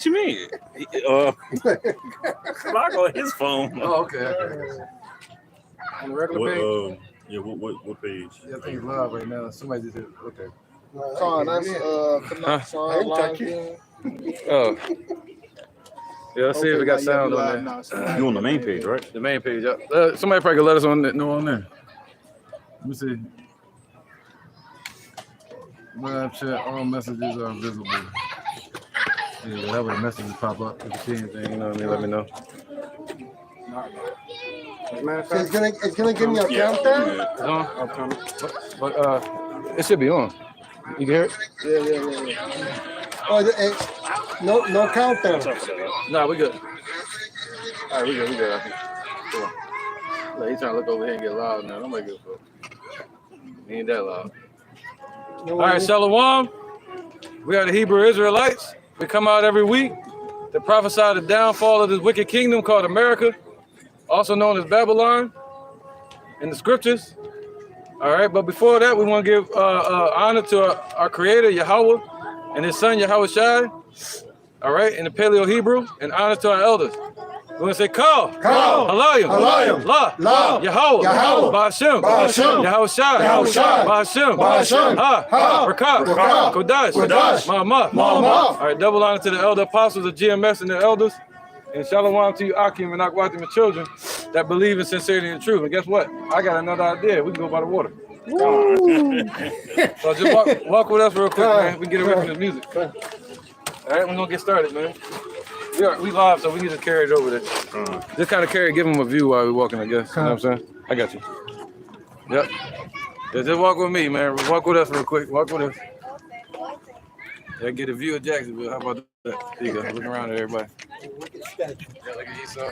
you mean? Log on his phone. Oh, okay. On the regular page? Yeah, what page? Yeah, I think it's live right now. Somebody just hit it. Okay. Oh. Yeah, let's see if we got sound on there. You on the main page, right? The main page. Somebody probably could let us know on there. Let me see. Live chat, all messages are visible. Yeah, whatever the messages pop up, if you see anything, you know what I mean, let me know. So it's gonna give me a countdown? It's on? But it should be on. You can hear it? Yeah. Oh, no countdown. Nah, we good. All right, we good. I think. Come on. Like, he's trying to look over here and get loud now. Don't make it for. He ain't that loud. All right, Shalom. We are the Hebrew Israelites. We come out every week to prophesy the downfall of this wicked kingdom called America, also known as Babylon, in the scriptures. All right, but before that, we want to give honor to our Creator, Yahweh, and His Son, Yahweh Shai. All right, in the Paleo Hebrew, and honor to our elders. We're going to say, Kal, Halayim, La, Yahweh, Ba'ashem, Yahweh Shai, Ba'ashem, Ha, Rakat, Kodash, Ma'amah. All right, double honor to the elder apostles of GMS and the elders. And shalom to you, Akim and Akwatim and children that believe in sincerity and truth. And guess what? I got another idea. We can go by the water. So just walk with us real quick, man. We can get away from this music. All right, we're going to get started, man. We live, so we need to carry it over there. Just kind of give them a view while we're walking, I guess. You know what I'm saying? I got you. Yep. Yeah, just walk with me, man. Walk with us real quick. Walk with us. Yeah, get a view of Jacksonville. How about that? There you go. Look around at everybody. Yeah, look at Esau.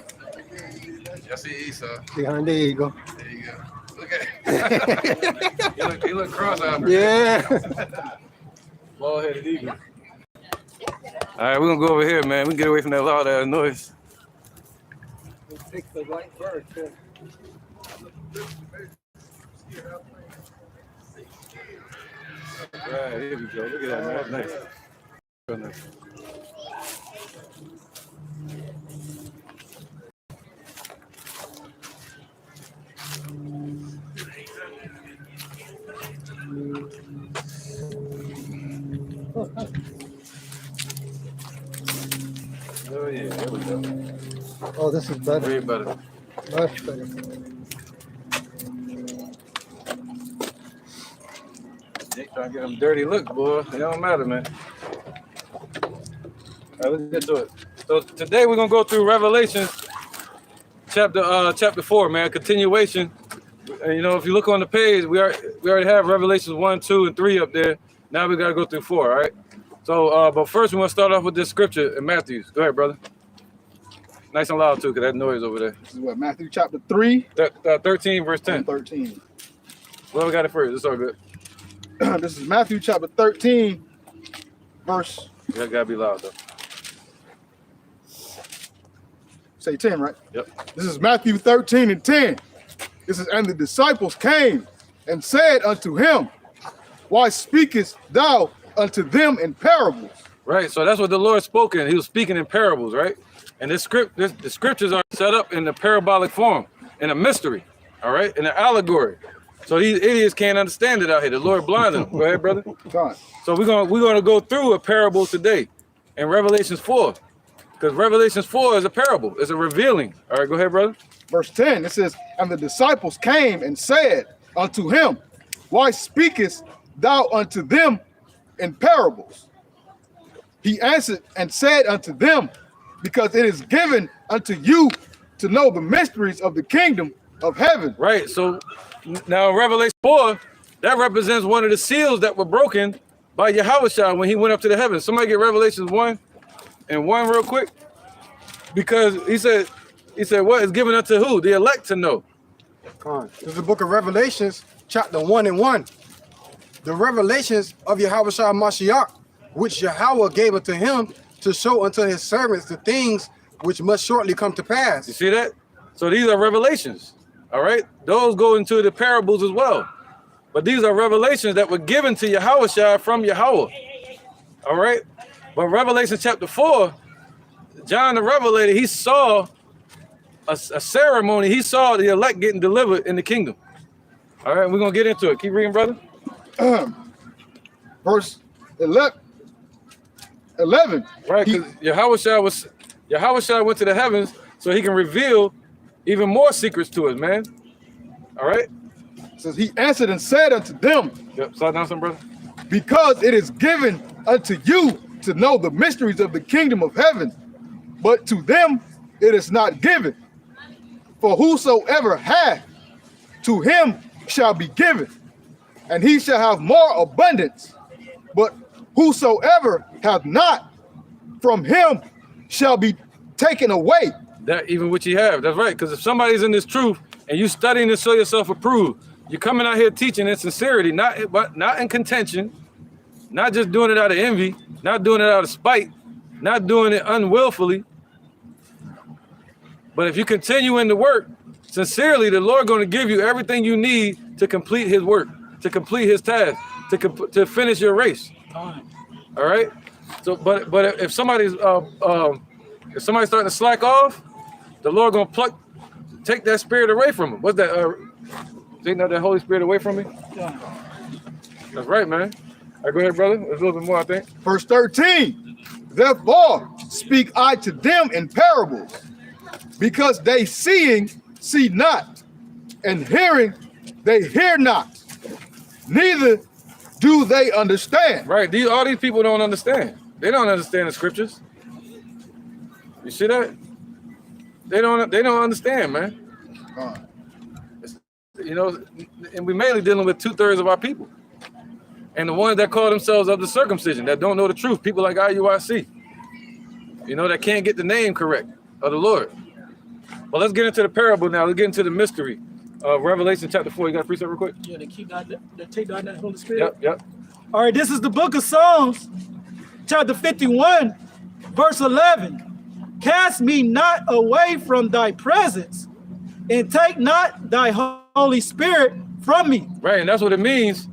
Y'all see Esau? Behind there you go. There you go. Look at him. He look cross-eyed. Yeah. Bald-headed eagle. All right, we're going to go over here, man. We can get away from that loud ass noise. We'll pick the right bird, too. Right, here we go. Look at that, man. That's nice. Real nice. Oh, yeah, there we go. Oh, this is better. Way better. Much better. Jake trying to get them dirty looks, boy. It don't matter, man. All right, let's get to it. So today we're gonna go through Revelations chapter 4, man. Continuation. And, you know, if you look on the page, we already have Revelations 1, 2, and 3 up there. Now we gotta go through 4. All right. So, but first we want to start off with this scripture in Matthew. Go ahead, brother. Nice and loud too, cause that noise over there. This is what, Matthew chapter 3? 13, verse 10. 13. Well, we got it first. It's all good. This is Matthew chapter 13, verse. You gotta be loud though. Say 10, right? Yep. This is Matthew 13 and 10. This is, and the disciples came and said unto him, why speakest thou unto them in parables? Right. So that's what the Lord spoke in. He was speaking in parables, right? And the scriptures are set up in the parabolic form, in a mystery, all right, in an allegory. So these idiots can't understand it out here. The Lord blinded them. Go ahead, brother. So we're gonna go through a parable today in Revelations 4, because Revelations 4 is a parable. It's a revealing. All right, go ahead, brother. Verse 10. It says, and the disciples came and said unto him, why speakest thou unto them in parables? He answered and said unto them, because it is given unto you to know the mysteries of the kingdom of heaven. Right. So now Revelation 4, that represents one of the seals that were broken by Yahweh when he went up to the heavens. Somebody get Revelations 1 and 1 real quick. Because he said, what is given unto who? The elect to know. This is the book of Revelations, chapter 1 and 1. The revelations of Yahweh Shai Mashiach, which Yahweh gave unto him to show unto his servants the things which must shortly come to pass. You see that? So these are revelations, all right? Those go into the parables as well. But these are revelations that were given to Yahweh Shai from Yahweh, all right? But Revelation chapter 4 John the Revelator, he saw a ceremony. He saw the elect getting delivered in the kingdom. All right, we're going to get into it. Keep reading, brother. Verse 11. Right, because Yahushua went to the heavens so he can reveal even more secrets to us, man. All right. Says he answered and said unto them, Yep, slide down some, brother. because it is given unto you to know the mysteries of the kingdom of heaven, but to them it is not given. For whosoever hath, to him shall be given, and he shall have more abundance. But whosoever hath not, from him shall be taken away. That even what you have, that's right. Because if somebody's in this truth and you studying to show yourself approved, you're coming out here teaching in sincerity, not in contention, not just doing it out of envy, not doing it out of spite, not doing it unwillfully. But if you continue in the work sincerely, the Lord going to give you everything you need to complete his work, to complete his task, to finish your race. All right. So, but if somebody's starting to slack off, the Lord going to take that spirit away from him. What's that? Take that Holy Spirit away from me? Yeah. That's right, man. All right, go ahead, brother. There's a little bit more, I think. Verse 13. Therefore speak I to them in parables, because they seeing see not, and hearing they hear not, neither do they understand. Right. All these people don't understand. They don't understand the scriptures. You see that? They don't understand, man. You know, and we're mainly dealing with 2/3 of our people. And the ones that call themselves of the circumcision, that don't know the truth, people like IUIC, you know, that can't get the name correct of the Lord. Well, let's get into the parable now. Let's get into the mystery of Revelation chapter 4. You got a precept real quick? Yeah, they take down that Holy Spirit. Yep. All right, this is the book of Psalms, chapter 51, verse 11. Cast me not away from thy presence, and take not thy Holy Spirit from me. Right, and that's what it means.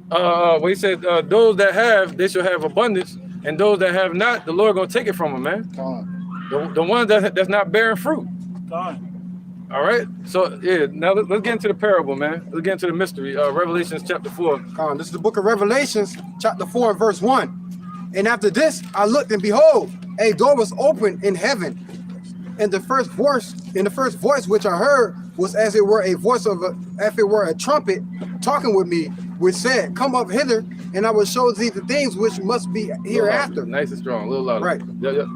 When he said, those that have, they shall have abundance, and those that have not, the Lord gonna take it from them, man. The ones that's not bearing fruit. All right, so yeah, now let's get into the parable, man. Let's get into the mystery. Revelations chapter 4. This is the book of Revelations, chapter 4, and verse 1. And after this, I looked, and behold, a door was opened in heaven. And the first voice which I heard was as it were a voice of a trumpet talking with me, which said, come up hither, and I will show thee the things which must be hereafter. Nice and strong, a little louder. Right. Yep.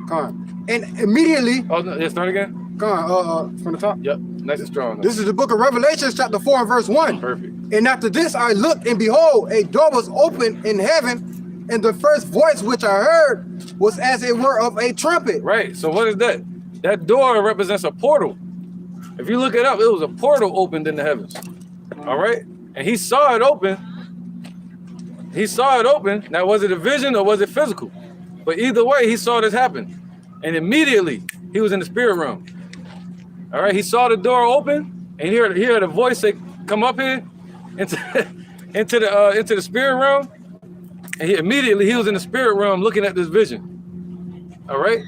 And immediately. Oh, no, yeah, start again. From the top. Yep, nice and strong. This is the book of Revelations, chapter 4, and verse 1. Perfect. And after this, I looked, and behold, a door was opened in heaven, and the first voice which I heard was as it were of a trumpet. Right. So what is that? That door represents a portal. If you look it up, it was a portal opened in the heavens. All right. And he saw it open. Now, was it a vision or was it physical? But either way, he saw this happen. And immediately he was in the spirit realm. All right. He saw the door open and he heard a voice say, come up here into the spirit realm. And he was in the spirit realm looking at this vision. All right,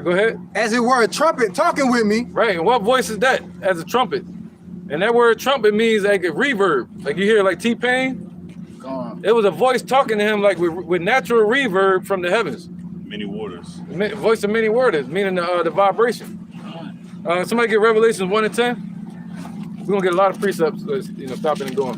go ahead. As it were a trumpet talking with me. Right, and what voice is that? As a trumpet. And that word trumpet means like a reverb. Like you hear like T-Pain. It was a voice talking to him like with natural reverb from the heavens. Many waters. Voice of many waters, meaning the vibration. Somebody get Revelations 1 and 10. We're going to get a lot of precepts, stopping and going.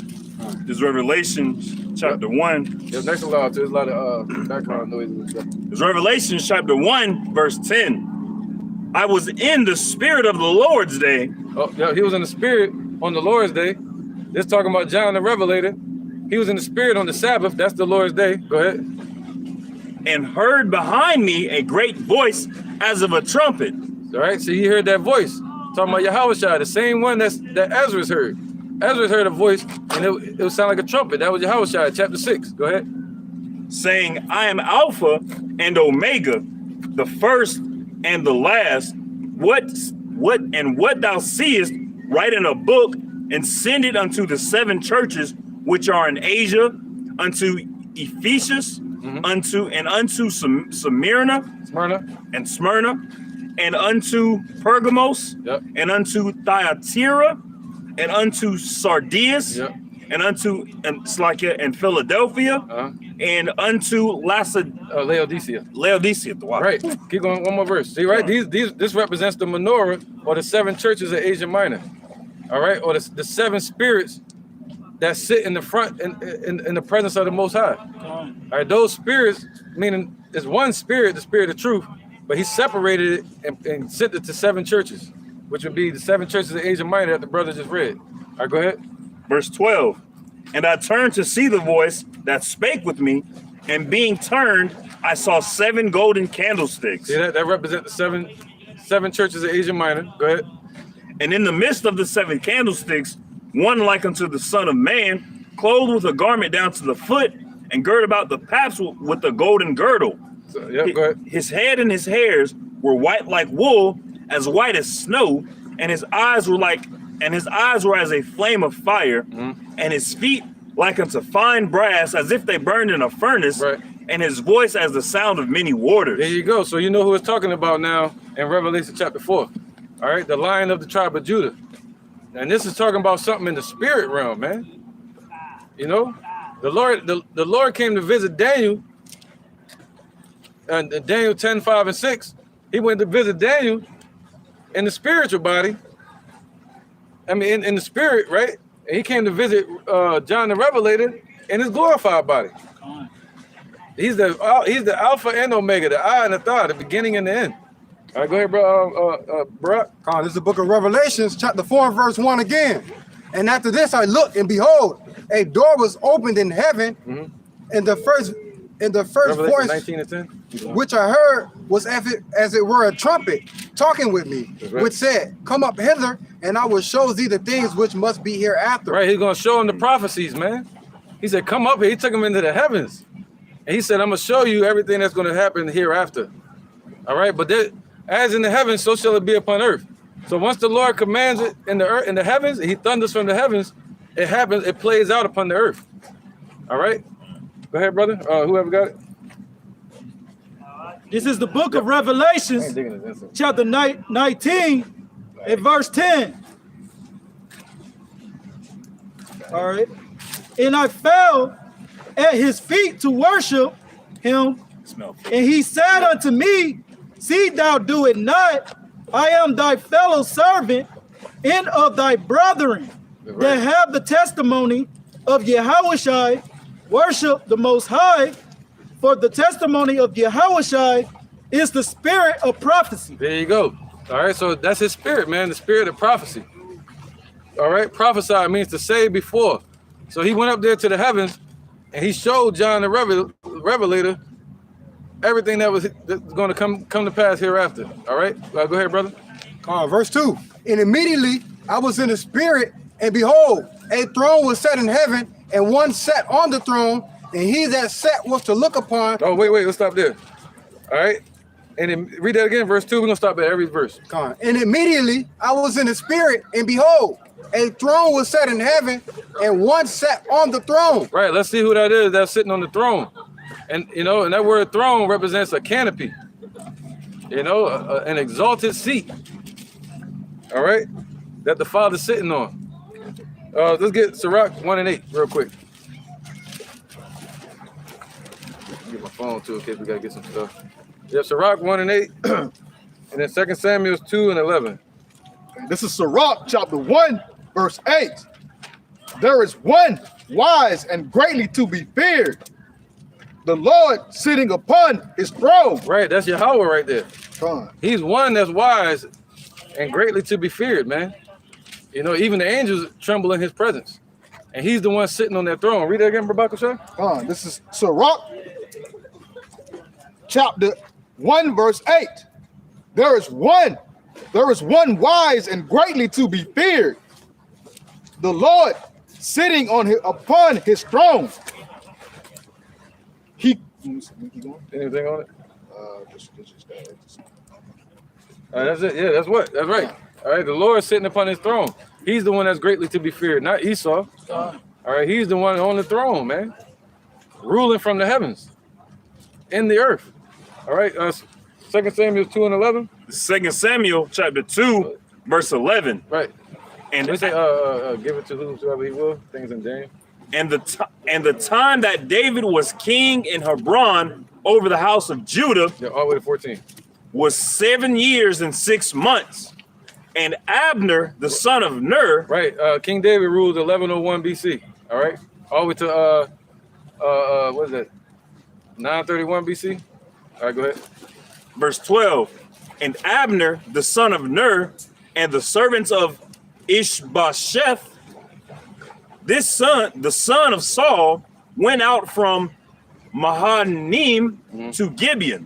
This is Revelation chapter 1. Yeah, next to loud, there's a lot of background noise and stuff. It's Revelation chapter 1, verse 10. I was in the spirit of the Lord's day. Oh, yeah, he was in the spirit on the Lord's day. This talking about John the Revelator. He was in the spirit on the Sabbath. That's the Lord's day. Go ahead. And heard behind me a great voice as of a trumpet. All right, so you heard that voice. Talking about Yahushua, the same one that Ezra's heard. Ezra heard a voice, and it would sound like a trumpet. That was Yahushua, chapter 6. Go ahead. Saying, I am Alpha and Omega, the first and the last. What thou seest, write in a book, and send it unto the 7 churches which are in Asia, unto Ephesus, unto Smyrna and unto Pergamos, and unto Thyatira, and unto Sardis, and unto and Philadelphia, and unto Laodicea. Wow. Right. Keep going. One more verse. See, right? This represents the menorah, or the 7 churches of Asia Minor. All right, or the 7 spirits that sit in the front in the presence of the Most High. All right, those spirits, meaning there's one spirit, the spirit of truth, but he separated it and sent it to 7 churches, which would be the 7 churches of Asia Minor that the brother just read. All right, go ahead. Verse 12. And I turned to see the voice that spake with me, and being turned, I saw 7 golden candlesticks. See that represents the 7 churches of Asia Minor. Go ahead. And in the midst of the 7 candlesticks, one like unto the Son of Man, clothed with a garment down to the foot, and girt about the paps with a golden girdle. So, go ahead. His head and his hairs were white like wool, as white as snow, and his eyes were as a flame of fire, and his feet like unto fine brass, as if they burned in a furnace, and his voice as the sound of many waters. There you go. So you know who it's talking about now in Revelation chapter 4. All right, the Lion of the tribe of Judah. And this is talking about something in the spirit realm, man. You know, the Lord came to visit Daniel, and Daniel 10, 5, and 6. He went to visit Daniel in the spiritual body. I mean, in the spirit, right? And he came to visit John the Revelator in his glorified body. He's the Alpha and Omega, the I and the Thah, the beginning and the end. All right, go ahead, bro. Bro. This is the book of Revelations, chapter 4, and verse 1 again. And after this I looked, and behold, a door was opened in heaven, and the first voice 19 and 10. which I heard was as it were a trumpet talking with me, which said, "Come up hither, and I will show thee the things which must be hereafter." Right, he's gonna show him the prophecies, man. He said, "Come up here." He took him into the heavens, and he said, "I'm gonna show you everything that's gonna happen hereafter." All right, but as in the heavens, so shall it be upon earth. So once the Lord commands it in the earth, in the heavens, he thunders from the heavens. It happens. It plays out upon the earth. All right. Go ahead, brother. Whoever got it. This is the book of Revelations, chapter 19, and verse 10. All right. And I fell at his feet to worship him. And he said unto me, "See thou do it not. I am thy fellow servant and of thy brethren that have the testimony of Yahushai. Worship the Most High, for the testimony of Yahushai is the spirit of prophecy." There you go. All right, so that's his spirit, man, the spirit of prophecy. All right, prophesy means to say before. So he went up there to the heavens, and he showed John the Revelator everything that's going to come to pass hereafter. All right, go ahead, brother. Verse 2. And immediately I was in the spirit, and behold, a throne was set in heaven, and one sat on the throne, and he that sat was to look upon. Oh, wait, let's stop there. All right, and then read that again, verse 2. We're gonna stop at every verse. And immediately I was in the spirit, and behold, a throne was set in heaven, and one sat on the throne. Right, let's see who that is that's sitting on the throne. And you know, and that word throne represents a canopy, you know, an exalted seat. All right, that the Father's sitting on. Let's get Sirach 1 and 8 real quick. Get my phone too in case we gotta get some stuff. Yeah, Sirach 1 and 8, and then 2 Samuel 2 and 11. This is Sirach chapter 1, verse 8. There is one wise and greatly to be feared, the Lord sitting upon his throne. Right, that's Yahweh right there. He's one that's wise and greatly to be feared, man. You know, even the angels tremble in his presence. And he's the one sitting on that throne. Read that again, Babakasha. This is Sirach chapter 1, verse 8. There is one wise and greatly to be feared, the Lord sitting upon his throne. Anything on it? That's it. Yeah, that's right. All right, the Lord sitting upon his throne. He's the one that's greatly to be feared, not Esau. All right, he's the one on the throne, man, ruling from the heavens. in the earth. All right. 2 Samuel 2 and 11. 2 Samuel chapter 2, verse 11. Right. And They say, give it to whosoever he will. Things in James. and the time that David was king in Hebron over the house of Judah Yeah, all the way to 14. was 7 years and 6 months. And Abner, the son of Ner, Right. King David ruled 1101 BC. All right. All the way to what is that? 931 BC. All right, go ahead. verse 12. And Abner, the son of Ner, and the servants of Ishbosheth, the son of Saul, went out from Mahanaim to Gibeon.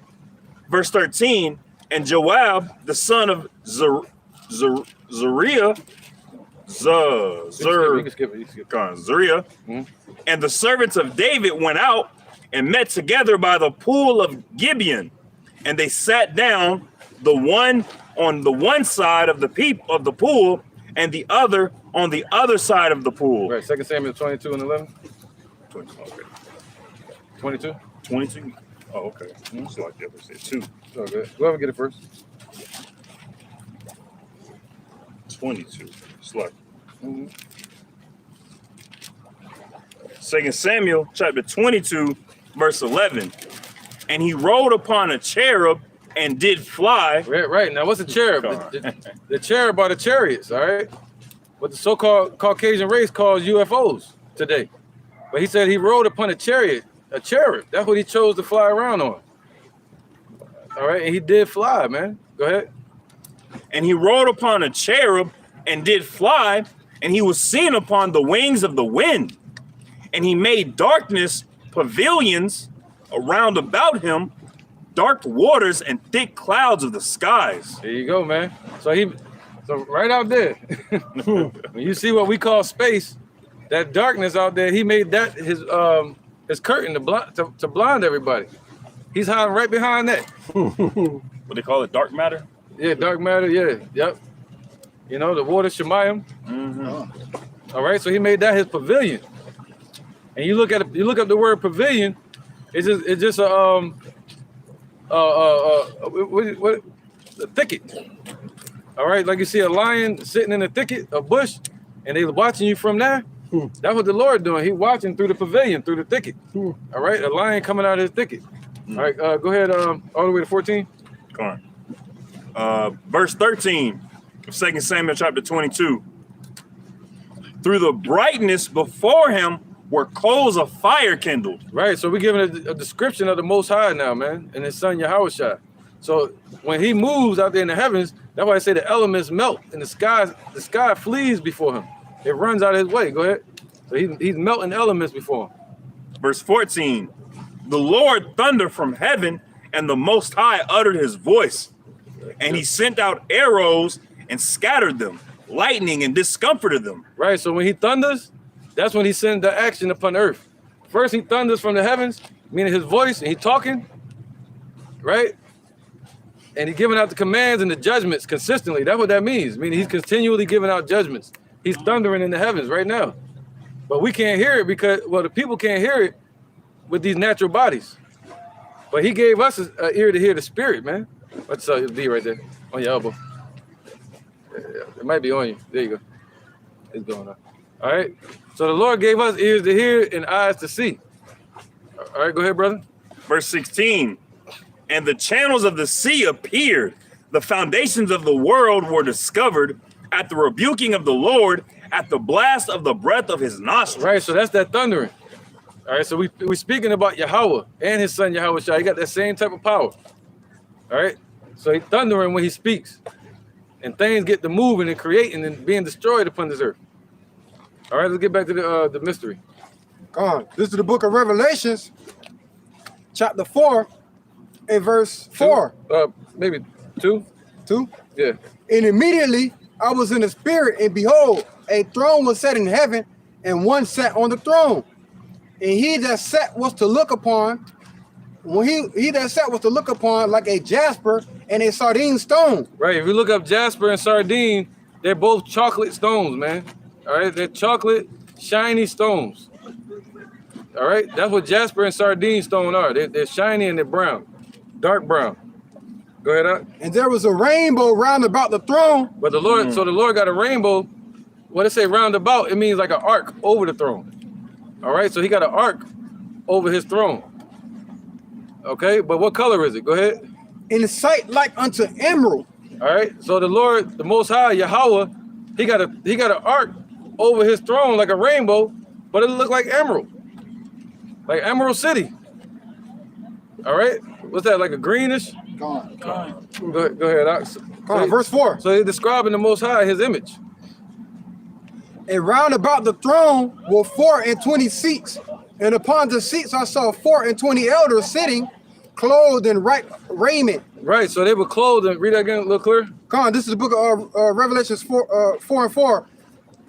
Verse 13. And Joab, the son of Zeruiah, You can skip it. You can skip it. Zeruiah, and the servants of David went out and met together by the pool of Gibeon, and they sat down, the one on the one side of the pool, and the other on the other side of the pool. Right. 2 Samuel 22 and 11. 22. 22. Oh, okay. It's like the other said 2. Oh, good. Whoever get it first. 22. It's like 2 Samuel chapter 22, verse 11. And he rode upon a cherub and did fly. Right. Now, what's a cherub? The cherub are the chariots, all right? What the so-called Caucasian race calls UFOs today. But he said he rode upon a cherub. That's what he chose to fly around on. All right, and he did fly, man. Go ahead. And he rode upon a cherub and did fly, and he was seen upon the wings of the wind. And he made darkness pavilions around about him, dark waters and thick clouds of the skies. There you go, man. So right out there, when you see what we call space, that darkness out there, he made that his curtain to blind everybody. He's hiding right behind that. What they call it, dark matter? Yeah, dark matter. Yeah, yep. You know, the water Shemayim. All right, so he made that his pavilion. And you look up the word pavilion. It's just a what the thicket. All right, like you see a lion sitting in a thicket, a bush, and they watching you from there. That's what the Lord doing. He watching through the pavilion, through the thicket. All right, a lion coming out of the thicket. All right, go ahead. All the way to 14. Come on. Verse 13 of 2 Samuel chapter 22. Through the brightness before him were coals of fire kindled. Right, so we're giving a description of the Most High now, man, and his son Yahushua. So when he moves out there in the heavens, that's why I say the elements melt and the sky flees before him. It runs out of his way. Go ahead. So he's melting elements before him. Verse 14. The Lord thundered from heaven, and the Most High uttered his voice. And he sent out arrows and scattered them, lightning and discomforted them. Right, so when he thunders, that's when he sends the action upon earth. First he thunders from the heavens, meaning his voice, and he talking, right? And he's giving out the commands and the judgments consistently. That's what that means, meaning he's continually giving out judgments. He's thundering in the heavens right now. But we can't hear it because, well, the people can't hear it with these natural bodies. But he gave us an ear to hear the spirit, man. What's the D right there on your elbow? It might be on you. There you go. It's going on. All right. So the Lord gave us ears to hear and eyes to see. All right, go ahead, brother. Verse 16. And the channels of the sea appeared. The foundations of the world were discovered at the rebuking of the Lord, at the blast of the breath of his nostrils. Right, so that's that thundering. All right, so we're speaking about Yahweh and his son Yahushua. He got that same type of power. All right, so he's thundering when he speaks. And things get to moving and creating and being destroyed upon this earth. All right, let's get back to the mystery. Come on. This is the book of Revelations, chapter 4, and verse 4. Maybe 2. 2. Yeah. And immediately I was in the spirit, and behold, a throne was set in heaven, and one sat on the throne. And he that sat was to look upon, he that sat was to look upon like a jasper and a sardine stone. Right. If you look up jasper and sardine, they're both chocolate stones, man. All right, they're chocolate, shiny stones. All right, that's what jasper and sardine stone are. They're shiny and they're brown, dark brown. Go ahead, Doc. And there was a rainbow round about the throne. But the Lord, so the Lord got a rainbow. What it say round about? It means like an arc over the throne. All right, so he got an arc over his throne. Okay, but what color is it? Go ahead. In sight like unto emerald. All right, so the Lord, the Most High, Yahweh, he got an arc over his throne like a rainbow, but it looked like emerald, like Emerald City. All right, what's that, like a greenish? Gone. Go ahead, Ox. Verse 4. So he's describing the Most High, his image. And round about the throne were 24 seats, and upon the seats I saw 24 elders sitting, clothed in right raiment. Right, so they were clothed. And read that again a little clearer. Come on, this is the book of Revelations 4:4.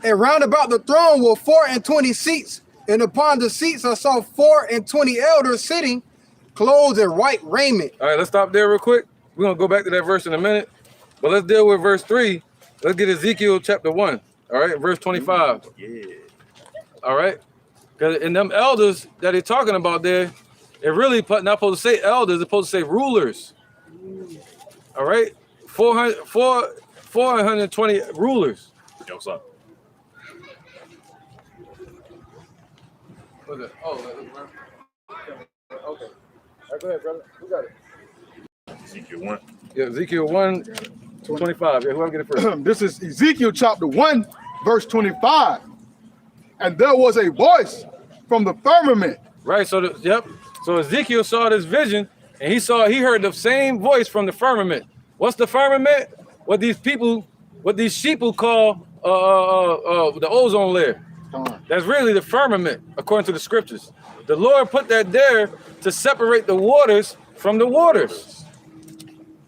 And round about the throne were 24 seats, and upon the seats I saw 24 elders sitting, clothed in white raiment. All right, let's stop there real quick. We're gonna go back to that verse in a minute, but let's deal with verse 3. Let's get Ezekiel chapter 1. All right, verse 25. Yeah. All right, because in them elders that they're talking about there, it really not supposed to say elders, it's supposed to say rulers. All right, 420 rulers. Yo, what's up? What's that? Oh, okay. All right, go ahead, brother. Who got it? Ezekiel 1. Yeah, Ezekiel 1:25. Yeah, who want to get it first? This is Ezekiel chapter 1, verse 25. And there was a voice from the firmament. Right. So So Ezekiel saw this vision, and he heard the same voice from the firmament. What's the firmament? What these sheep call the ozone layer. That's really the firmament, according to the scriptures. The Lord put that there to separate the waters from the waters.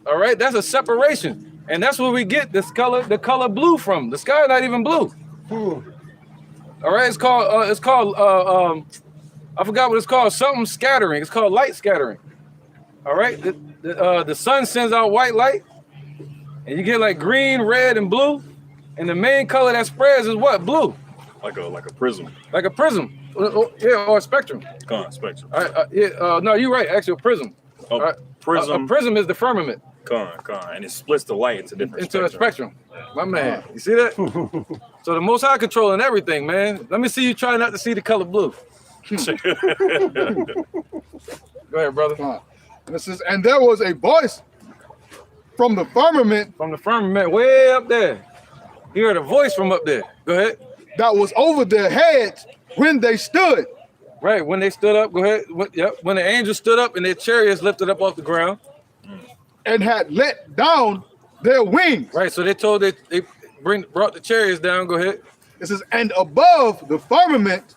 All right, that's a separation, and that's where we get this color, the color blue from. The sky not even blue. All right, it's called I forgot what it's called. Something scattering. It's called light scattering. All right, the sun sends out white light, and you get like green, red, and blue, and the main color that spreads is what? Blue. Like a prism. Like a prism. Yeah, or a spectrum. Spectrum. All right, no, you're right. Actually, a prism. Oh, right. prism. A prism is the firmament. And it splits the light into different a spectrum. My man, you see that? So the Most High controlling everything, man. Let me see you try not to see the color blue. Go ahead, brother. And there was a voice from the firmament. From the firmament, way up there. He heard a voice from up there. Go ahead. That was over their heads when they stood. Right, when they stood up, go ahead. When the angels stood up and their chariots lifted up off the ground. And had let down their wings. Right, so they told they brought the chariots down. Go ahead. It says, and above the firmament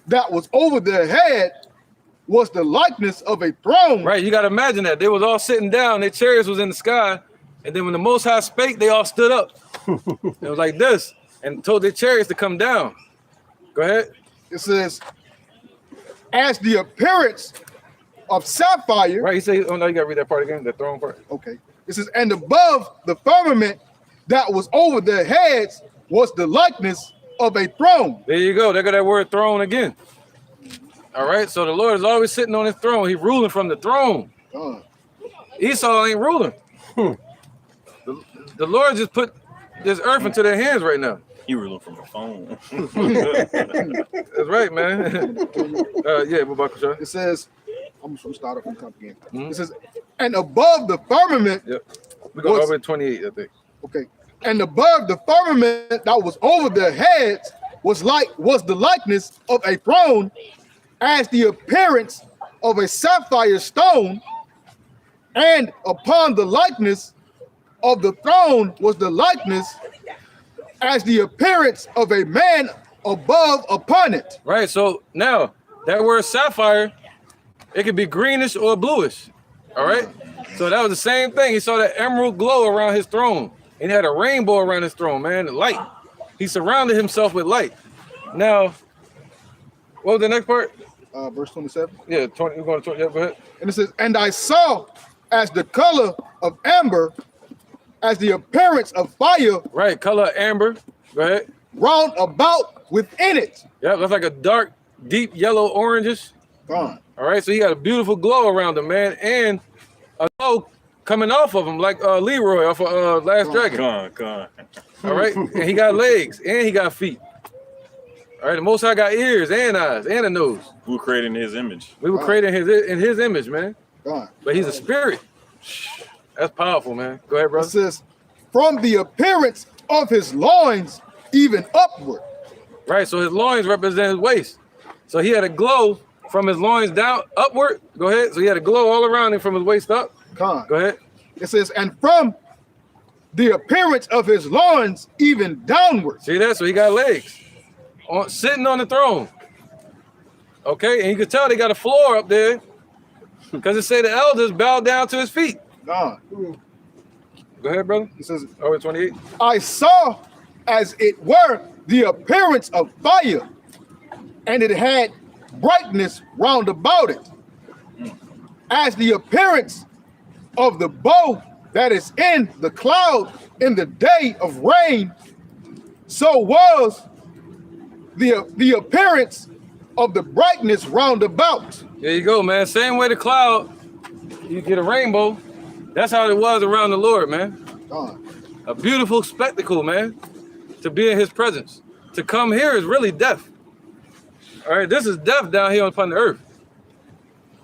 that was over their head was the likeness of a throne. Right, you got to imagine that. They was all sitting down, their chariots was in the sky, and then when the Most High spake, they all stood up. It was like this, and told their chariots to come down. Go ahead. It says, as the appearance of sapphire. Right, he said, oh no, you got to read that part again, the throne part. Okay. It says, and above the firmament that was over their heads was the likeness of a throne. There you go. There go that word throne again. All right. So the Lord is always sitting on his throne. He's ruling from the throne. Esau ain't ruling. The Lord just put this earth into their hands right now. You ruling from the phone. That's right, man. Yeah, Babakasha. It says, I'm just gonna start off and come again. It says, and above the firmament. Yep. We go over 28, I think. Okay. And above the firmament that was over their heads was the likeness of a throne, as the appearance of a sapphire stone, and upon the likeness of the throne was the likeness as the appearance of a man above upon it. Right. So now that word sapphire, it could be greenish or bluish. All right. So that was the same thing. He saw that emerald glow around his throne. And he had a rainbow around his throne, man, the light. He surrounded himself with light. Now, what was the next part? Verse 27. Yeah, 20. We're going to 20. Yeah, go ahead. And it says, and I saw as the color of amber, as the appearance of fire. Right, color amber. Go ahead. Round about within it. Yeah, that's like a dark deep yellow oranges. Gone. All right, so he got a beautiful glow around him, man, and a glow coming off of him like Leroy off of Last Dragon. Come on. All right, and he got legs and he got feet. All right, the Most High got ears and eyes and a nose. We were created in his image. We were created in his image, man. Gone. But he's a spirit. That's powerful, man. Go ahead, It brother. says, from the appearance of his loins, even upward. Right, so his loins represent his waist. So he had a glow from his loins down, upward. Go ahead. So he had a glow all around him from his waist up. Gone. Go ahead. It says, and from the appearance of his loins, even downward. See that? So he got legs. Sitting on the throne. Okay, and you can tell they got a floor up there because it say the elders bow down to his feet. Gone. Go ahead, brother. It says, Over 28. I saw as it were the appearance of fire, and it had brightness round about it, as the appearance of the bow that is in the cloud in the day of rain, so was the appearance of the brightness round about. There you go, man. Same way the cloud, you get a rainbow. That's how it was around the Lord, man. Gone. A beautiful spectacle, man, to be in his presence. To come here is really death. All right, this is death down here upon the earth.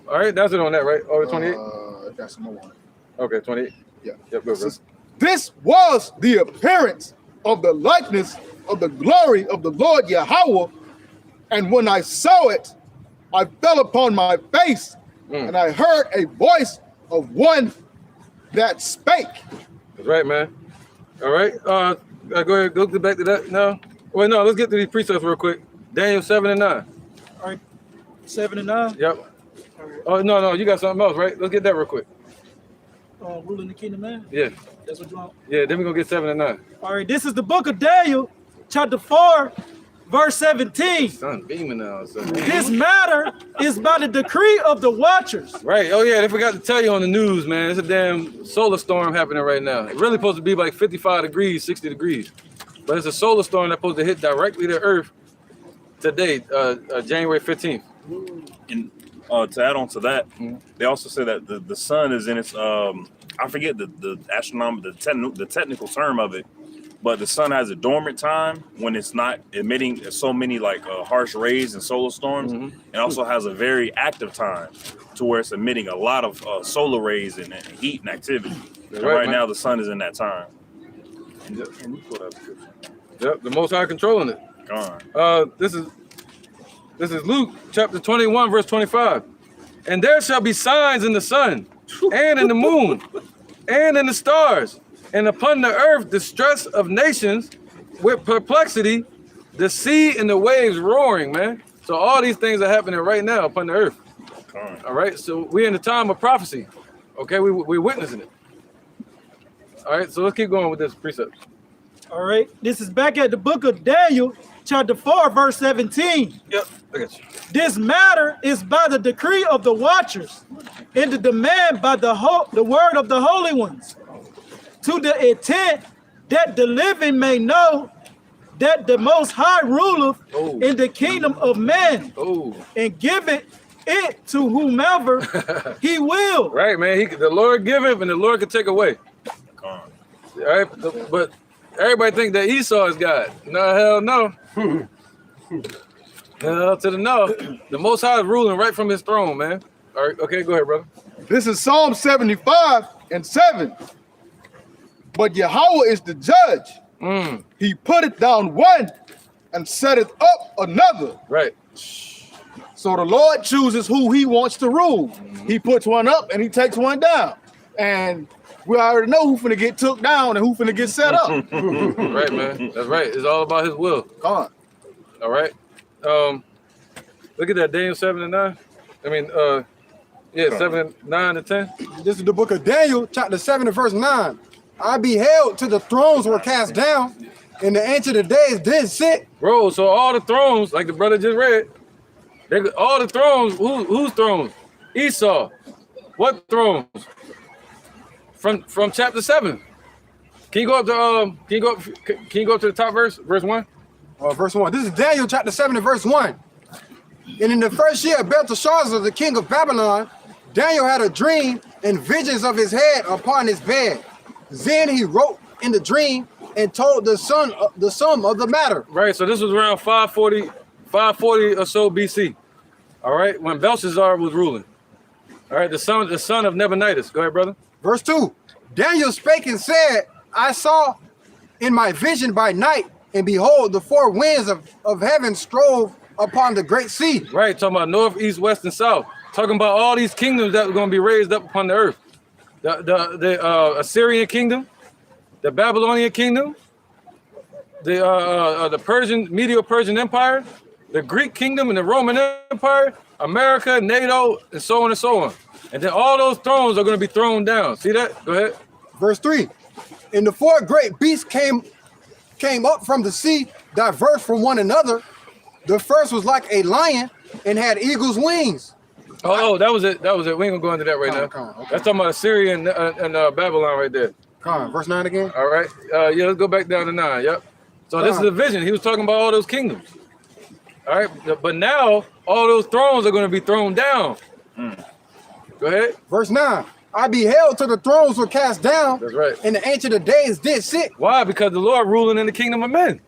All right, that's it on that, right? Over 28? I got some more on it. Okay, 28. Yeah. Yep, go, bro. This was the appearance of the likeness of the glory of the Lord Yahweh. And when I saw it, I fell upon my face, and I heard a voice of one that spake. That's right, man. All right, go ahead, go back to that now. Wait, no, let's get to these precepts real quick. Daniel 7 and 9. All right, 7 and 9. Yep. Oh, no, you got something else, right? Let's get that real quick. Ruling the kingdom, man. Yeah, That's what you want. yeah, then we're going to get 7 and 9. All right, this is the book of Daniel, chapter 4, verse 17. Sun beaming now. So. This matter is by the decree of the watchers. Right. Oh, yeah, they forgot to tell you on the news, man. It's a damn solar storm happening right now. It's really supposed to be like 55 degrees, 60 degrees. But it's a solar storm that's supposed to hit directly to Earth today, January 15th. And to add on to that, they also say that the sun is in its I forget the astronomical the technical term of it, but the sun has a dormant time when it's not emitting so many like harsh rays and solar storms. It also has a very active time to where it's emitting a lot of solar rays and heat and activity. And right now the sun is in that time. Yep, the Most High controlling it. Gone. This is Luke chapter 21, verse 25. And there shall be signs in the sun, and in the moon, and in the stars, and upon the earth distress of nations with perplexity, the sea and the waves roaring, man. So all these things are happening right now upon the earth. Gone. All right, so we're in the time of prophecy. Okay, we're witnessing it. All right, so let's keep going with this precept. All right, this is back at the book of Daniel, chapter 4, verse 17. Yep, I got you. This matter is by the decree of the watchers, and the demand by the word of the holy ones, to the intent that the living may know that the Most High ruleth in the kingdom of men, and giveth it to whomever he will. Right, man. The Lord giveth, and the Lord can take away. Gone. All right, but everybody think that Esau is God. No, hell no. Hell to the no. The Most High is ruling right from his throne, man. All right, okay, go ahead, brother. This is Psalm 75 and 7. But Yahweh is the judge. He putteth down one and setteth up another. Right. So the Lord chooses who he wants to rule. He puts one up and he takes one down. And we already know who finna get took down and who finna get set up. Right, man. That's right. It's all about his will. Come on. All right. Look at that, Daniel 7 and 9. I mean, 7, 9 and 10. This is the book of Daniel, chapter 7 and verse 9. I beheld till the thrones were cast down, and the Ancient of Days did sit. Bro, so all the thrones, like the brother just read, all the thrones, whose thrones? Esau. What thrones? From chapter 7. Can you go up to can you go up to the top verse 1? Verse 1. This is Daniel chapter 7 and verse 1. And in the first year of Belteshazzar, the king of Babylon, Daniel had a dream and visions of his head upon his bed. Then he wrote in the dream and told the sum of the matter. Right, so this was around 540 or so BC. All right, when Belshazzar was ruling. All right, the son of Nabonidus. Go ahead, brother. Verse 2, Daniel spake and said, I saw in my vision by night, and behold, the four winds of heaven strove upon the great sea. Right, talking about north, east, west, and south. Talking about all these kingdoms that were going to be raised up upon the earth. The Assyrian kingdom, the Babylonian kingdom, the Persian, Medo-Persian Empire, the Greek kingdom and the Roman Empire, America, NATO, and so on and so on. And then all those thrones are going to be thrown down. See that? Go ahead. Verse 3, and the four great beasts came up from the sea, diverse from one another. The first was like a lion and had eagle's wings. Oh, that was it. That was it. We ain't gonna go into that right now. Okay. That's talking about Assyria and Babylon right there. Come on, verse 9 again. All right. Yeah, let's go back down to 9. Yep. So this is a vision. He was talking about all those kingdoms. All right. But now all those thrones are going to be thrown down. Go ahead. Verse 9. I beheld till the thrones were cast down. That's right. And the Ancient of Days did sit. Why? Because the Lord ruling in the kingdom of men.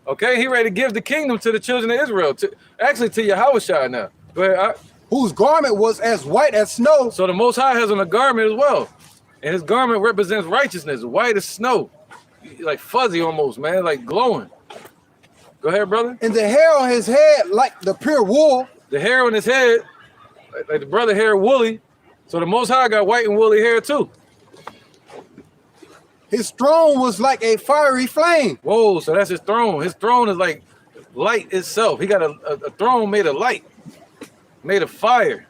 Okay. He ready to give the kingdom to the children of Israel. Actually to Yahushua now. Go ahead. Whose garment was as white as snow. So the Most High has on a garment as well. And his garment represents righteousness, white as snow. Like fuzzy almost, man, like glowing. Go ahead, brother. And the hair on his head like the pure wool. The hair on his head, like the brother hair woolly. So the Most High got white and woolly hair too. His throne was like a fiery flame. Whoa, so that's his throne. His throne is like light itself. He got a throne made of light, made of fire.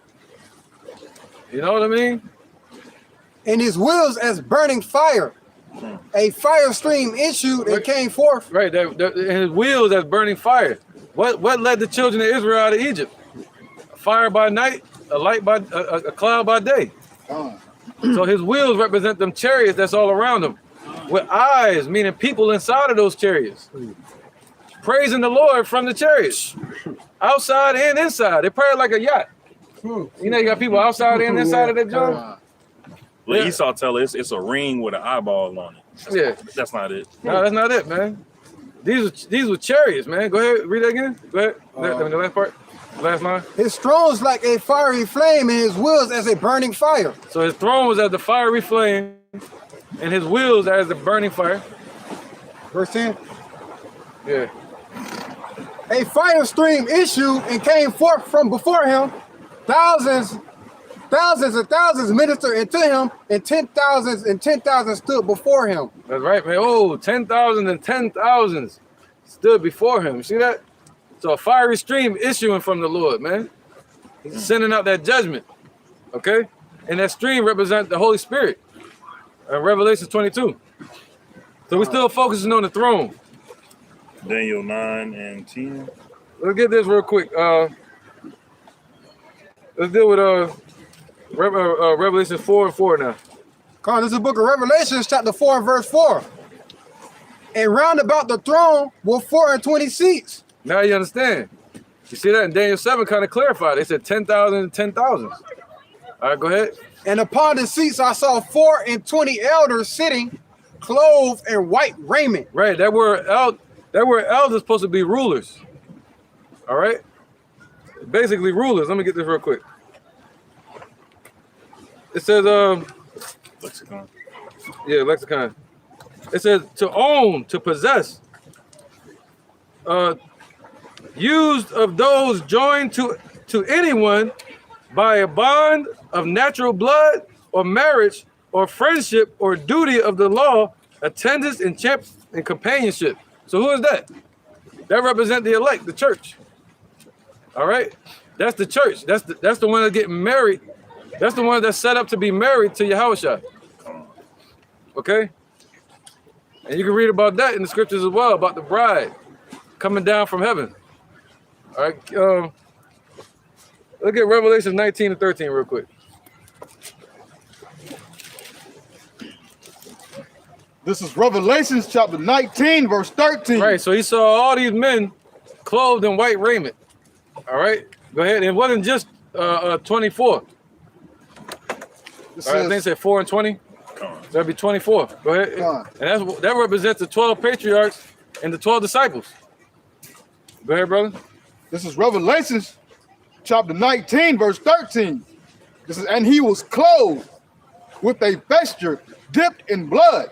You know what I mean? And his wheels as burning fire. A fire stream issued and came forth. Right, and his wheels as burning fire. What led the children of Israel out of Egypt? A fire by night, a cloud by day. So his wheels represent them chariots that's all around him. With eyes, meaning people inside of those chariots. Praising the Lord from the chariots. Outside and inside. They pray like a yacht. You know you got people outside and inside of that joint. Let Esau tell us it's a ring with an eyeball on it. That's not it. No, that's not it, man. These were chariots, man. Go ahead, read that again. Go ahead. The last part. Last line. His throne is like a fiery flame, and his wheels as a burning fire. So his throne was as the fiery flame, and his wheels as the burning fire. Verse 10. Yeah. A fire stream issued and came forth from before him. Thousands and thousands ministered unto him, and 10,000s and 10,000s stood before him. That's right, man. Oh, 10,000 and 10,000s stood before him. See that? So a fiery stream issuing from the Lord, man. He's sending out that judgment. Okay? And that stream represents the Holy Spirit. Revelations 22. So we're still focusing on the throne. Daniel 9 and 10. Let's get this real quick. Let's deal with Revelation 4 and 4 now. Come on, this is the book of Revelations, chapter 4 and verse 4. And round about the throne were 24 seats. Now you understand. You see that in Daniel 7 kind of clarified. They said 10,000 and 10,000s. All right, go ahead. And upon the seats I saw 24 elders sitting, clothed in white raiment. Right, that word elders supposed to be rulers. All right? Basically rulers. Let me get this real quick. It says, Lexicon. Yeah, lexicon. It says to own, to possess. Used of those joined to anyone by a bond of natural blood or marriage or friendship or duty of the law, attendance and companionship. So who is that? That represents the elect, the church. All right? That's the church. That's the one that's getting married. That's the one that's set up to be married to Yahushua. Okay? And you can read about that in the scriptures as well, about the bride coming down from heaven. All right. Look at Revelation 19 and 13 real quick. This is Revelations chapter 19, verse 13. Right. So he saw all these men clothed in white raiment. All All right, go ahead. It wasn't just 24. This All right, I think it said 4 and 20. That'd be 24. Go ahead. And that represents the 12 patriarchs and the 12 disciples. Go ahead, brother. This is Revelations chapter 19, verse 13. This is, and he was clothed with a vesture dipped in blood,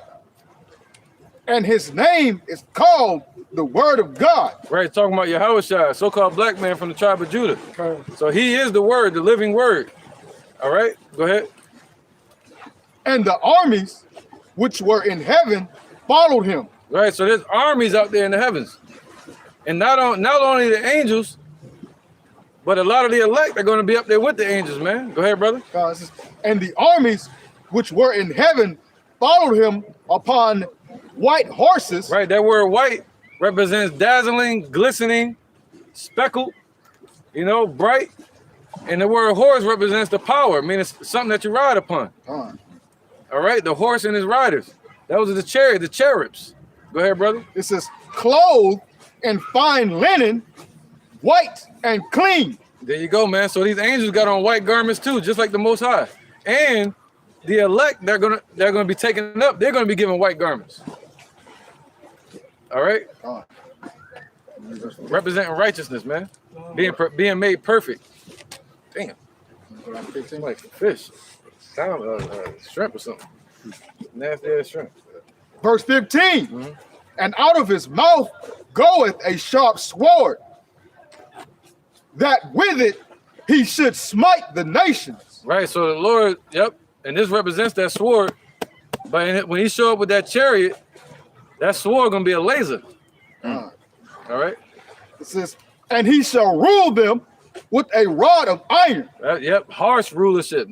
and his name is called the Word of God. Right, talking about Yahushua, so-called black man from the tribe of Judah. So he is the Word, the living Word. All right, go ahead. And the armies which were in heaven followed him. Right, so there's armies out there in the heavens. And not only the angels, but a lot of the elect are going to be up there with the angels, man. Go ahead, brother. And the armies which were in heaven followed him upon white horses. Right, that word white represents dazzling, glistening, speckled, bright. And the word horse represents the power, meaning it's something that you ride upon. All right, the horse and his riders. That was the chariot, the cherubs. Go ahead, brother. It says, clothed in fine linen, white and clean. There you go, man. So these angels got on white garments too, just like the Most High. And the elect, they're gonna be taken up. They're gonna be given white garments. All right. Representing righteousness, man. Being made perfect. Damn. Like fish. Sound shrimp or something. Nasty ass shrimp. Verse 15. And out of his mouth goeth a sharp sword, that with it he should smite the nations. Right, so the Lord, yep, and this represents that sword. But when he show up with that chariot, that sword gonna be a laser. All right. It says, and he shall rule them with a rod of iron. Yep, harsh rulership.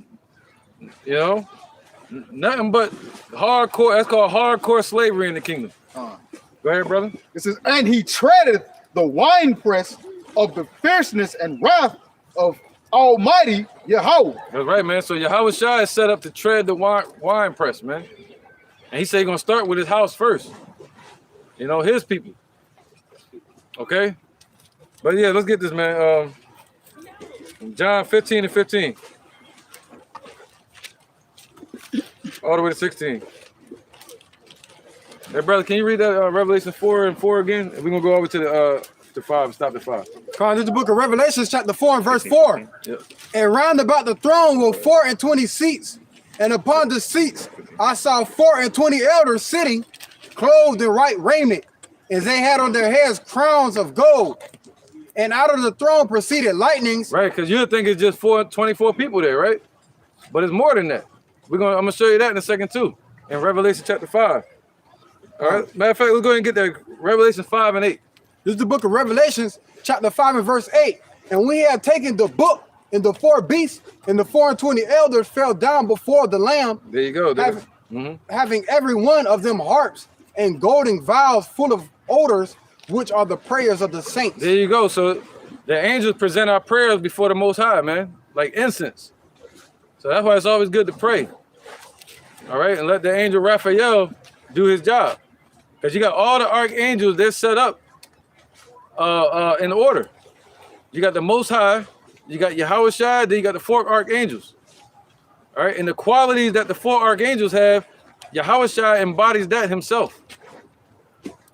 Nothing but hardcore. That's called hardcore slavery in the kingdom. Go ahead, brother. It says, and he treadeth the winepress of the fierceness and wrath of Almighty Yahweh. That's right, man. So Yahushua is set up to tread the wine press, man. And he said he's gonna start with his house first. His people. Okay? But yeah, let's get this, man. John 15 and 15. All the way to 16. Hey, brother, can you read that Revelation 4 and 4 again? We're gonna go over to 5 and stop at 5. This is the book of Revelations, chapter 4 and verse 4. Yep. And round about the throne were 24 seats, and upon the seats I saw 24 elders sitting, clothed in white raiment, as they had on their heads crowns of gold. And out of the throne proceeded lightnings. Right, because you think it's just 24 people there, right? But it's more than that. I'm gonna show you that in a second too, in Revelation chapter 5. All right. Matter of fact, let's go ahead and get there. Revelation 5 and 8. This is the book of Revelations, chapter 5 and verse 8. And we have taken the book, and the 4 beasts and the 24 elders fell down before the Lamb. There you go. Having every one of them harps and golden vials full of odors, which are the prayers of the saints. There you go. So the angels present our prayers before the Most High, man, like incense. So that's why it's always good to pray. All right, and let the angel Raphael do his job. Because you got all the archangels, they're set up in order. You got the Most High, you got Yahushua, then you got the 4 archangels. All right, and the qualities that the 4 archangels have, Yahushua embodies that himself.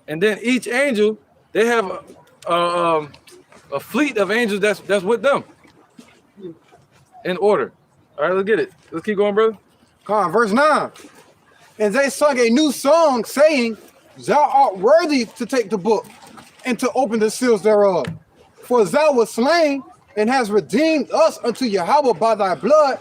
And then each angel, they have a fleet of angels that's with them in order. All right, let's get it. Let's keep going, brother. Verse 9. And they sung a new song, saying, Thou art worthy to take the book and to open the seals thereof. For thou wast slain and hast redeemed us unto Yahweh by thy blood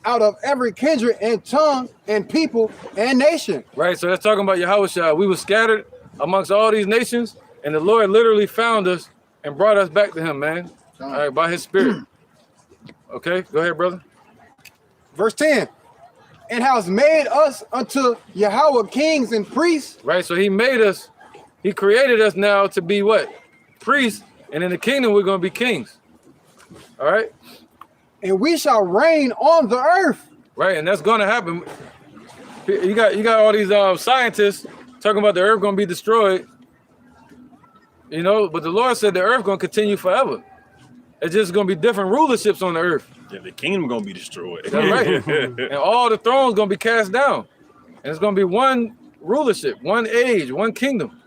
out of every kindred and tongue and people and nation. Right, so that's talking about Yahushua. We were scattered amongst all these nations, and the Lord literally found us and brought us back to him, man. All right, by his spirit. Okay, go ahead, brother. Verse 10. And has made us unto Yahweh kings and priests. Right, so he made us, he created us now to be what? Priests, and in the kingdom we're going to be kings. All right? And we shall reign on the earth. Right, and that's going to happen. You got all these scientists talking about the earth going to be destroyed. But the Lord said the earth going to continue forever. It's just gonna be different rulerships on the earth. Yeah, the kingdom gonna be destroyed. That's right. And all the thrones gonna be cast down. And it's gonna be one rulership, one age, one kingdom.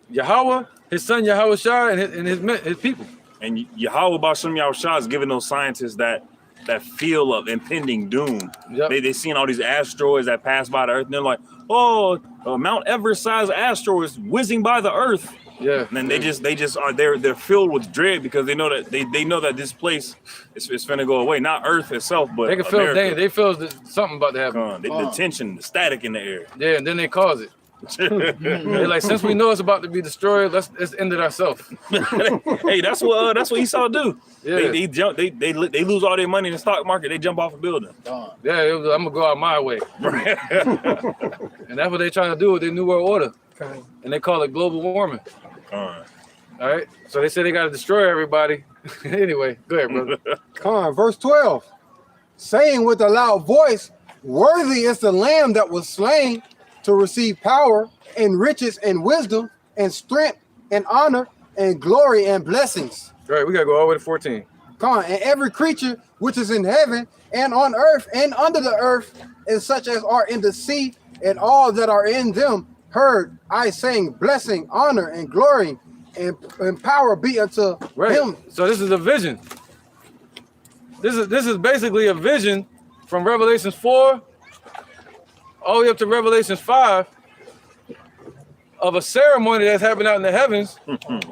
Yahweh, his son Yahweh Shai, and his people. And Yahweh Bashem Yahushua is giving those scientists that feel of impending doom. Yep. They seen all these asteroids that pass by the earth, and they're like, oh, Mount Everest-sized asteroids whizzing by the earth. Yeah. And then they just are they're filled with dread because they know that they know that this place is finna go away. Not Earth itself, but they can feel America. they feel something about to happen. The tension, the static in the air. Yeah, and then they cause it. They're like, since we know it's about to be destroyed, let's end it ourselves. Hey, that's what Esau do. Yeah. They lose all their money in the stock market. They jump off a building. Yeah, I'm gonna go out my way. And that's what they trying to do with their New World Order. And they call it global warming. All right. So they say they got to destroy everybody. Anyway, go ahead, brother. Come on, verse 12. Saying with a loud voice, worthy is the Lamb that was slain to receive power and riches and wisdom and strength and honor and glory and blessings. All right, we got to go all the way to 14. Come on, and every creature which is in heaven and on earth and under the earth, and such as are in the sea, and all that are in them, heard I saying, blessing, honor, and glory, and power be unto him. So this is a vision. This is basically a vision from Revelations 4 all the way up to Revelations 5 of a ceremony that's happening out in the heavens,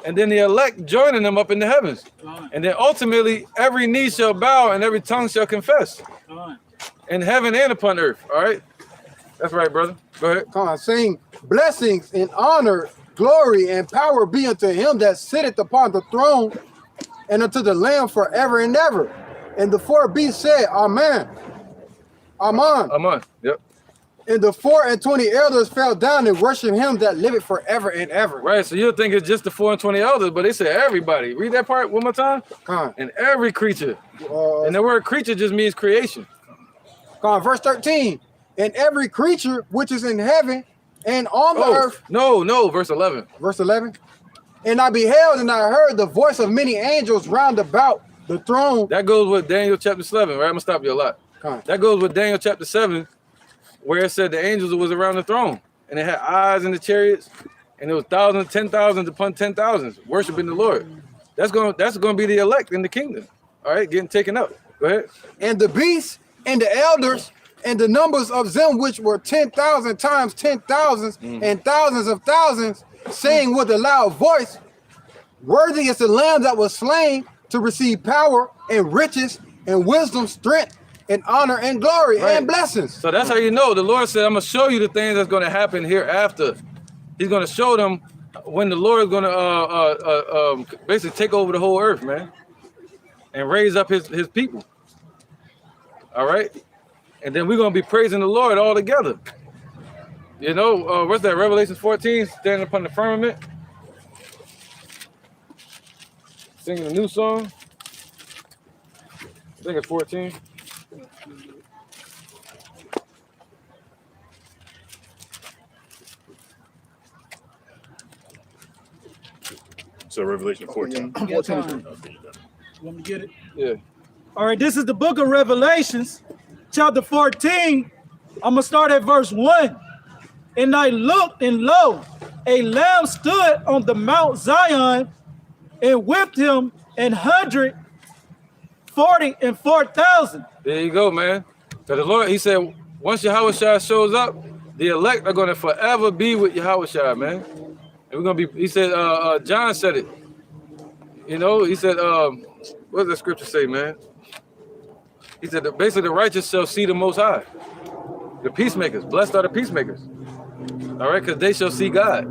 and then the elect joining them up in the heavens. And then ultimately every knee shall bow and every tongue shall confess in heaven and upon earth. All right. That's right, brother. Go ahead. Come on, saying blessings and honor, glory, and power be unto him that sitteth upon the throne and unto the Lamb forever and ever. And the four beasts said, Amen. Amen. Amen. Yep. And the 24 elders fell down and worshiped him that liveth forever and ever. Right. So you'll think it's just the 24 elders, but they said everybody. Read that part one more time. Come on. And every creature. And the word creature just means creation. Come on, verse 13. And every creature which is in heaven and on the earth. No, verse 11. Verse 11. And I beheld and I heard the voice of many angels round about the throne. That goes with Daniel chapter 7, right? I'm gonna stop you a lot. That goes with Daniel chapter 7, where it said the angels was around the throne, and it had eyes in the chariots, and there was thousands, 10,000s upon 10,000s worshiping the Lord. That's gonna be the elect in the kingdom. All right, getting taken up. Go ahead. And the beasts and the elders and the numbers of them which were 10,000 times 10,000s and thousands of thousands, saying with a loud voice, worthy is the Lamb that was slain to receive power and riches and wisdom, strength and honor and glory and blessings. So that's how you know. The Lord said, I'm going to show you the things that's going to happen hereafter. He's going to show them when the Lord is going to basically take over the whole earth, man, and raise up his people. All right? And then we're going to be praising the Lord all together. You know, what's that? Revelations 14, standing upon the firmament. Singing a new song. I think it's 14. So Revelation 14. You want me to get it? Yeah. All right, this is the book of Revelations, chapter 14. I'm going to start at verse 1. And I looked, and lo, a lamb stood on the Mount Zion, and with him 144,000. There you go, man. So the Lord, he said, once Yahweh Shai shows up, the elect are going to forever be with Yahweh Shai, man. And we're going to be, he said, John said it. You know, he said, what does the scripture say, man? He said, that basically the righteous shall see the Most High. The peacemakers, blessed are the peacemakers. All right, because they shall see God.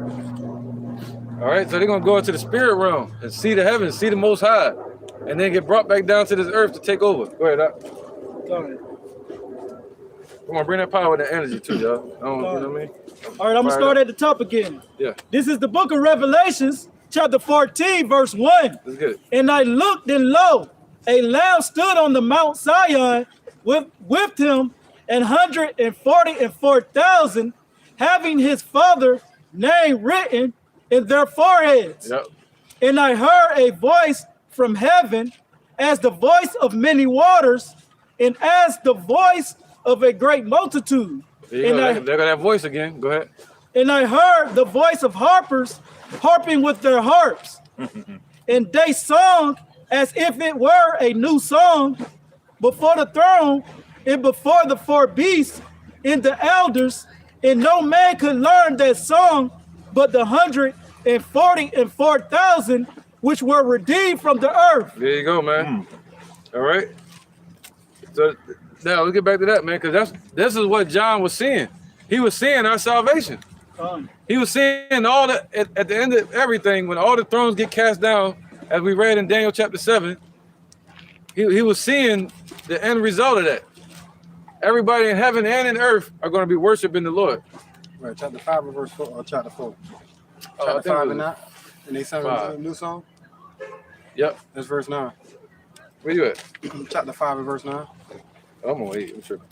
All right, so they're going to go into the spirit realm and see the heavens, see the Most High, and then get brought back down to this earth to take over. Go ahead, Doc. Come on, bring that power with the energy too, y'all. You know what I mean? All right, I'm going to start at the top again. Yeah. This is the book of Revelations, chapter 14, verse 1. That's good. And I looked, and lo, a lamb stood on the Mount Zion with him 144,000, having his father's name written in their foreheads. Yep. And I heard a voice from heaven as the voice of many waters, and as the voice of a great multitude. There you go. There go that voice again. Go ahead. And I heard the voice of harpers harping with their harps. And they sung as if it were a new song before the throne and before the four beasts and the elders. And no man could learn that song but the 144,000 which were redeemed from the earth. There you go, man. All right. So now let's get back to that, man, because this is what John was seeing. He was seeing our salvation. He was seeing all the at the end of everything, when all the thrones get cast down, as we read in Daniel chapter 7. He was seeing the end result of that. Everybody in heaven and in earth are going to be worshiping the Lord. Right, chapter 5 and verse 4, or chapter 4. I Chapter think 5 it and was 9. And they sung a new song. Yep. That's verse 9. Where you at? Chapter 5 and verse 9. I'm on 8. I'm tripping.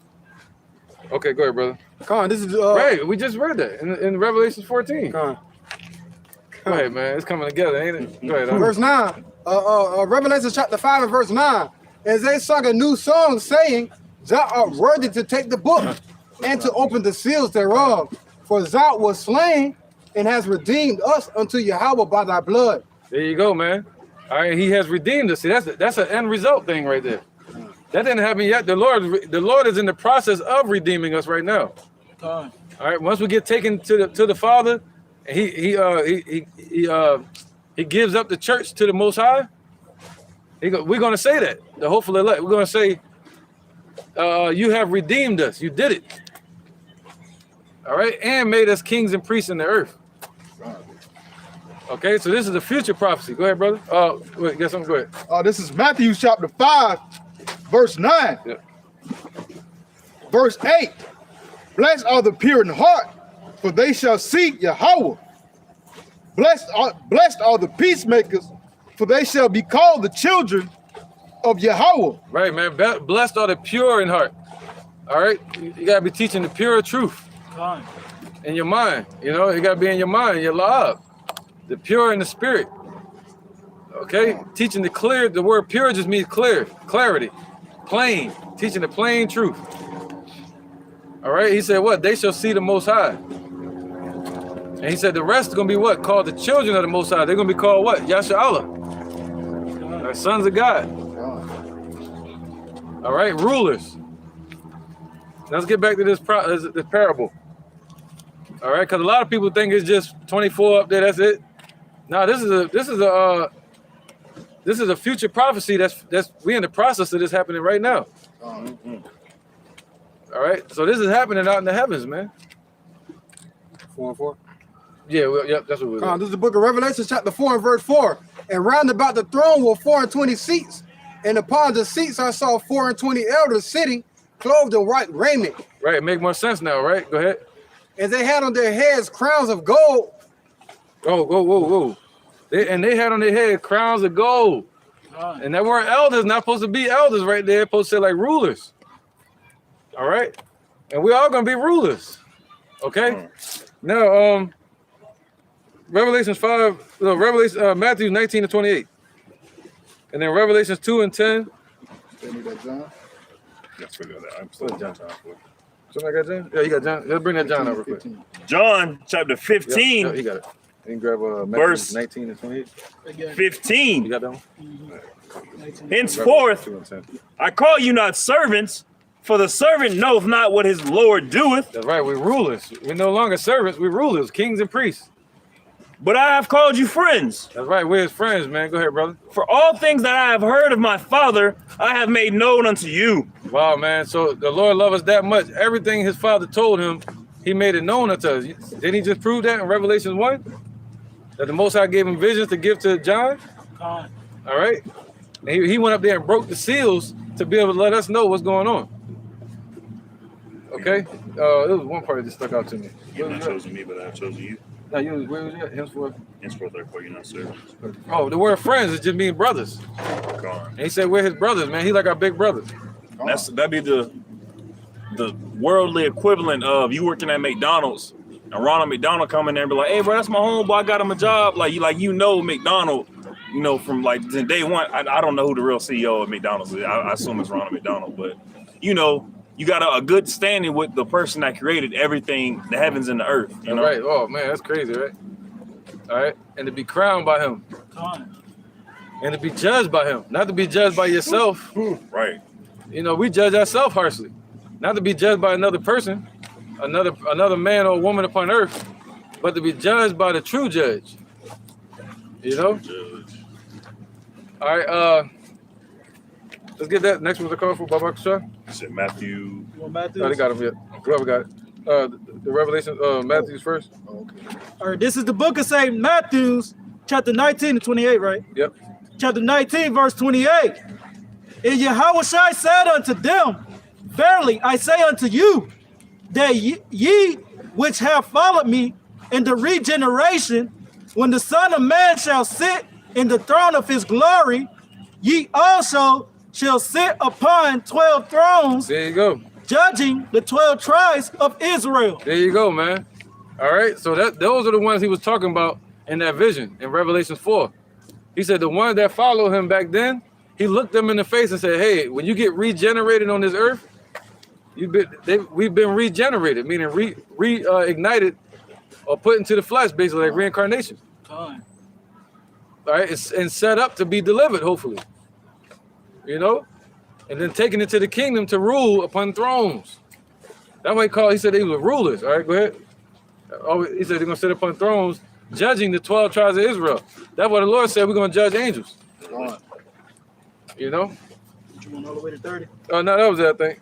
Okay, go ahead, brother. Come on, this is right. We just read that in Revelations 14. Come on. Go ahead, man. It's coming together, ain't it? Go ahead. Verse 9. Revelation chapter 5 and verse 9. As they sung a new song, saying, Thou art worthy to take the book and to open the seals thereof. For thou was slain and has redeemed us unto Yahweh by thy blood. There you go, man. All right, he has redeemed us. See, that's an end result thing right there. That didn't happen yet. The Lord is in the process of redeeming us right now. All right, once we get taken to the Father, and he gives up the church to the Most High. We're going to say that, the hopeful elect. We're going to say, you have redeemed us. You did it. All right, and made us kings and priests in the earth. Okay, so this is a future prophecy. Go ahead, brother. Wait, get something. Go ahead. This is Matthew chapter 5, verse 9. Yeah. Verse 8. Blessed are the pure in heart, for they shall see Yahweh. Blessed are the peacemakers, for they shall be called the children of Yahweh. Right, man. Blessed are the pure in heart. All right, you gotta be teaching the pure truth in your mind. You know, it gotta be in your mind, your love. The pure in the spirit. Okay, teaching the word pure just means clear, clarity, plain. Teaching the plain truth. All right, he said what? They shall see the Most High. And he said the rest is gonna be what? Called the children of the Most High. They're gonna be called what? Yasha'Allah. Sons of God. All right, rulers. Let's get back to this parable. All right, because a lot of people think it's just 24 up there. That's it. No, this is a future prophecy. That's we in the process of this happening right now. All right, so this is happening out in the heavens, man. 4 and 4. Yeah, yep, that's what we're doing. This is the book of Revelation, chapter 4 and verse 4. And round about the throne were 24 seats, and upon the seats I saw 24 elders sitting, clothed in white raiment. Right, it make more sense now, right? Go ahead. And they had on their heads crowns of gold. Oh, whoa. They had on their head crowns of gold. And that word elders not supposed to be elders right there. It's supposed to say like rulers. All right? And we're all going to be rulers. Okay? Now, Matthew 19 and 28. And then Revelations 2 and 10. Let's figure that out. I'm still John. Somebody got John? Yeah, you got John. Let's bring that John over quick. John chapter 15. Yep, he got it. You can grab Verse 19 and 28. 15. You got that one? Henceforth, I call you not servants, for the servant knoweth not what his Lord doeth. That's right, we're rulers. We're no longer servants, we're rulers, kings and priests. But I have called you friends. That's right, we're his friends, man. Go ahead, brother. For all things that I have heard of my Father, I have made known unto you. Wow, man. So the Lord loved us that much. Everything his Father told him, he made it known unto us. Didn't he just prove that in Revelation 1? That the Most High gave him visions to give to John? All right. And he went up there and broke the seals to be able to let us know what's going on. Okay? There was one part that just stuck out to me. You have not chosen me, but I have chosen you. Now, where was that? Henceforth, therefore, you're not servants. Oh, the word friends is just mean brothers. And he said we're his brothers, man. He like our big brothers. That'd be the worldly equivalent of you working at McDonald's and Ronald McDonald come in there and be like, hey, bro, that's my homeboy. I got him a job. Like you know McDonald you know, from like day one. I don't know who the real CEO of McDonald's is. I assume it's Ronald McDonald, but you know, you got a good standing with the person that created everything, the heavens and the earth. You know? Right. Oh man, that's crazy, right? All right, and to be crowned by him, and to be judged by him, not to be judged by yourself. Right. You know, we judge ourselves harshly, not to be judged by another person, another man or woman upon earth, but to be judged by the true judge. You know. All right. Let's get that. Next one's a call for Baba Shah. You said Matthew. Well, Matthew. Oh, they got him yet. Whoever got it. The Revelation, Matthew's first. Oh, okay. All right, this is the book of St. Matthew's, chapter 19 and 28, right? Yep. Chapter 19, verse 28. And Yahushua said unto them, verily I say unto you, that ye which have followed me in the regeneration, when the Son of Man shall sit in the throne of his glory, ye also shall sit upon 12 thrones, There you go. judging the 12 tribes of Israel. There you go, man. All right. So those are the ones he was talking about in that vision in Revelation 4. He said the ones that followed him back then, he looked them in the face and said, hey, when you get regenerated on this earth, we've been regenerated, meaning reignited or put into the flesh, basically like reincarnation. All right. And set up to be delivered, hopefully. You know? And then taken into the kingdom to rule upon thrones. That's what he said they were rulers. All right, go ahead. He said they're going to sit upon thrones, judging the 12 tribes of Israel. That's what the Lord said, we're going to judge angels. You know? You want all the way to 30? Oh, no, that was it, I think.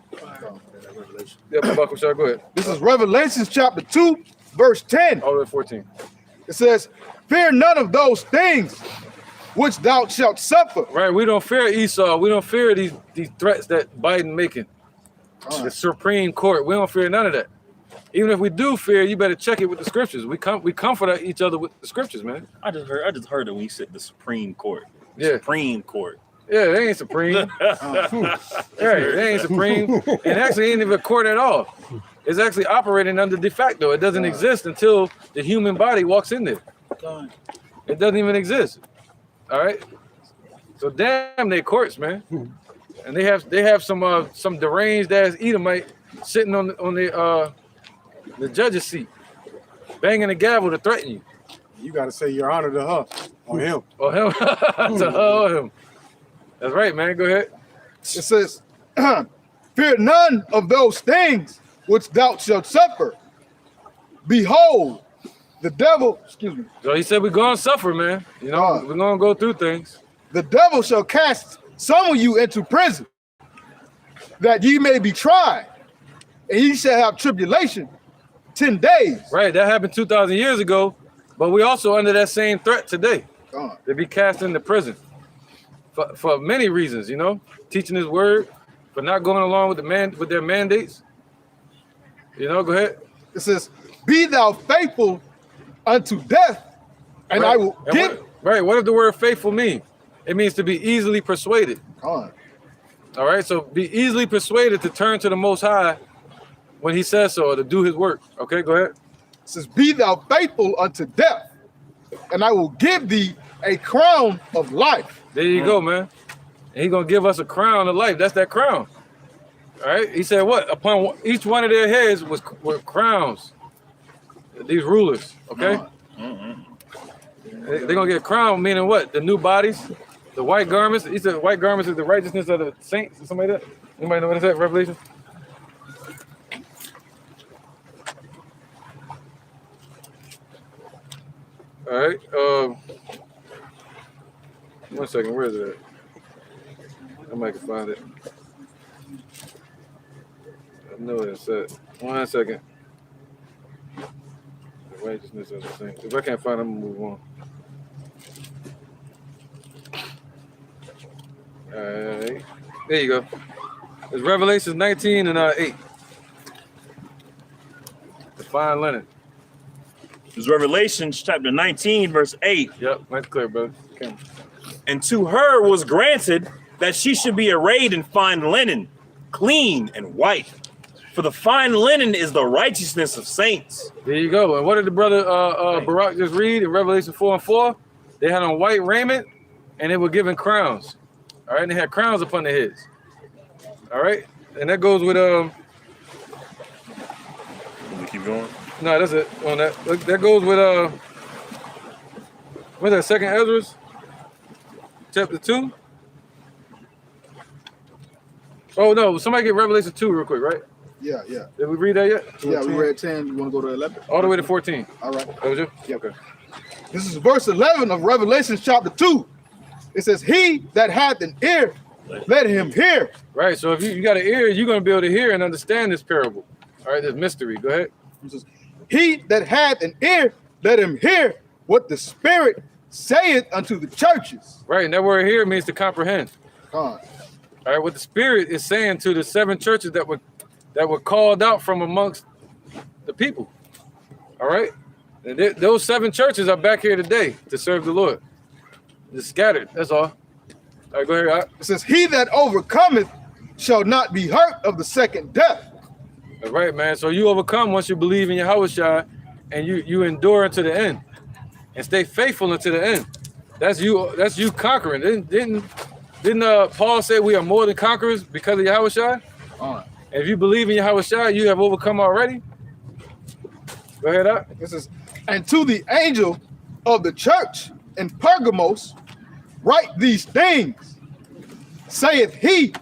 Yeah, Baba Shah, go ahead. This is Revelations chapter 2, verse 10. All the way to 14. It says, fear none of those things which thou shalt suffer. Right, we don't fear Esau. We don't fear these threats that Biden making. The Supreme Court. We don't fear none of that. Even if we do fear, you better check it with the scriptures. We comfort each other with the scriptures, man. I just heard it when you said the Supreme Court. Yeah. Supreme Court. Yeah, they ain't supreme. They ain't supreme. And actually ain't even a court at all. It's actually operating under de facto. It doesn't exist until the human body walks in there. It doesn't even exist. All right. So damn they courts, man. And they have some deranged ass Edomite sitting on the judge's seat, banging the gavel to threaten you. You got to say your honor to her or him. Or him. To her or him. That's right, man. Go ahead. It says, fear none of those things which thou shalt suffer. Behold, the devil, So he said we're going to suffer, man. You know, we're going to go through things. the devil shall cast some of you into prison, that ye may be tried, and ye shall have tribulation 10 days. Right, that happened 2,000 years ago, but we also under that same threat today. To be cast into prison for many reasons, you know, teaching his word, for not going along with their mandates. You know, go ahead. It says, be thou faithful unto death, and I will give. What does the word faithful mean? It means to be easily persuaded. All right, so be easily persuaded to turn to the Most High when he says so, or to do his work. Okay, go ahead. It says, be thou faithful unto death, and I will give thee a crown of life. There you go, man. And he's going to give us a crown of life. That's that crown. All right, he said what? Upon each one of their heads were crowns. These rulers, okay? They're going to get a crown, meaning what? The new bodies, the white garments. He said white garments is the righteousness of the saints or something like that. Anybody know what is that, Revelation? All right. 1 second. Where is it at? I might can find it. I know it's at. 1 second. The righteousness of the saints. If I can't find it, I'm gonna move on. All right. There you go. It's Revelations 19 and 8. The fine linen. It's Revelations chapter 19, verse 8. Yep, that's clear, brother. Okay. And to her was granted that she should be arrayed in fine linen, clean and white. For the fine linen is the righteousness of saints. There you go. And what did the brother Barak just read in Revelation 4 and 4? They had on white raiment, and they were given crowns. All right, and they had crowns upon their heads. All right, and that goes with Keep going. No, that's it on that. That goes with what's that? Second Ezra, chapter 2. Oh no, somebody get Revelation 2 real quick, right? Yeah, yeah. Did we read that yet? Yeah, we read 10. You want to go to 11? All the way to 14. All right. That was you? Yeah. Okay. This is verse 11 of Revelation chapter 2. It says, he that hath an ear, let him hear. Right. So if you got an ear, you're going to be able to hear and understand this parable. All right, this mystery. Go ahead. It says, he that hath an ear, let him hear what the Spirit saith unto the churches. Right. And that word here means to comprehend. All right, what the Spirit is saying to the 7 churches that were called out from amongst the people. All right, and those 7 churches are back here today to serve the Lord. They're scattered. That's all. All right, go ahead. It says, he that overcometh shall not be hurt of the second death. All right, man. So you overcome once you believe in Yahweh, and you endure unto the end, and stay faithful unto the end. That's you conquering. Didn't Paul say we are more than conquerors because of Yahweh? All right. And if you believe in Yahweh, you have overcome already. Go ahead up. This is, and to the angel of the church in Pergamos, write these things, saith he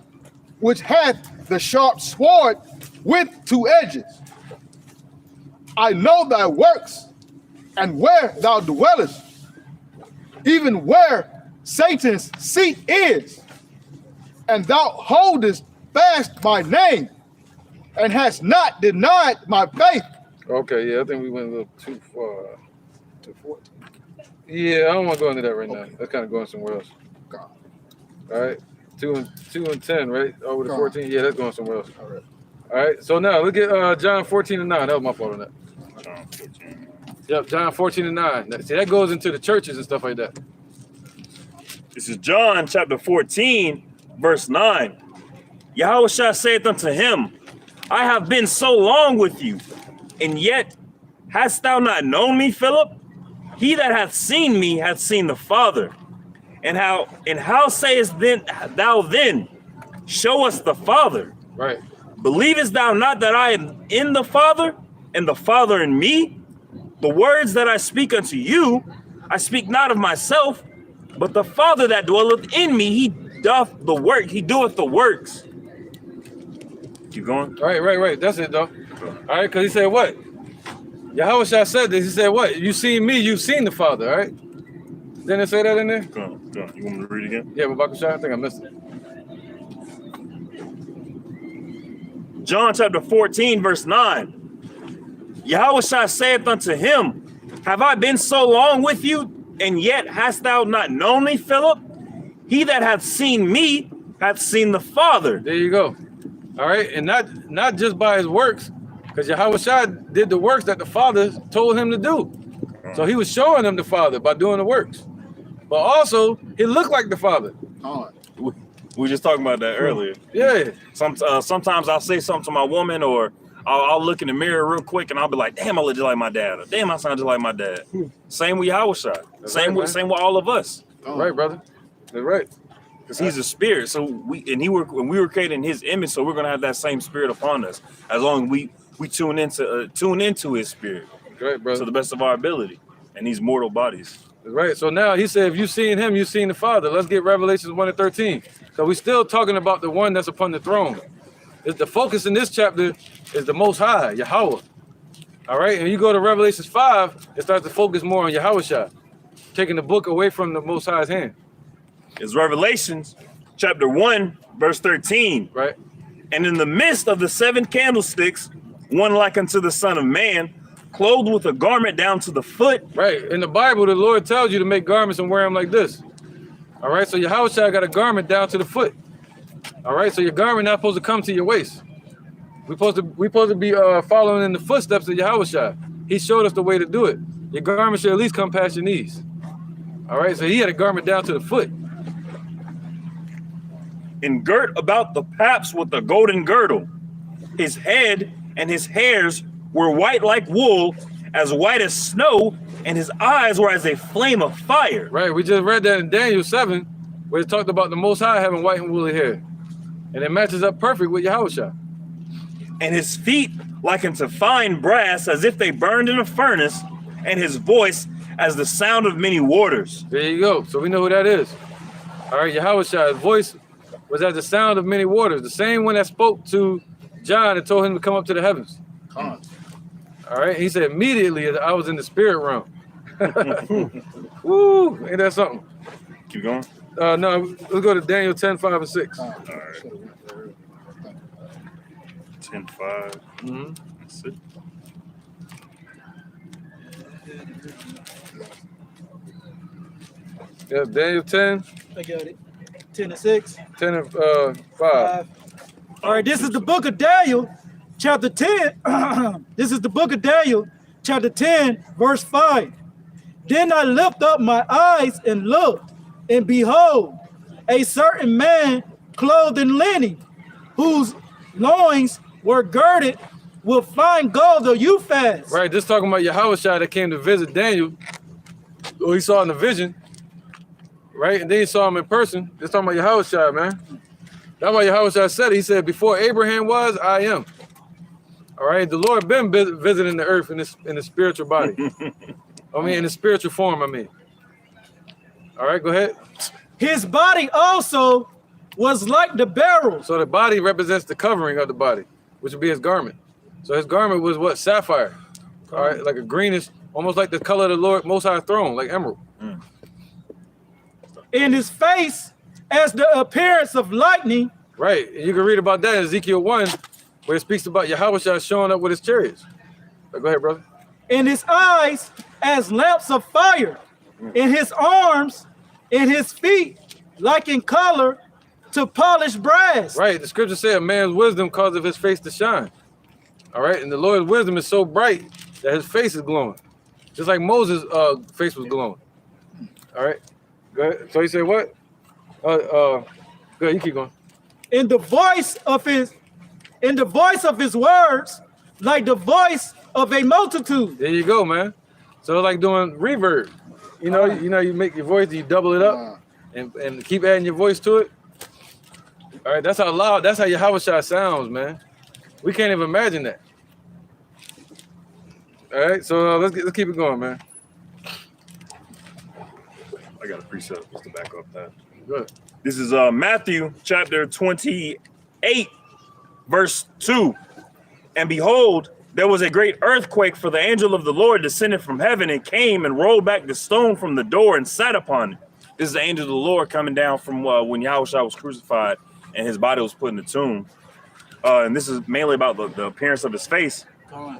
which hath the sharp sword with 2 edges. I know thy works, and where thou dwellest, even where Satan's seat is, and thou holdest fast my name, and hast not denied my faith. Okay, yeah, I think we went a little too far. To 14. Yeah, I don't want to go into that right now. That's kind of going somewhere else. God. All right, 2 and 10, right? Over to 14. Yeah, that's going somewhere else. All right. All right. So now look at John 14 and 9. That was my fault on that. John 14. Yep, John 14 and 9. See, that goes into the churches and stuff like that. This is John chapter 14, verse 9. Yahweh saith unto him, I have been so long with you, and yet hast thou not known me, Philip? He that hath seen me hath seen the Father. And how sayest thou then, show us the Father? Right. Believest thou not that I am in the Father, and the Father in me? The words that I speak unto you, I speak not of myself, but the Father that dwelleth in me, he doth the work, he doeth the works. Keep going. Right. That's it, though. All right, because he said what? Yahweh said this. He said what? You seen me, you've seen the Father, all right? Didn't it say that in there? Go on. You want me to read it again? Yeah, but I think I missed it. John chapter 14, verse 9. Yahweh saith unto him, have I been so long with you, and yet hast thou not known me, Philip? He that hath seen me hath seen the Father. There you go. All right, and not just by his works, because Yahweh did the works that the Father told him to do. So he was showing them the Father by doing the works. But also, he looked like the Father. All right. We were just talking about that earlier. Yeah. Sometimes I'll say something to my woman, or I'll look in the mirror real quick, and I'll be like, damn, I look just like my dad. Or, damn, I sound just like my dad. Same with Yahweh. Same with all of us. Right, brother. That's right. Because he's a spirit. So we were created in his image, so we're gonna have that same spirit upon us as long as we tune into his spirit. Right, brother. To the best of our ability in these mortal bodies. That's right. So now he said, if you've seen him, you've seen the Father. Let's get Revelations 1 and 13. So we're still talking about the one that's upon the throne. The focus in this chapter is the Most High, Yahweh. All right, and you go to Revelations 5, it starts to focus more on Yahweh, taking the book away from the Most High's hand. It's Revelations chapter 1, verse 13. Right. And in the midst of the 7 candlesticks, one like unto the Son of Man, clothed with a garment down to the foot. Right. In the Bible, the Lord tells you to make garments and wear them like this. All right. So Yahweh got a garment down to the foot. All right. So your garment not supposed to come to your waist. We're supposed to be following in the footsteps of Yahweh. He showed us the way to do it. Your garment should at least come past your knees. All right. So he had a garment down to the foot. And girt about the paps with a golden girdle. His head and his hairs were white like wool, as white as snow, and his eyes were as a flame of fire. Right, we just read that in Daniel 7, where it talked about the Most High having white and woolly hair. And it matches up perfect with Yahushua. And his feet like unto fine brass, as if they burned in a furnace, and his voice as the sound of many waters. There you go. So we know who that is. All right, Yahushua's voice was as the sound of many waters, the same one that spoke to John and told him to come up to the heavens. All right, he said immediately I was in the spirit realm. Woo, ain't that something? Keep going. No, let's go to Daniel 10, 5, and 6. All right. 10:5. Mm-hmm. That's it. Yeah, Daniel 10, I got it. 10 and 6. 10 and 5. All right, this is the book of Daniel, chapter 10. This is the book of Daniel, chapter 10, verse 5. Then I lifted up my eyes and looked, and behold, a certain man clothed in linen, whose loins were girded with fine gold of Uphaz. Right, this talking about Yahushua that came to visit Daniel, who he saw in the vision. Right, and then he saw him in person. This talking about Yahushua, man. That's why Yahushua said it. He said, before Abraham was, I am. All right, the Lord been visiting the earth in the spiritual body. I mean, in the spiritual form, I mean. All right, go ahead. His body also was like the beryl. So the body represents the covering of the body, which would be his garment. So his garment was what? Sapphire. All right, like a greenish, almost like the color of the Lord Most High throne, like emerald. In his face as the appearance of lightning. Right, and you can read about that in Ezekiel 1, where it speaks about Yahushua showing up with his chariots. Go ahead, brother. In his eyes as lamps of fire. In his arms, in his feet, like in color to polished brass. Right, the scripture said a man's wisdom causes his face to shine. All right, and the Lord's wisdom is so bright that his face is glowing. Just like Moses' face was glowing. All right, go ahead. So he said what? Go ahead, you keep going. In the voice of his words, like the voice of a multitude. There you go, man. So it's like doing reverb. You know, you make your voice, you double it up, and keep adding your voice to it. All right, that's how loud. That's how Yahushua sounds, man. We can't even imagine that. All right, so let's keep it going, man. I got a precept just to back up that. Good. This is Matthew chapter 28, verse 2. And behold, there was a great earthquake, for the angel of the Lord descended from heaven and came and rolled back the stone from the door and sat upon it. This is the angel of the Lord coming down from when Yahushua was crucified and his body was put in the tomb. And this is mainly about the appearance of his face.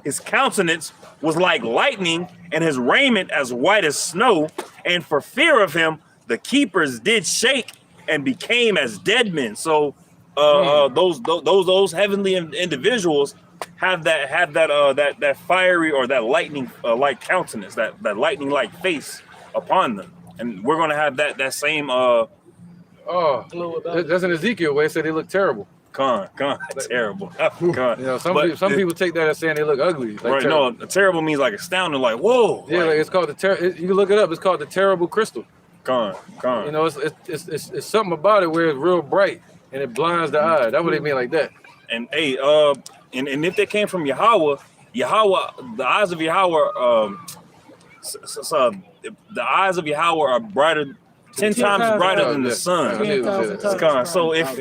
His countenance was like lightning, and his raiment as white as snow. And for fear of him, the keepers did shake and became as dead men. So those heavenly individuals have that fiery or that lightning like countenance, that lightning like face upon them, and we're gonna have that same that's in Ezekiel where it said they look terrible. Terrible. You know, some people take that as saying they look ugly. Like right? terrible. No, terrible means like astounding, like whoa. Yeah, like it's called you can look it up. It's called the terrible crystal. You know, it's something about it where it's real bright and it blinds the eye. That's what they mean like that. And hey, and if they came from Yahweh, the eyes of Yahweh, the eyes of Yahweh are brighter. 10 times brighter than the sun. So if I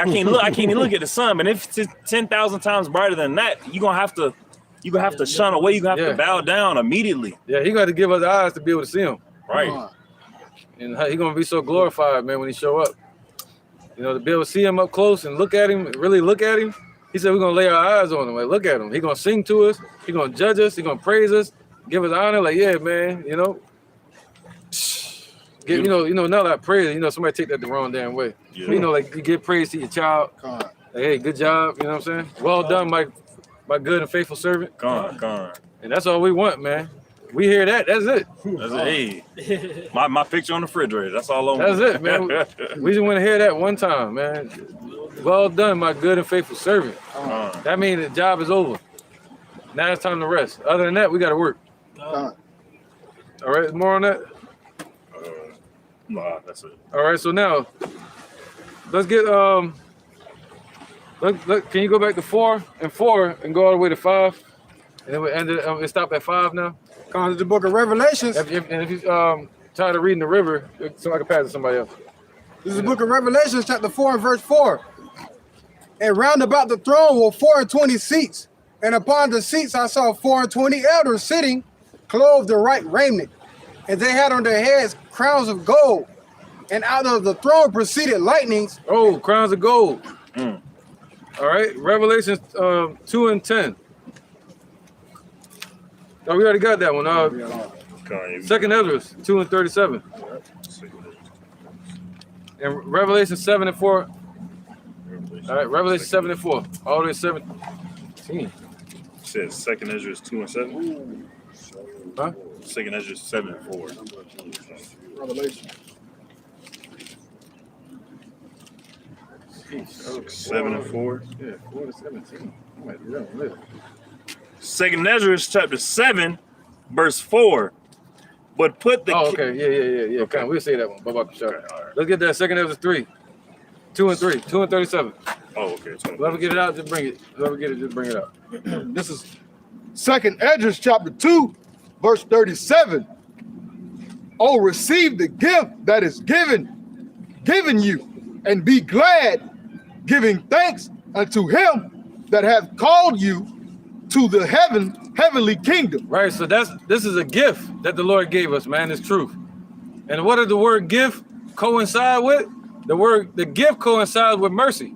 can't even look at the sun, but if it's 10,000 times brighter than that, you're gonna have to shun away. You're gonna have to bow down immediately. Yeah, he got to give us eyes to be able to see him. Right. And he's gonna be so glorified, man, when he show up. You know, to be able to see him up close and look at him, really look at him. He said we're gonna lay our eyes on him. Like, look at him. He's gonna sing to us. He's gonna judge us. He's gonna praise us, give us honor. Like, yeah, man, you know. You know, not like praise. You know, somebody take that the wrong damn way. Yeah. You know, like you give praise to your child. Like, hey, good job. You know what I'm saying? Well done, my good and faithful servant. And that's all we want, man. We hear that. That's it. That's it. Hey, my picture on the refrigerator. That's all I want. That's it, man. We just want to hear that one time, man. Well done, my good and faithful servant. That means the job is over. Now it's time to rest. Other than that, we got to work. All right, more on that. Nah, that's it. All right, so now let's get can you go back to 4 and 4 and go all the way to 5, and then we ended it stop at 5 now. Come to the book of Revelations. And if you tired of reading the river, so I can pass it to somebody else. This is the book of Revelations, chapter 4 and verse 4. And round about the throne were 24 seats, and upon the seats I saw 24 elders sitting, clothed in white raiment, and they had on their heads crowns of gold, and out of the throne proceeded lightnings. Oh, crowns of gold. All right, Revelation 2 and 10. Oh, we already got that one. Second Ezra 2 and 37. And Revelation 7 and 4. All right, Revelation 7 and 4. All the way to 17. It says Second Ezra 2 and 7. Huh? Second Ezra 7 and 4. Revelation. 7 and 4. Yeah, 4 to 17. I might be wrong. Second Ezra chapter 7, verse 4. But put the okay. Yeah. Okay. We'll say that one. Bye-bye. Sure. Okay, all right. Let's get that Second Ezra 3. 2 and 3. 2 and 37. Oh, okay. Whoever get it out, just bring it. Whoever get it, just bring it out. This is Second Ezra chapter 2, verse 37. Oh, receive the gift that is given you, and be glad, giving thanks unto him that hath called you to the heavenly kingdom. Right. So this is a gift that the Lord gave us, man. It's truth. And what does the word gift coincide with? The gift coincides with mercy.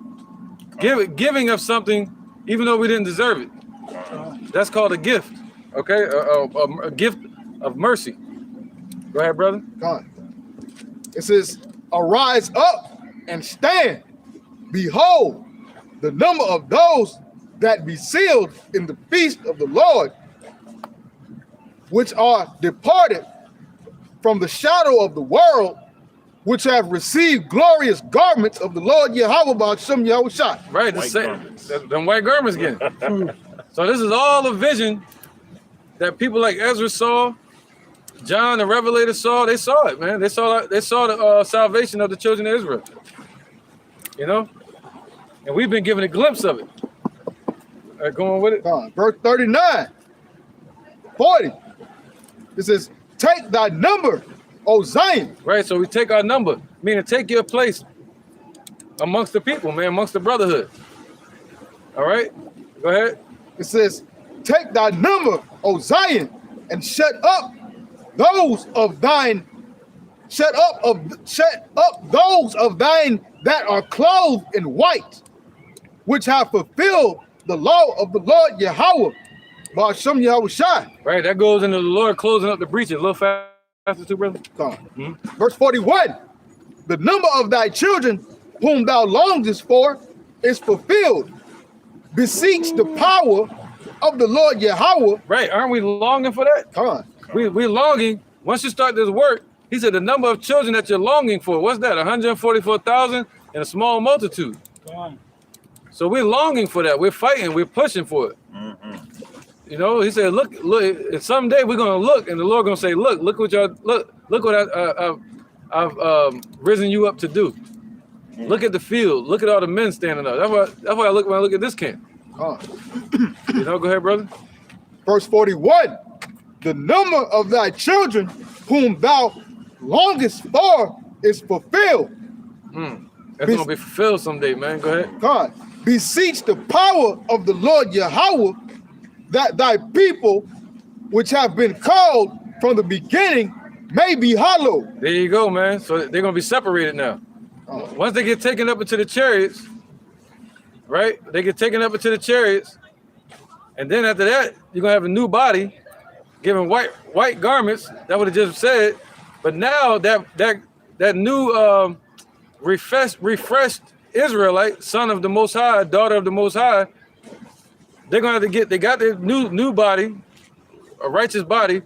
Giving of something, even though we didn't deserve it. That's called a gift. Okay, a gift of mercy. Go ahead, brother. God. It says, arise up and stand. Behold, the number of those that be sealed in the feast of the Lord, which are departed from the shadow of the world, which have received glorious garments of the Lord Yahweh Ba'ashem Yahushua. Right, them white garments again. So this is all a vision that people like Ezra saw, John the Revelator saw. They saw it, man. They saw the salvation of the children of Israel. You know, and we've been given a glimpse of it. All right, go on with it. Verse 39, 40. It says, take thy number, O Zion. Right, so we take our number, meaning take your place amongst the people, man, amongst the brotherhood. All right, go ahead. It says, take thy number, O Zion, and shut up those of thine that are clothed in white, which have fulfilled the law of the Lord Yahweh, Ba'ashem Yahushua. Right, that goes into the Lord closing up the breaches. A little faster too, brother. Verse 41, the number of thy children whom thou longest for is fulfilled. Beseech the power of the Lord Yahweh. Right, aren't we longing for that? Come on. We're longing. Once you start this work, he said the number of children that you're longing for, what's that? 144,000 in a small multitude. Come on. So we're longing for that. We're fighting. We're pushing for it. You know, he said, look, and someday we're going to look, and the Lord going to say, look what y'all, look what I've risen you up to do. Look at the field. Look at all the men standing up. That's why I look when I look at this camp. You know, go ahead, brother. Verse 41, the number of thy children whom thou longest for is fulfilled. That's going to be fulfilled someday, man. Go ahead. God, beseech the power of the Lord Yahweh, that thy people, which have been called from the beginning, may be hallowed. There you go, man. So they're going to be separated now. Once they get taken up into the chariots, right? They get taken up into the chariots, and then after that, you're going to have a new body, given white garments. That would have just said. But now that new refreshed Israelite, son of the Most High, daughter of the Most High, they're gonna have to they got their new body, a righteous body,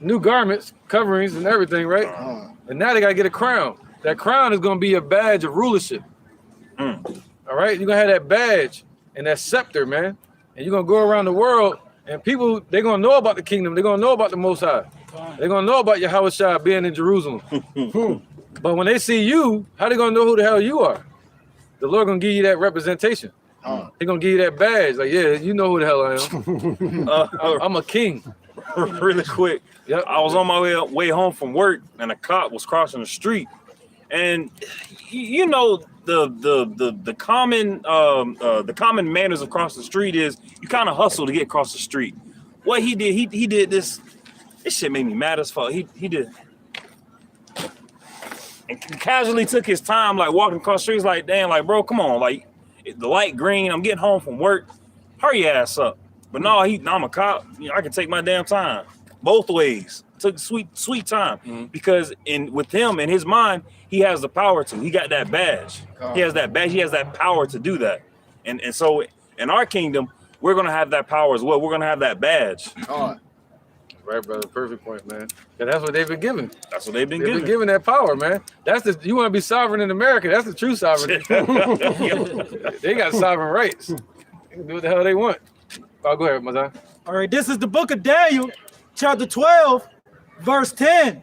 new garments, coverings, and everything, right? And now they gotta get a crown. That crown is gonna be a badge of rulership. All right, you're gonna have that badge and that scepter, man, and you're gonna go around the world And people, they're going to know about the kingdom. They're going to know about the Most High. They're going to know about Yahweh Shai being in Jerusalem. But when they see you, how they going to know who the hell you are? The Lord going to give you that representation. He going to give you that badge. Like, yeah, you know who the hell I am. I'm a king. Really quick. Yep. I was on my way home from work, and a cop was crossing the street, and you know the common manners across the street is you kind of hustle to get across the street. What he did, he did this. This shit made me mad as fuck. He did. And casually took his time, like walking across the streets, like, damn, like, bro, come on, like, the light green, I'm getting home from work, hurry your ass up. But no, I'm a cop, you know, I can take my damn time, both ways. Took sweet time, because with him, in his mind, he has the power to. He got that badge. He has that badge. He has that power to do that. And so in our kingdom, we're gonna have that power as well. We're gonna have that badge. Right, brother. Perfect point, man. And that's what they've been given. That's what they've been They've given. been given that power, man. You want to be sovereign in America. That's the true sovereignty. They got sovereign rights. They can do what the hell they want. Oh, go ahead, Mazan. All right, this is the book of Daniel, chapter 12, verse 10.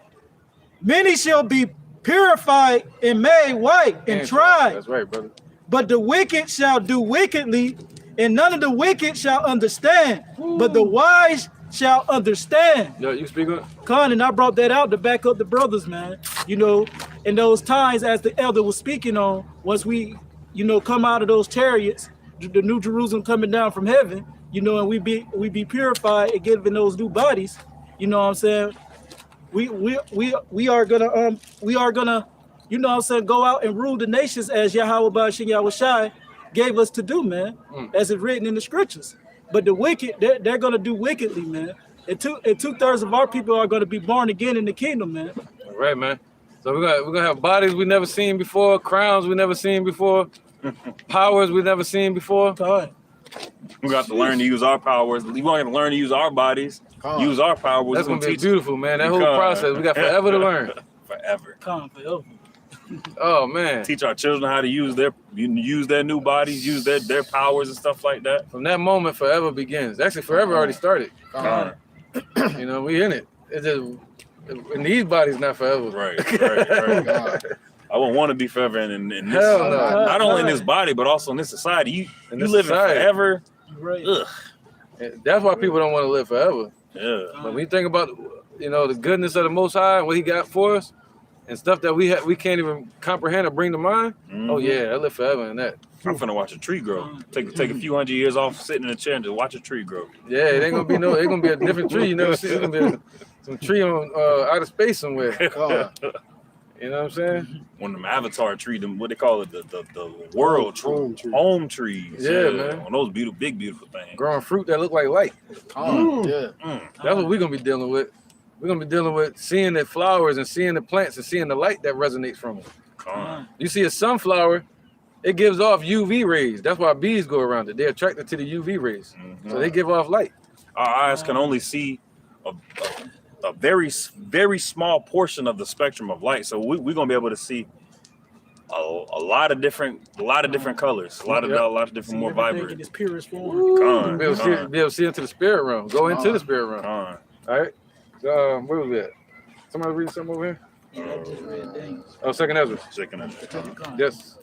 Many shall be purified and made white and tried. That's right, brother. But the wicked shall do wickedly, and none of the wicked shall understand. But the wise shall understand. Yo, you speak on? Con, and I brought that out to back up the brothers, man. You know, in those times, as the elder was speaking on, once we, you know, come out of those chariots, the new Jerusalem coming down from heaven, you know, and we be purified and given those new bodies. You know what I'm saying? We are gonna, you know what I'm saying, go out and rule the nations as Yahweh Ba'ashem Yahweh Shai gave us to do, man, as it's written in the scriptures. But the wicked, they're gonna do wickedly, man. And two-thirds of our people are gonna be born again in the kingdom, man. All right, man. So we're gonna have bodies we never seen before, crowns we never seen before, powers we never seen before. God. We got to learn to use our powers. We want to learn to use our bodies, use our powers. That's gonna be beautiful, man. That whole process, we got forever to learn. Forever. Con, forever. Oh man. Teach our children how to use their new bodies, use their powers and stuff like that. From that moment, forever begins. Actually, forever already started. You know, we in it. It's just in these bodies, not forever. Right. I wouldn't want to be forever in this. Hell no. Not only in this body, but also in this society. You this live society. forever. Right. Ugh. That's why people don't want to live forever. Yeah. But when you think about, you know, the goodness of the Most High and what He got for us, and stuff that we can't even comprehend or bring to mind. Oh yeah, I live forever in that. I'm finna watch a tree grow. Take a few hundred years off sitting in a chair and just watch a tree grow. Yeah, it ain't gonna be it's gonna be a different tree. You never see. It's gonna be some tree on outer space somewhere. You know what I'm saying? One of them avatar tree, what they call it, the world tree, home trees. Yeah, man. One of those beautiful, big, beautiful things. Growing fruit that look like light. Yeah. That's what we're gonna be dealing with. We're gonna be dealing with seeing the flowers and seeing the plants and seeing the light that resonates from them. You see a sunflower, it gives off UV rays. That's why bees go around it. They're attracted to the UV rays, so they give off light. Our eyes can only see a very, very small portion of the spectrum of light. So we're gonna be able to see a lot of different colors, a lot of different, more vibrant. In its purest form. Be able to see into the spirit realm. Go into the spirit realm. All right. Where was that? Somebody read something over here? Oh, Second Ezra. Yes.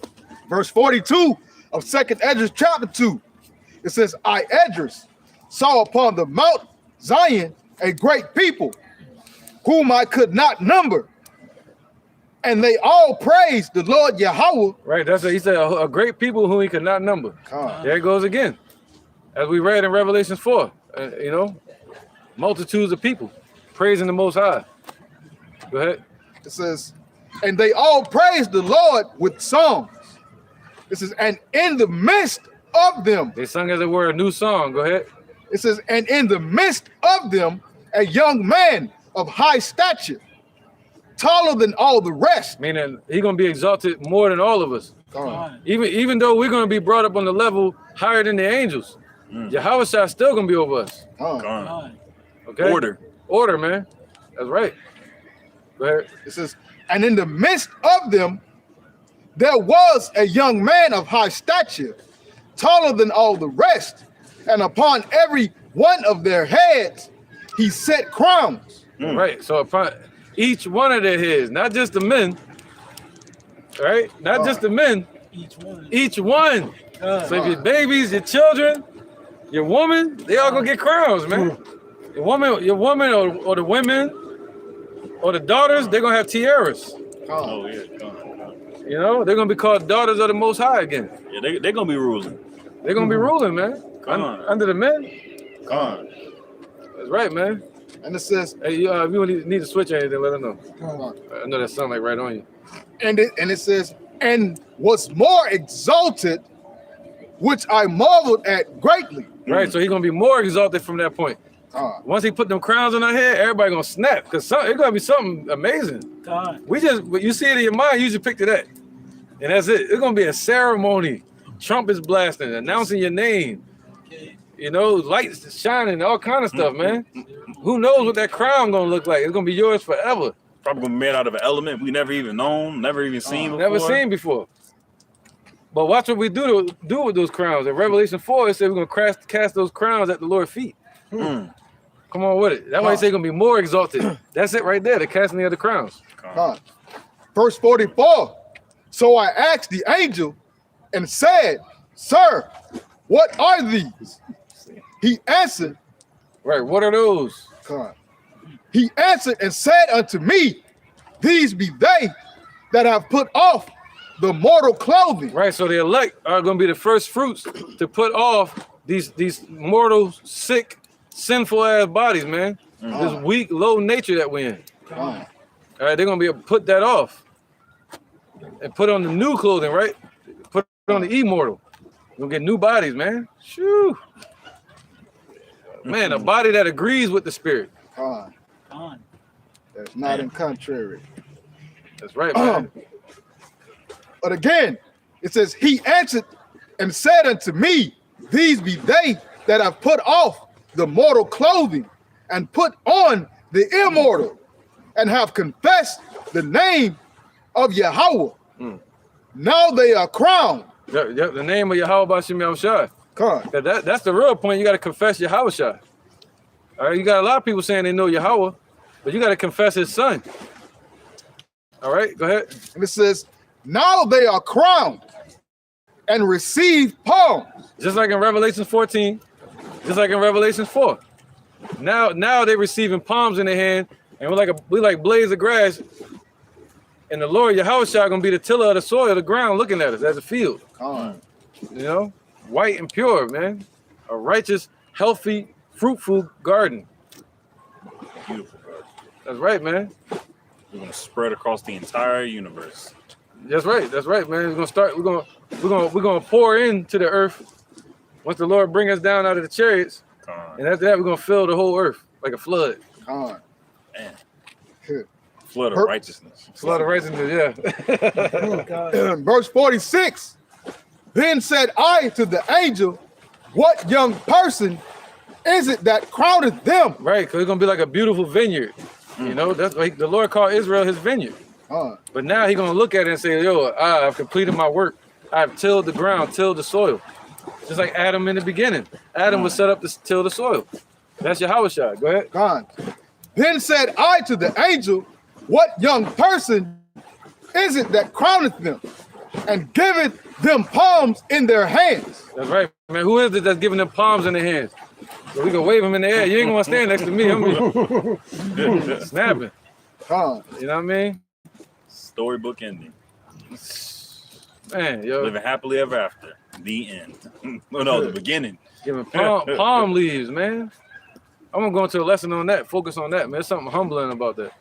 Verse 42 of Second Ezra chapter 2. It says, I, Esdras, saw upon the Mount Zion a great people, whom I could not number. And they all praised the Lord Yahweh. Right, that's what he said, a great people whom he could not number. There it goes again. As we read in Revelations 4, you know, multitudes of people praising the Most High. Go ahead. It says, and they all praised the Lord with songs. It says, and in the midst of them. They sung, as it were, a new song. Go ahead. It says, and in the midst of them, a young man of high stature, taller than all the rest. Meaning he's going to be exalted more than all of us. Even though we're going to be brought up on the level higher than the angels, Yahweh Shai still going to be over us. Okay? Order, man. That's right. Go ahead. It says, and in the midst of them, there was a young man of high stature, taller than all the rest, and upon every one of their heads he set crowns. Right. So upon each one of their heads, not just the men, right? Not just the men. Each one. So if your babies, your children, your woman, they all gonna get crowns, man. Your woman or the women or the daughters, they're gonna have tiaras. Oh yeah. You know, they're gonna be called daughters of the Most High again. Yeah, they're gonna be ruling. They're gonna be ruling, man. Under the men. That's right, man. And it says, Hey, if you need to switch or anything, let us know. on. I know that sound like right on you. And it says, and was more exalted, which I marveled at greatly. Right, so he's gonna be more exalted from that point. Once he put them crowns on our head, everybody gonna snap because it's gonna be something amazing. When you see it in your mind, you just picture that, and that's it. It's gonna be a ceremony, trumpets blasting, announcing your name. You know, lights shining, all kind of stuff, man. Who knows what that crown gonna look like? It's gonna be yours forever. Probably gonna be made out of an element we never even known, never even seen before. Never seen before. But watch what we do with those crowns. In Revelation 4, it said we're gonna cast those crowns at the Lord's feet. Come on with it. That's why he said it's gonna be more exalted. That's it right there, the casting of the crowns. Verse 44. So I asked the angel and said, Sir, what are these? He answered. Right, what are those? He answered and said unto me, These be they that have put off the mortal clothing. Right, so the elect are going to be the first fruits to put off these mortal, sick, sinful ass bodies, man. This weak, low nature that we're in. All right, they're going to be able to put that off and put on the new clothing, right? Put on the immortal. We're going to get new bodies, man. Shoo. Man, a body that agrees with the spirit. That's not in contrary. That's right, man. But again, it says, He answered and said unto me, These be they that have put off the mortal clothing and put on the immortal and have confessed the name of Yahweh. Now they are crowned. Yep, the name of Yahweh Bashim Yahushua. That's the real point. You got to confess Yahushua. All right, you got a lot of people saying they know Yahweh, but you got to confess his son. All right, go ahead. And it says, now they are crowned and receive palms. Just like in Revelation 14, just like in Revelation 4. Now they're receiving palms in their hand, and we like blades of grass. And the Lord Yahushua gonna be the tiller of the soil, the ground, looking at us as a field. You know, white and pure, man. A righteous, healthy, fruitful garden. Beautiful garden. That's right, man. We're gonna spread across the entire universe. That's right, man. We're gonna start. We're gonna pour into the earth once the Lord bring us down out of the chariots, and after that we're gonna fill the whole earth like a flood. Man. Flood of righteousness. Flood of righteousness, yeah. Verse 46. Then said I to the angel, What young person is it that crowneth them? Right, because it's gonna be like a beautiful vineyard. You know, that's like the Lord called Israel his vineyard. But now he's gonna look at it and say, Yo, I've completed my work. I've tilled the ground, tilled the soil. Just like Adam in the beginning. Adam was set up to till the soil. That's Yahushua. Go ahead. Then said I to the angel, What young person is it that crowneth them and giveth them palms in their hands? That's right, man. Who is it that's giving them palms in their hands? So we can wave them in the air. You ain't gonna stand next to me. I'm snapping. You know what I mean? Storybook ending. Man, yo. Living happily ever after. The end. No, the beginning. Giving palm leaves, man. I'm gonna go into a lesson on that. Focus on that, man. There's something humbling about that.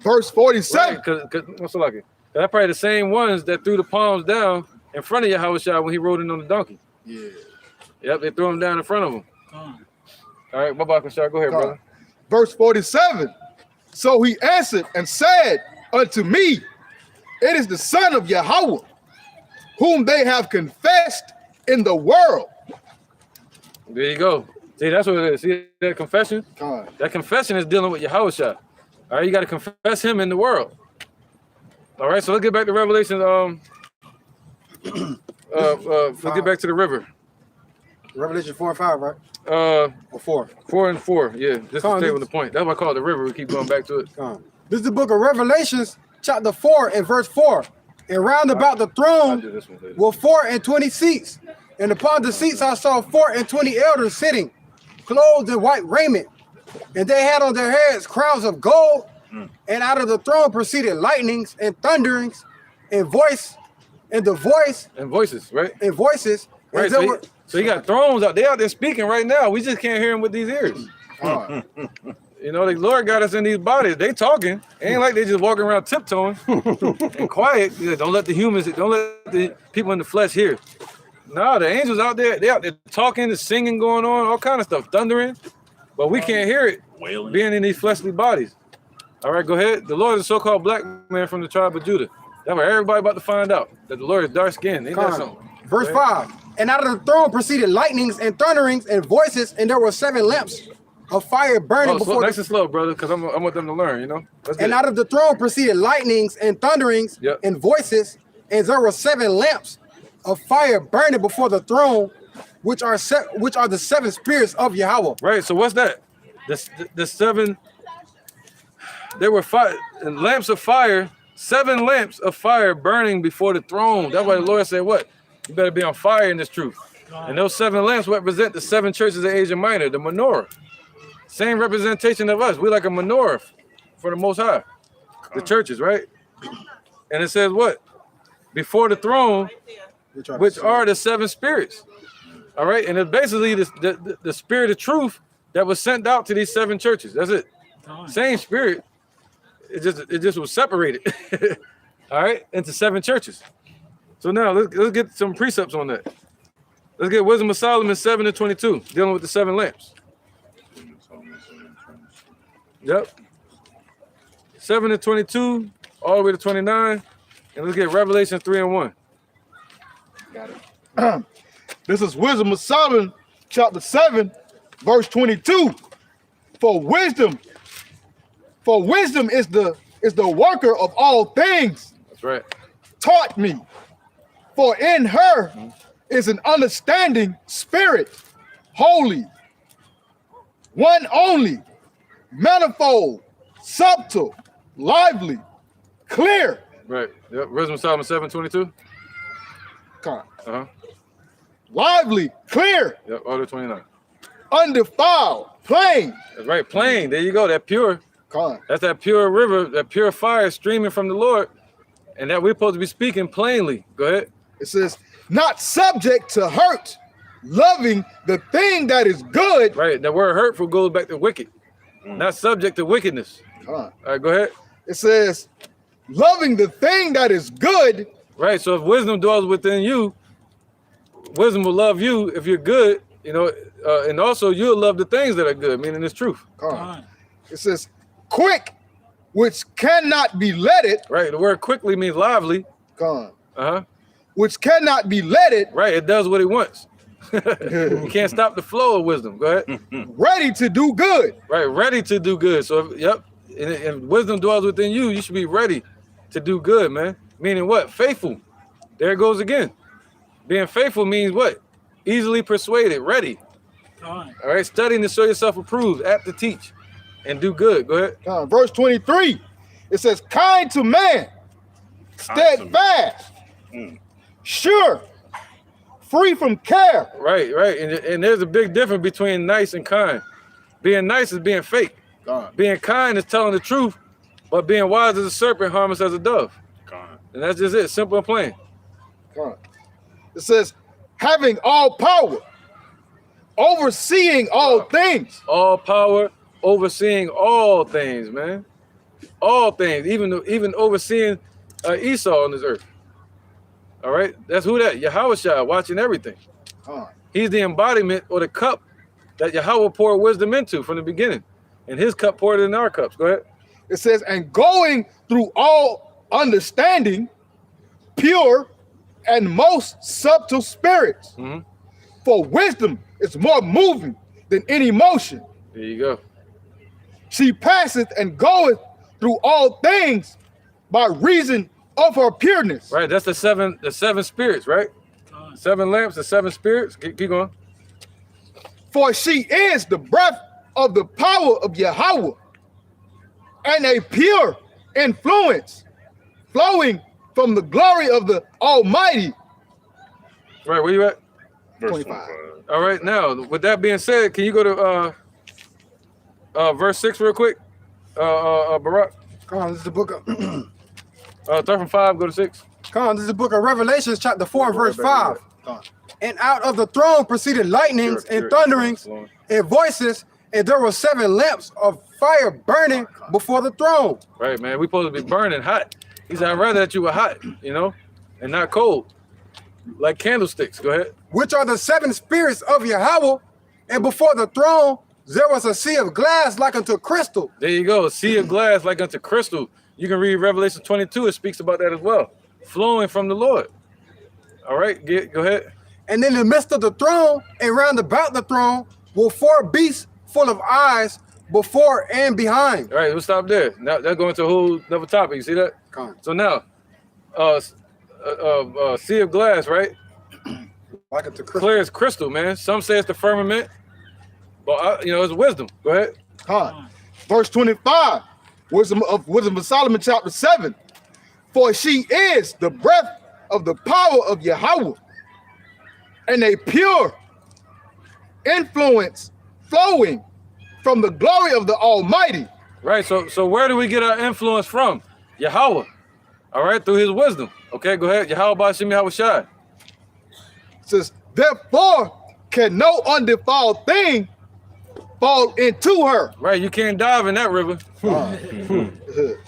Verse 47. Right, what's it like? That's probably the same ones that threw the palms down in front of Yahushua when he rode in on the donkey. Yeah. Yep, they threw him down in front of him. All right, bye-bye, Kashar. Go ahead, brother. Verse 47. So he answered and said unto me, It is the Son of Yahweh, whom they have confessed in the world. There you go. See, that's what it is. See that confession? That confession is dealing with Yahushua. All right, you got to confess him in the world. All right, so let's get back to Revelation. Let's get back to the river. Revelation 4 and 5, right? Or Or 4. 4 and 4. Yeah, just Come to on, stay this- with the point. That's why I call it the river. We keep going back to it. This is the book of Revelations, chapter 4 and verse 4. And round about the I'll throne do this one later. were 24 seats. And upon the seats I saw 24 elders sitting, clothed in white raiment. And they had on their heads crowns of gold. And out of the throne proceeded lightnings and thunderings and voice and the voice And voices, right? and voices. Right. And So there he, were, so he got thrones out. They out there speaking right now. We just can't hear him with these ears. Con. You know, the Lord got us in these bodies. They talking. Ain't like they just walking around tiptoeing and quiet. Yeah, don't let the humans, don't let the people in the flesh hear. No, the angels out there, they out there talking, the singing going on, all kind of stuff, thundering. But we can't hear it Wailing. being in these fleshly bodies. All right, go ahead. The Lord is a so-called black man from the tribe of Judah. That's what everybody about to find out, that the Lord is dark skinned. Ain't that Con. something? Verse Go ahead. 5. And out of the throne proceeded lightnings and thunderings and voices, and there were 7 lamps of fire burning Oh, slow, before nice the, and slow, brother, because I want them to learn, you know? Let's get and it. out of the throne proceeded lightnings and thunderings Yep. and voices, and there were 7 lamps of fire burning before the throne, which are the 7 spirits of Yahweh. Right, so what's that? The 7, there were 5 lamps of fire, 7 lamps of fire burning before the throne. That's why the Lord said what? You better be on fire in this truth. And those 7 lamps represent the 7 churches of Asia Minor, the menorah. Same representation of us. We're like a menorah for the Most High. The churches, right? And it says what? Before the throne, which are the 7 spirits. All right, and it's basically the spirit of truth that was sent out to these 7 churches. That's it. Same spirit. It just was separated. All right, into 7 churches. So now let's get some precepts on that. Let's get Wisdom of Solomon 7 and 22, dealing with the 7 lamps. Yep. 7 and 22, all the way to 29, and let's get Revelation 3 and 1. This is Wisdom of Solomon, chapter 7, verse 22. For wisdom is the worker of all things, That's right. taught me. For in her is an understanding spirit, holy, one only, manifold, subtle, lively, clear. Right. Yep. Wisdom of Solomon 7, 22. Con. Uh-huh. Lively, clear, Yep. All the way to 29. undefiled, plain. That's right. Plain. There you go. That pure. Con. That's that pure river, that pure fire streaming from the Lord. And that we're supposed to be speaking plainly. Go ahead. It says, not subject to hurt, loving the thing that is good. Right. That word hurtful goes back to wicked. Not subject to wickedness. Con. All right, go ahead. It says, loving the thing that is good. Right. So if wisdom dwells within you, wisdom will love you if you're good, you know, and also you'll love the things that are good, meaning it's truth. Con. It says, quick, which cannot be letted. Right. The word quickly means lively. Con. Uh-huh. Which cannot be letted. Right. It does what it wants. You can't stop the flow of wisdom. Go ahead. Ready to do good. Right. Ready to do good. So, yep. And wisdom dwells within you. You should be ready to do good, man. Meaning what? Faithful. There it goes again. Being faithful means what? Easily persuaded, ready. All right. Studying to show yourself approved, apt to teach, and do good. Go ahead. Verse 23. It says, kind to man, steadfast, sure, free from care. Right, right. And there's a big difference between nice and kind. Being nice is being fake. Being kind is telling the truth, but being wise as a serpent, harmless as a dove. And that's just it, simple and plain. It says, having all power, overseeing all things. All power, overseeing all things, man. All things, even overseeing Esau on this earth. All right, that's who that? Yahweh watching everything. He's the embodiment or the cup that Yahweh poured wisdom into from the beginning. And his cup poured in our cups. Go ahead. It says, and going through all understanding, pure and most subtle spirits. For wisdom is more moving than any motion. There you go. She passeth and goeth through all things by reason of her pureness. Right, that's the seven spirits, right? 7 lamps, the 7 spirits. Keep going. For she is the breath of the power of Yahweh, and a pure influence flowing from the glory of the Almighty. Right, where you at? Verse 25. All right, now, with that being said, can you go to verse 6 real quick? Barak? Come on, this is the book of Start from 5, go to 6. Come on, this is the book of Revelations, chapter 4, and verse 5. And out of the throne proceeded lightnings and thunderings and voices, and there were 7 lamps of fire burning before the throne. Right, man, we supposed to be burning hot. He said, I'd rather that you were hot, you know, and not cold. Like candlesticks. Go ahead. Which are the 7 spirits of Yahweh, and before the throne there was a sea of glass like unto crystal. There you go. A sea of glass like unto crystal. You can read Revelation 22. It speaks about that as well. Flowing from the Lord. All right, go ahead. And in the midst of the throne and round about the throne were 4 beasts full of eyes before and behind. All right, we'll stop there. Now that's going to a whole another topic. You see that? Come on. So now, sea of glass, right? Like unto crystal. Clear as crystal, man. Some say it's the firmament, but you know, it's wisdom. Go ahead. Verse 25, Wisdom of Solomon, chapter 7. For she is the breath of the power of Yahweh, and a pure influence flowing from the glory of the Almighty. Right. So where do we get our influence from? Yahweh. All right, through His wisdom. Okay, go ahead. Yahweh Bashim Yahweh Shai. Says, therefore can no undefiled thing fall into her. Right, you can't dive in that river.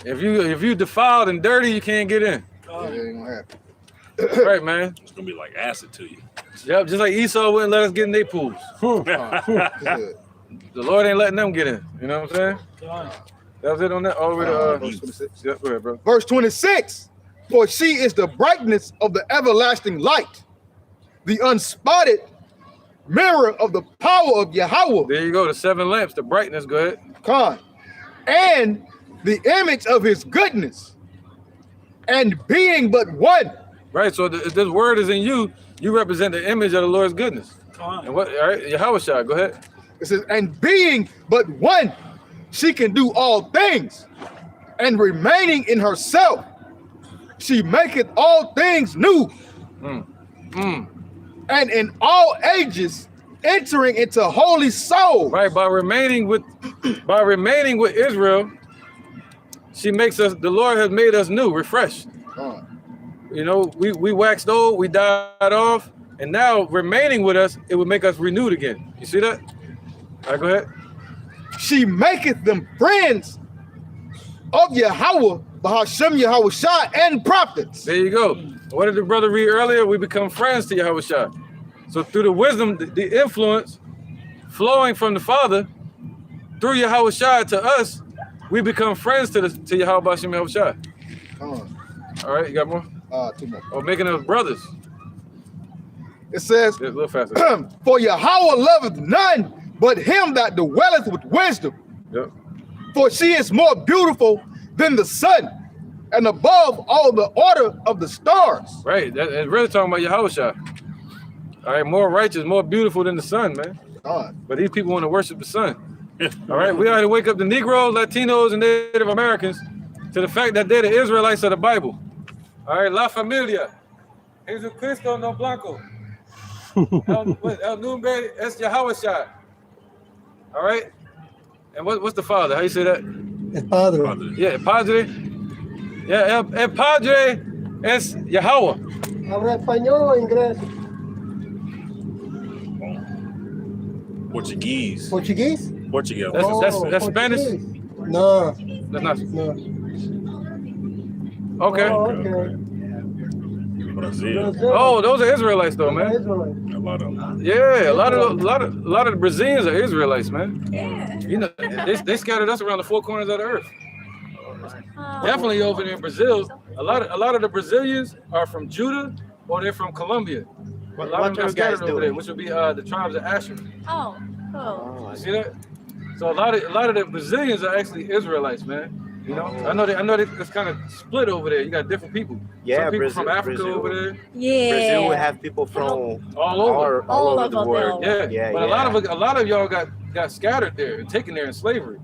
If you defiled and dirty, you can't get in. Right, man. It's gonna be like acid to you. Yep, just like Esau wouldn't let us get in their pools. The Lord ain't letting them get in. You know what I'm saying? That was it on that. All the way to verse 26. Yep, go ahead, bro. Verse 26. For she is the brightness of the everlasting light, the unspotted mirror of the power of Yahweh. There you go, the 7 lamps, the brightness. Go ahead. And the image of His goodness, and being but one. Right, so if this word is in you, you represent the image of the Lord's goodness. And what? All right, Yahweh Shai, go ahead. It says, and being but one, she can do all things, and remaining in herself, she maketh all things new. And in all ages, entering into holy soul. Right, by remaining with Israel, she makes us. The Lord has made us new, refreshed. You know, we waxed old, we died off, and now remaining with us, it would make us renewed again. You see that? All right, go ahead. She maketh them friends of Yahweh, Bahashem Yahweh Shai, and prophets. There you go. What did the brother read earlier? We become friends to Yahweh Shai. So through the wisdom, the influence flowing from the Father, through Yahweh Shai to us, we become friends to Yahweh Bashem Yahweh Shai. All right, you got more? 2 more. Or making us brothers. It says, Yeah, a little faster. for Yahweh loveth none but him that dwelleth with wisdom. Yep. For she is more beautiful than the sun, and above all the order of the stars. Right, it's really talking about Yahweh Shai. All right, more righteous, more beautiful than the sun, man. But these people want to worship the sun. All right, we ought to wake up the Negroes, Latinos, and Native Americans to the fact that they're the Israelites of the Bible. All right, La Familia. Jesucristo no Blanco. El Nombre es Yahweh Shai. All right? And what's the Father? How you say that? El Padre. Yeah, Padre. Yeah, el Padre es Yahweh. ¿Habla español o inglés? Portuguese. Portuguese? Portuguese. That's Spanish? Portuguese. No. That's not. No. Okay. Oh, okay. Brazil. Oh, those are Israelites though, man. Israel. A lot of them. Yeah, a lot of the Brazilians are Israelites, man. Yeah. You know, they scattered us around the 4 corners of the earth. Definitely over there in Brazil. A lot of the Brazilians are from Judah or they're from Colombia. But a lot of them are scattered over there, which would be the tribes of Asher. Oh, cool. You see that? So a lot of the Brazilians are actually Israelites, man. You know, I know it's kind of split over there. You got different people. Yeah, Some people Brazil, from Africa Brazil. over there, Brazil, we Yeah. have people from all over. all over All the over world. the Yeah, Yeah, but yeah. a lot of y'all got scattered there and taken there in slavery.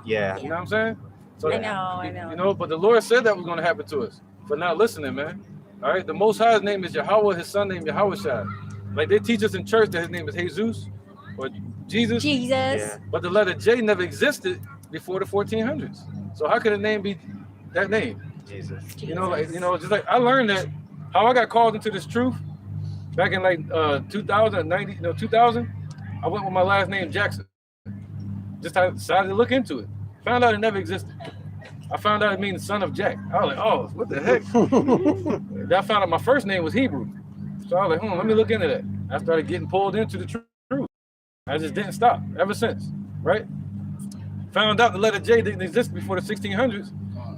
Yeah. You know what I'm saying? So I know. You know, but the Lord said that was going to happen to us for not listening, man. All right, the Most High's name is Yahweh. His son name Yahweh Shai. Like they teach us in church that his name is Jesus or Jesus. Jesus. Yeah. But the letter J never existed before the 1400s. So how could a name be that name? Jesus. You know, like just like I learned that how I got called into this truth back in like 2000. I went with my last name Jackson. Just I decided to look into it. Found out it never existed. I found out it means son of Jack. I was like, oh, what the heck? Then I found out my first name was Hebrew. So I was like, let me look into that. I started getting pulled into the truth. I just didn't stop ever since, right? Found out the letter J didn't exist before the 1600s.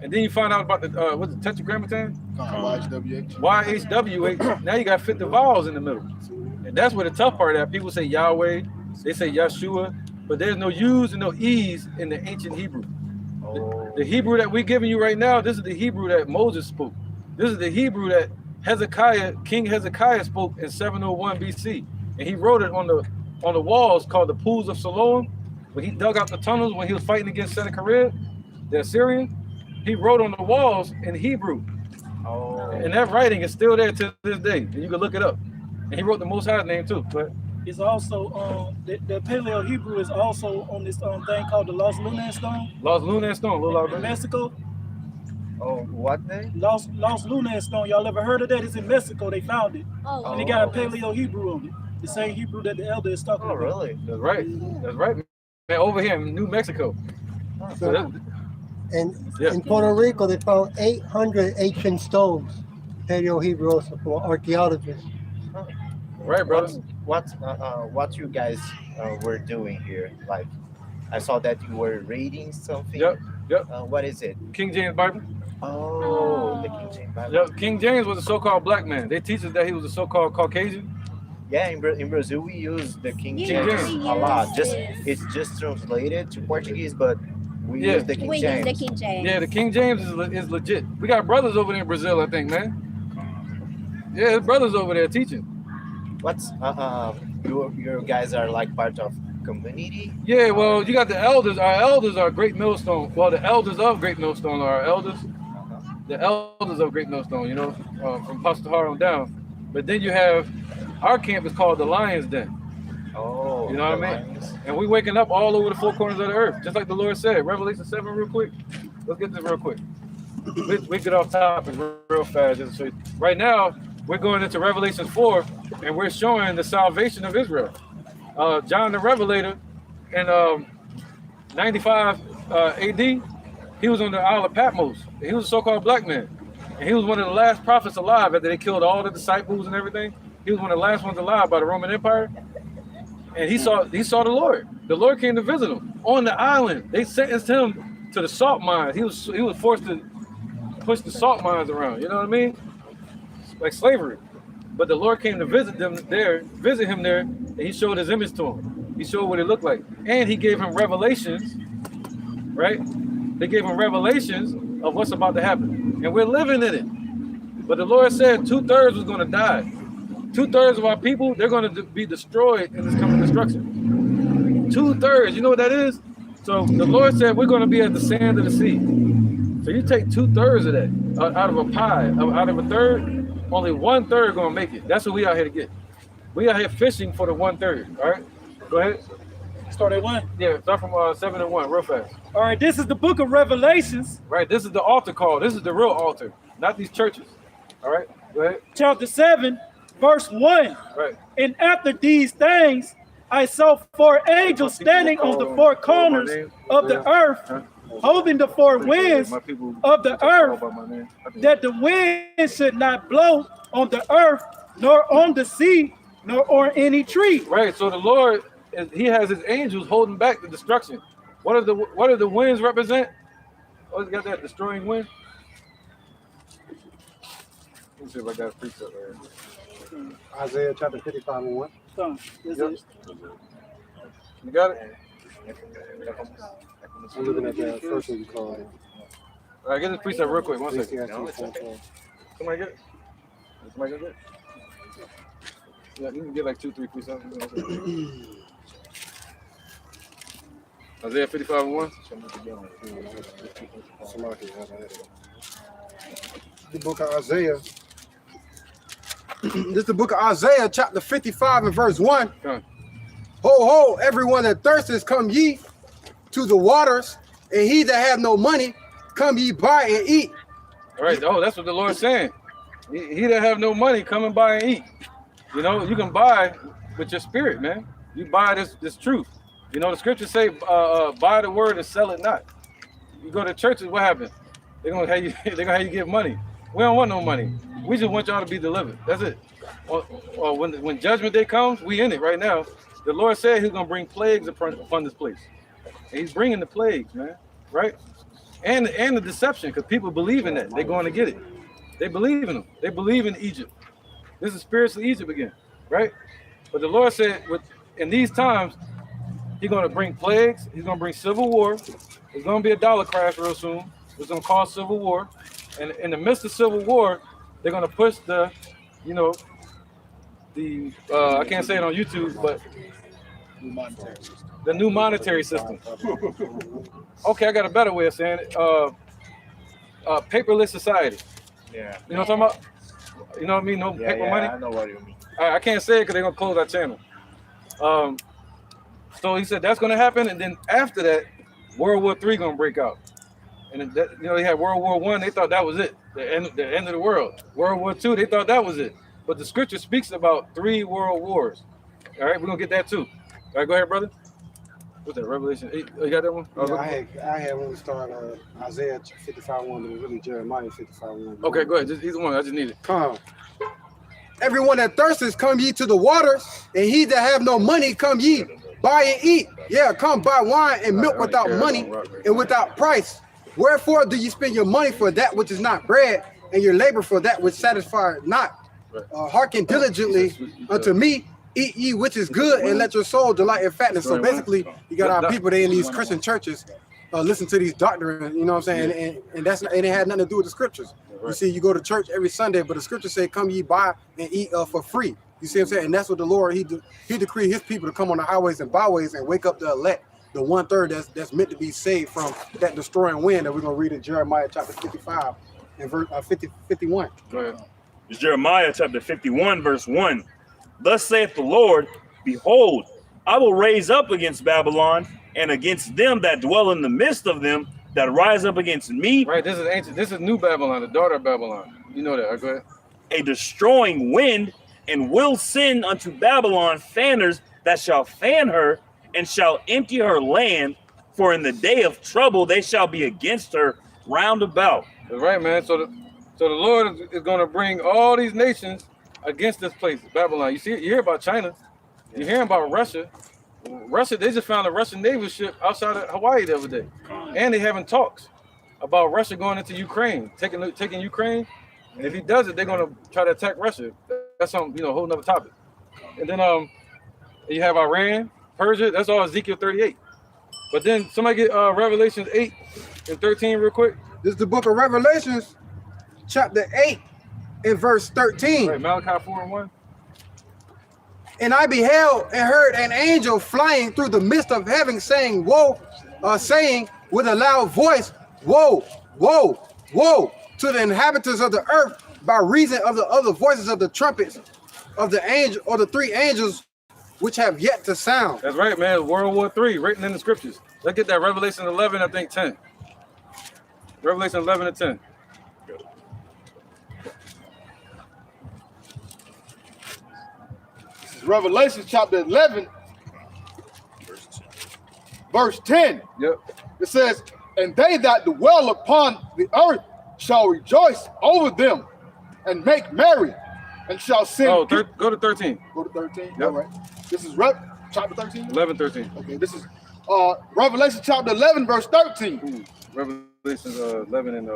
And then you find out about the, what's it, tetragrammaton? YHWH. YHWH. Now you got to fit the vowels in the middle. And that's where the tough part is. People say Yahweh, they say Yeshua, but there's no U's and no E's in the ancient Hebrew. The Hebrew that we're giving you right now, this is the Hebrew that Moses spoke. This is the Hebrew that King Hezekiah spoke in 701 BC. And he wrote it on the walls called the Pools of Siloam. When he dug out the tunnels when he was fighting against Sennacherib, the Assyrian, he wrote on the walls in Hebrew. And that writing is still there to this day. And you can look it up. And he wrote the Most High's name too. But It's also the Paleo Hebrew is also on this thing called the Lost Lunar Stone Lost Lunar Stone, little in Mexico. Oh, what name? Lost Lunar Stone. Y'all ever heard of that? It's in Mexico. They found it, Oh. and they got a Paleo Hebrew on it. The same Hebrew that the elder is talking Oh, about. really? that's right. That's right. Man, over here in New Mexico. So that, Yeah. In Puerto Rico, they found 800 ancient stones, Paleo Hebrew also, for archaeologists. right, brother. What you guys were doing here? Like, I saw that you were reading something. Yep. What is it? King James Bible. Oh, the King James Bible. Yep. King James was a so-called black man. They teach us that he was a so-called Caucasian. Yeah, in Brazil we use the King Yeah, James James. a lot. yes. It's just translated to Portuguese, but we Yeah. use the King We use James. the King James. Yeah, the King James is legit. We got brothers over there in Brazil, I think, man. Yeah, there's brothers over there teaching. What's your guys are like part of community? Yeah, well, you got the elders. Our elders are Great Millstone. Well, the elders of Great Millstone are our elders. The elders of Great Millstone, you know, from Pastor Har on down. But then you have our camp is called the Lion's Den. Oh, You know what the I mean? Lions. And we waking up all over the four corners of the earth, just like the Lord said. Revelation 7 real quick. Let's get this real quick. We get off topic real fast. Just to show you. Right now, we're going into Revelation 4, and we're showing the salvation of Israel. John the Revelator in 95 AD, he was on the Isle of Patmos. He was a so-called black man. And he was one of the last prophets alive after they killed all the disciples and everything. He was one of the last ones alive by the Roman Empire. And he saw the Lord. The Lord came to visit him on the island. They sentenced him to the salt mines. He was forced to push the salt mines around. You know what I mean? Like slavery. But the Lord came to visit him there, and he showed his image to him. He showed what it looked like. And he gave him revelations, right? They gave him revelations of what's about to happen. And we're living in it. But the Lord said 2/3 was going to die. 2/3 of our people, they're going to be destroyed in this coming destruction. 2/3, you know what that is? So the Lord said we're going to be at the sand of the sea. So you take 2/3 of that out of a pie, out of a third, only 1/3 going to make it. That's what we out here to get. We out here fishing for the 1/3. All right, go ahead. Start at 1. Yeah, start from 7 and 1, real fast. All right, this is the book of Revelations, Right, this is the altar call. This is the real altar, not these churches. All right, go ahead. chapter 7, verse 1. Right. And after these things, I saw 4 angels standing on the 4 corners of the earth, holding the 4 winds of the earth, that the wind should not blow on the earth, nor on the sea, nor on any tree. Right. So the Lord, He has His angels holding back the destruction. What do the winds represent? Oh, it's got that destroying wind. Let me see if I got a precept right here. Isaiah chapter 55 and 1. Yep. You got it? I'm looking at the first one you called it. All right, get this precept real quick. 1 second. Ecclesiastes. Somebody get it? Somebody get it? Yeah, you can get like 2, 3 precepts. Isaiah 55:1. The book of Isaiah. This is the book of Isaiah, chapter 55 and verse 1. Come on. Ho, ho, everyone that thirsteth, come ye to the waters, and he that have no money, come ye buy and eat. All right. Oh, that's what the Lord's saying. He that have no money, come and buy and eat. You know, you can buy with your spirit, man. You buy this truth. You know, the scriptures say, buy the word and sell it not. You go to churches, what happens? They're gonna have you give money. We don't want no money. We just want y'all to be delivered. That's it. Or when judgment day comes, we in it right now. The Lord said he's gonna bring plagues upon this place. And he's bringing the plagues, man. Right? And the deception, because people believe in that. They're going to get it. They believe in them. They believe in Egypt. This is spiritual Egypt again, right? But the Lord said, in these times, he's going to bring plagues. He's going to bring civil war. There's going to be a dollar crash real soon. It's going to cause civil war. And in the midst of civil war, they're going to push I can't say it on YouTube, but the new monetary system. Okay, I got a better way of saying it. Paperless society. Yeah. You know what I'm talking about? You know what I mean? No paper money. I know what you mean. I can't say it because they're gonna close our channel. So he said that's gonna happen, and then after that, World War III gonna break out. And they had World War I. They thought that was it, the end of the world. World War II, they thought that was it. But the scripture speaks about 3 world wars. All right, we're gonna get that too. All right, go ahead, brother. What's that? Revelation 8. Oh, you got that one? Yeah, I had when we started Isaiah 55:1, but it was really Jeremiah 55:1. Okay, go ahead. Just either one. I just need it. Come. Everyone that thirsteth, come ye to the waters, and he that have no money, come ye, buy and eat. Yeah, come buy wine and milk without money and without price. Wherefore do you spend your money for that which is not bread, and your labor for that which satisfieth not? Hearken diligently unto me, eat ye which is good, and let your soul delight in fatness. So basically, you got our people, they in these Christian churches, listen to these doctrines, you know what I'm saying? And that's it had nothing to do with the scriptures. You see, you go to church every Sunday, but the scriptures say, come ye buy and eat for free. You see what I'm saying? And that's what the Lord, he decreed his people to come on the highways and byways and wake up the elect, the 1/3 that's meant to be saved from that destroying wind that we're going to read in Jeremiah chapter 55 and verse 51. Go ahead. It's Jeremiah chapter 51, verse 1. Thus saith the Lord, behold, I will raise up against Babylon and against them that dwell in the midst of them that rise up against me. Right, this is ancient. This is New Babylon, the daughter of Babylon. You know that. Right, go ahead. A destroying wind, and will send unto Babylon fanners that shall fan her and shall empty her land. For in the day of trouble they shall be against her round about. That's right, man. So the Lord is going to bring all these nations against this place, Babylon. You hear about China. You hear about Russia. Russia, they just found a Russian naval ship outside of Hawaii the other day. And they having talks about Russia going into Ukraine, taking Ukraine. And if he does it, they're going to try to attack Russia. That's some, a whole nother topic. And then you have Iran, Persia. That's all Ezekiel 38. But then somebody get Revelations 8 and 13 real quick. This is the book of Revelations, chapter 8 and verse 13. Right, Malachi 4 and 1. And I beheld and heard an angel flying through the midst of heaven, saying, woe, saying with a loud voice, woe, woe, woe to the inhabitants of the earth, by reason of the other voices of the trumpets of the angel, or the 3 angels which have yet to sound. That's right, man. World War III, written in the scriptures. Let's get that Revelation 11, I think 10. Revelation 11 and 10. Revelation chapter 11, verse 10. Yep. It says, and they that dwell upon the earth shall rejoice over them and make merry, and shall sing. Oh, go to 13. Go to 13. Yep. All right. This is chapter 13. 11, 13. Okay. This is Revelation chapter 11, verse 13. Ooh, Revelation 11 and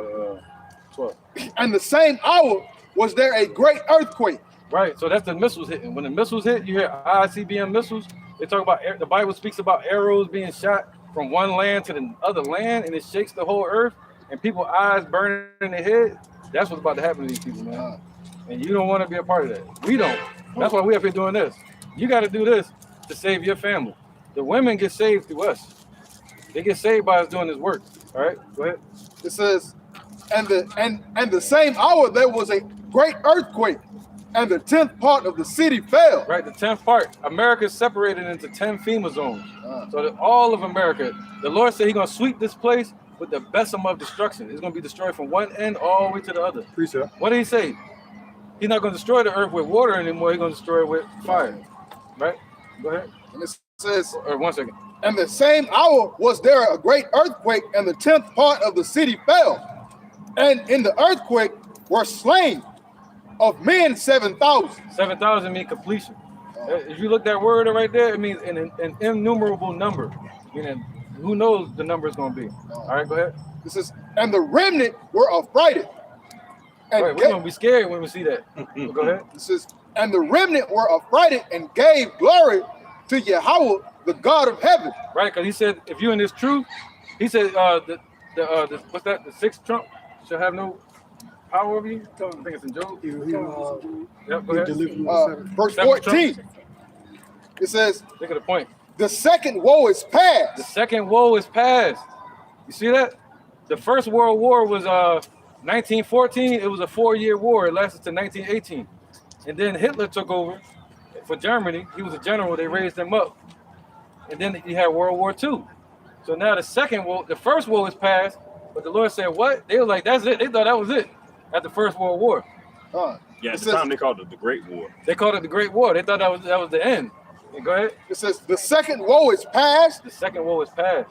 12. And the same hour was there a great earthquake. Right, so that's the missiles hitting. When the missiles hit, you hear ICBM missiles. They talk about, the Bible speaks about arrows being shot from one land to the other land, and it shakes the whole earth. and people eyes burning in their head, that's what's about to happen to these people, man. And you don't want to be a part of that. We don't. That's why we up here doing this. You got to do this to save your family. The women get saved through us. They get saved by us doing this work. All right, go ahead. It says, and the same hour there was a great earthquake, and the 10th part of the city fell. Right, the 10th part. America is separated into 10 FEMA zones. So that all of America, the Lord said He's gonna sweep this place with the besom of destruction. It's gonna be destroyed from one end all the way to the other. Precept. What did He say? He's not gonna destroy the earth with water anymore. He's gonna destroy it with fire. Right? Go ahead. And it says, Or 1 second. and the same hour was there a great earthquake, and the 10th part of the city fell. And in the earthquake were slain of men 7,000. 7,000 mean completion. If you look that word right there, it means an innumerable number. Meaning, who knows the number is going to be. All right, go ahead. It says, and the remnant were affrighted. And Right, we're going to be scared when we see that. Go ahead. It says, and the remnant were affrighted and gave glory to Yahweh, the God of heaven. Right, because He said, if you're in this truth, He said, what's that? The sixth trump shall have no power over you. I think it's in Job. Yep, go ahead. Verse Seventh 14. It says, Look at the point. the second woe is past. The second woe is past. You see that? The first World War was 1914. It was a 4-year war. It lasted to 1918. And then Hitler took over for Germany. He was a general. They raised him up. And then you had World War II. So now the second woe, the first woe is past. But the Lord said, what? They were like, that's it. They thought that was it at the First World War. Yeah, at the time they called it the Great War. They called it the Great War. They thought that was the end. And go ahead. It says, the second woe is past, The second woe is past.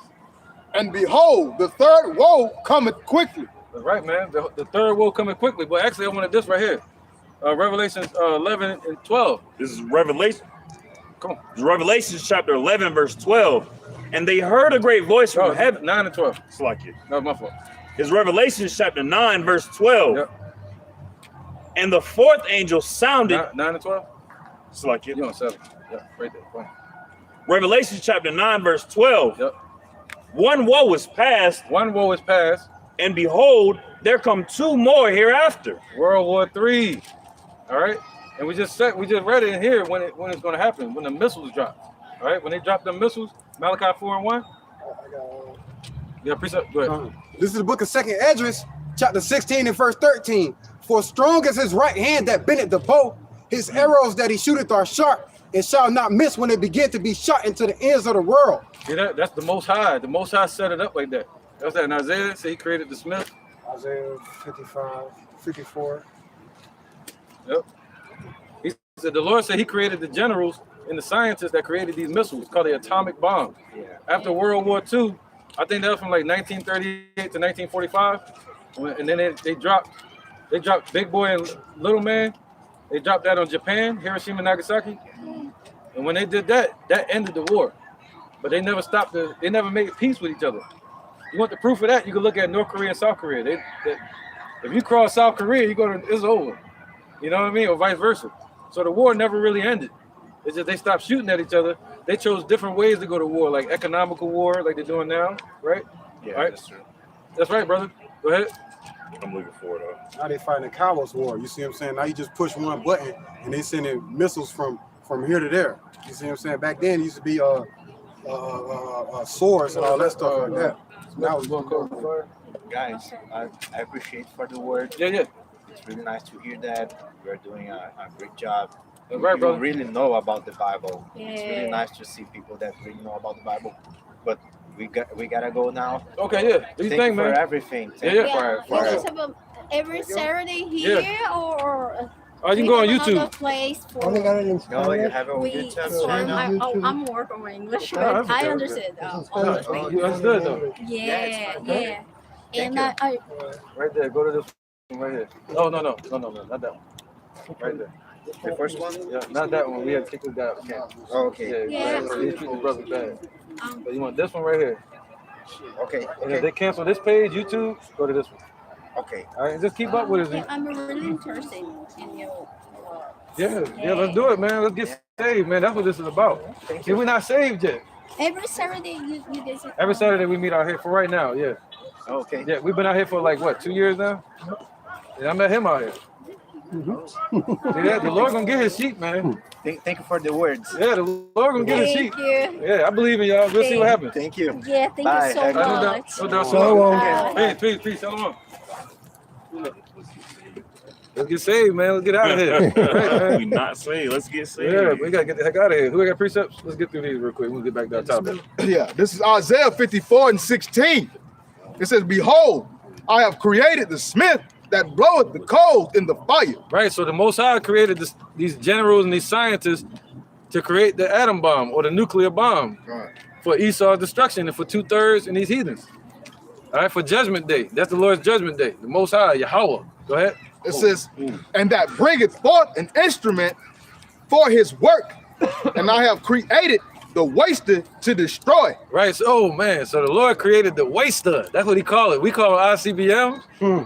and behold, the third woe cometh quickly. That's right, man. The third woe coming quickly. But actually, I wanted this right here. Revelations 11 and 12. This is Revelation. Come on. This is Revelation chapter 11, verse 12. And they heard a great voice from heaven. 9 and 12. It's like it. No, my fault. It's Revelation chapter 9, verse 12. Yep. And the fourth angel sounded. 9 and 12? It's like it. You on 7. Yeah, right there. Fine. Revelation chapter 9, verse 12. Yep. One woe is past, One woe is past. and behold, there come two more hereafter. World War III. All right. And we just read it in here when it's going to happen, when the missiles drop. All right. When they drop the missiles, Malachi 4 and 1. Yeah, precept. Go ahead. This is the book of 2nd Esdras, chapter 16 and verse 13. For strong is his right hand that bendeth the bow, his arrows that he shooteth are sharp, and shall not miss when they begin to be shot into the ends of the world. See that? That's the Most High. The Most High set it up like that. That's that in Isaiah. So He created the smith. Isaiah 55, 54. Yep. He said the Lord said He created the generals and the scientists that created these missiles called the atomic bomb. Yeah. After World War II, I think that was from like 1938 to 1945, and then they dropped Big Boy and Little Man. They dropped that on Japan, Hiroshima and Nagasaki, and when they did that, that ended the war. But they never stopped. They never made peace with each other. You want the proof of that? You can look at North Korea and South Korea. If you cross South Korea, it's over. You know what I mean, or vice versa. So the war never really ended. It's just they stopped shooting at each other. They chose different ways to go to war, like economical war, like they're doing now, right? Yeah, All right? that's true. That's right, brother. Go ahead. I'm looking for it. Now they fighting a cowboys war. You see what I'm saying? Now you just push one button and they sending missiles from here to there. You see what I'm saying? Back then it used to be swords and all that stuff like that. So now it's going Guys, I appreciate for the word. Yeah. It's really nice to hear that. You're doing a great job. That's right, You brother. really know about the Bible. It's really Yeah. nice to see people that really know about the Bible. But we gotta go now. Okay, yeah. Do you Thank think, you for man? everything. Yeah, Thank you Yeah, for is this about every Saturday here or Oh, you can go on we have another YouTube. place for Only got it in No, you Spanish. have it on we YouTube so right now. I'm working on English, Oh, but that's I okay. understand This is all the Spanish. things. You understood though. Yeah, okay. yeah. Thank And you. I Right there. Go to this one right here. No, not that one. Right there. The first one? Yeah, not that one. We had to kick this guy out. Okay. Oh, okay. Yeah. These treat the brothers bad. um So you want this one right here. Okay. And if they cancel this page, YouTube, go to this one. Okay. All right, just keep up with us. I'm really interested in you. Yeah, let's do it, man. Let's get saved, man. That's what this is about. See, we're not saved yet. Every Saturday you guys are Every Saturday we meet out here for right now, yeah. Okay. Yeah, we've been out here for like what, 2 years now? Yeah, I met him out here. See that? The Lord gonna get his sheep, man. Thank you for the words. Yeah, the Lord gonna get his sheep. Thank you. Yeah, I believe in y'all. We'll see what happens. Thank you. Yeah, thank Bye. you so No doubt. much. No doubt. Shalom. Peace. Shalom. Let's get saved, man. Let's get out of here. Right, man. We not saved. Let's get saved. Yeah, we gotta get the heck out of here. Who got precepts? Let's get through these real quick. We'll get back to our topic. Yeah, this is Isaiah 54:16. It says, "Behold, I have created the smith that bloweth the coals in the fire." Right. So the Most High created these generals and these scientists to create the atom bomb or the nuclear bomb Right. for Esau's destruction and for 2/3 and these heathens. All right, for Judgment Day. That's the Lord's Judgment Day. The Most High, Yahweh. Go ahead. It says, "And that bringeth forth an instrument for his work, and I have created the waster to destroy." Right. So, oh man. So the Lord created the waster. That's what He called it. We call it ICBM,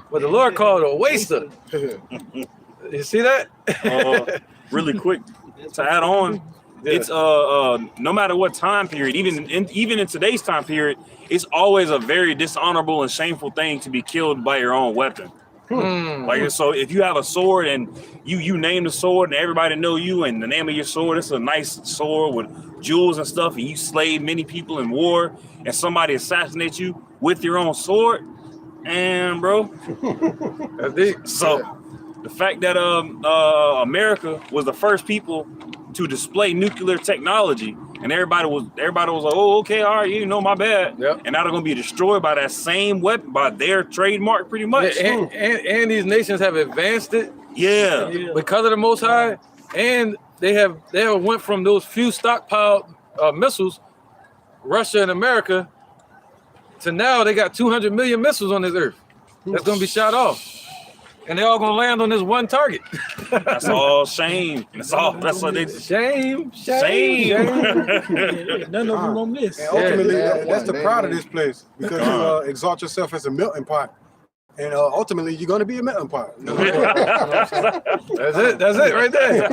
but the Lord called it a waster. You see that? Really quick to add on, it's no matter what time period, even in today's time period, it's always a very dishonorable and shameful thing to be killed by your own weapon. Like, so if you have a sword and you name the sword and everybody know you and the name of your sword, it's a nice sword with jewels and stuff, and you slayed many people in war, and somebody assassinates you with your own sword, and bro, That's deep. so the fact that America was the first people to display nuclear technology, and everybody was like, oh, okay, all right, you know, my bad. Yep. And now they're gonna be destroyed by that same weapon, by their trademark, pretty much. Yeah, and these nations have advanced it Yeah. because of the Most High, and they have went from those few stockpiled missiles, Russia and America, to now they got 200 million missiles on this earth that's gonna be shot off, and they all gonna land on this one target. That's all shame. That's what they Shame. None of them gonna miss. And ultimately, Yeah. that's the pride of this place, because you exalt yourself as a melting pot, and ultimately you're going to be a melting pot. You know what I'm saying? That's it right there.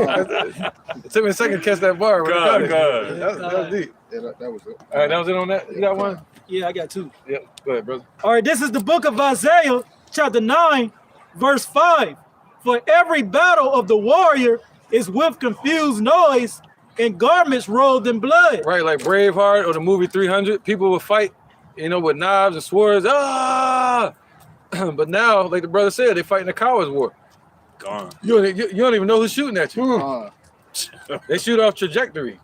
It took me a second to catch that bar. But I got it. God. That was deep. Yeah, that was it. All right, that was it on that. You got one? Yeah, I got two. Yep. Go ahead, brother. All right, this is the book of Isaiah, chapter 9, verse 5. For every battle of the warrior is with confused noise and garments rolled in blood. Right, like Braveheart or the movie 300, people would fight, with knives and swords. Ah! But now, like the brother said, they're fighting a coward's war. Gone. You don't even know who's shooting at you. They shoot off trajectory.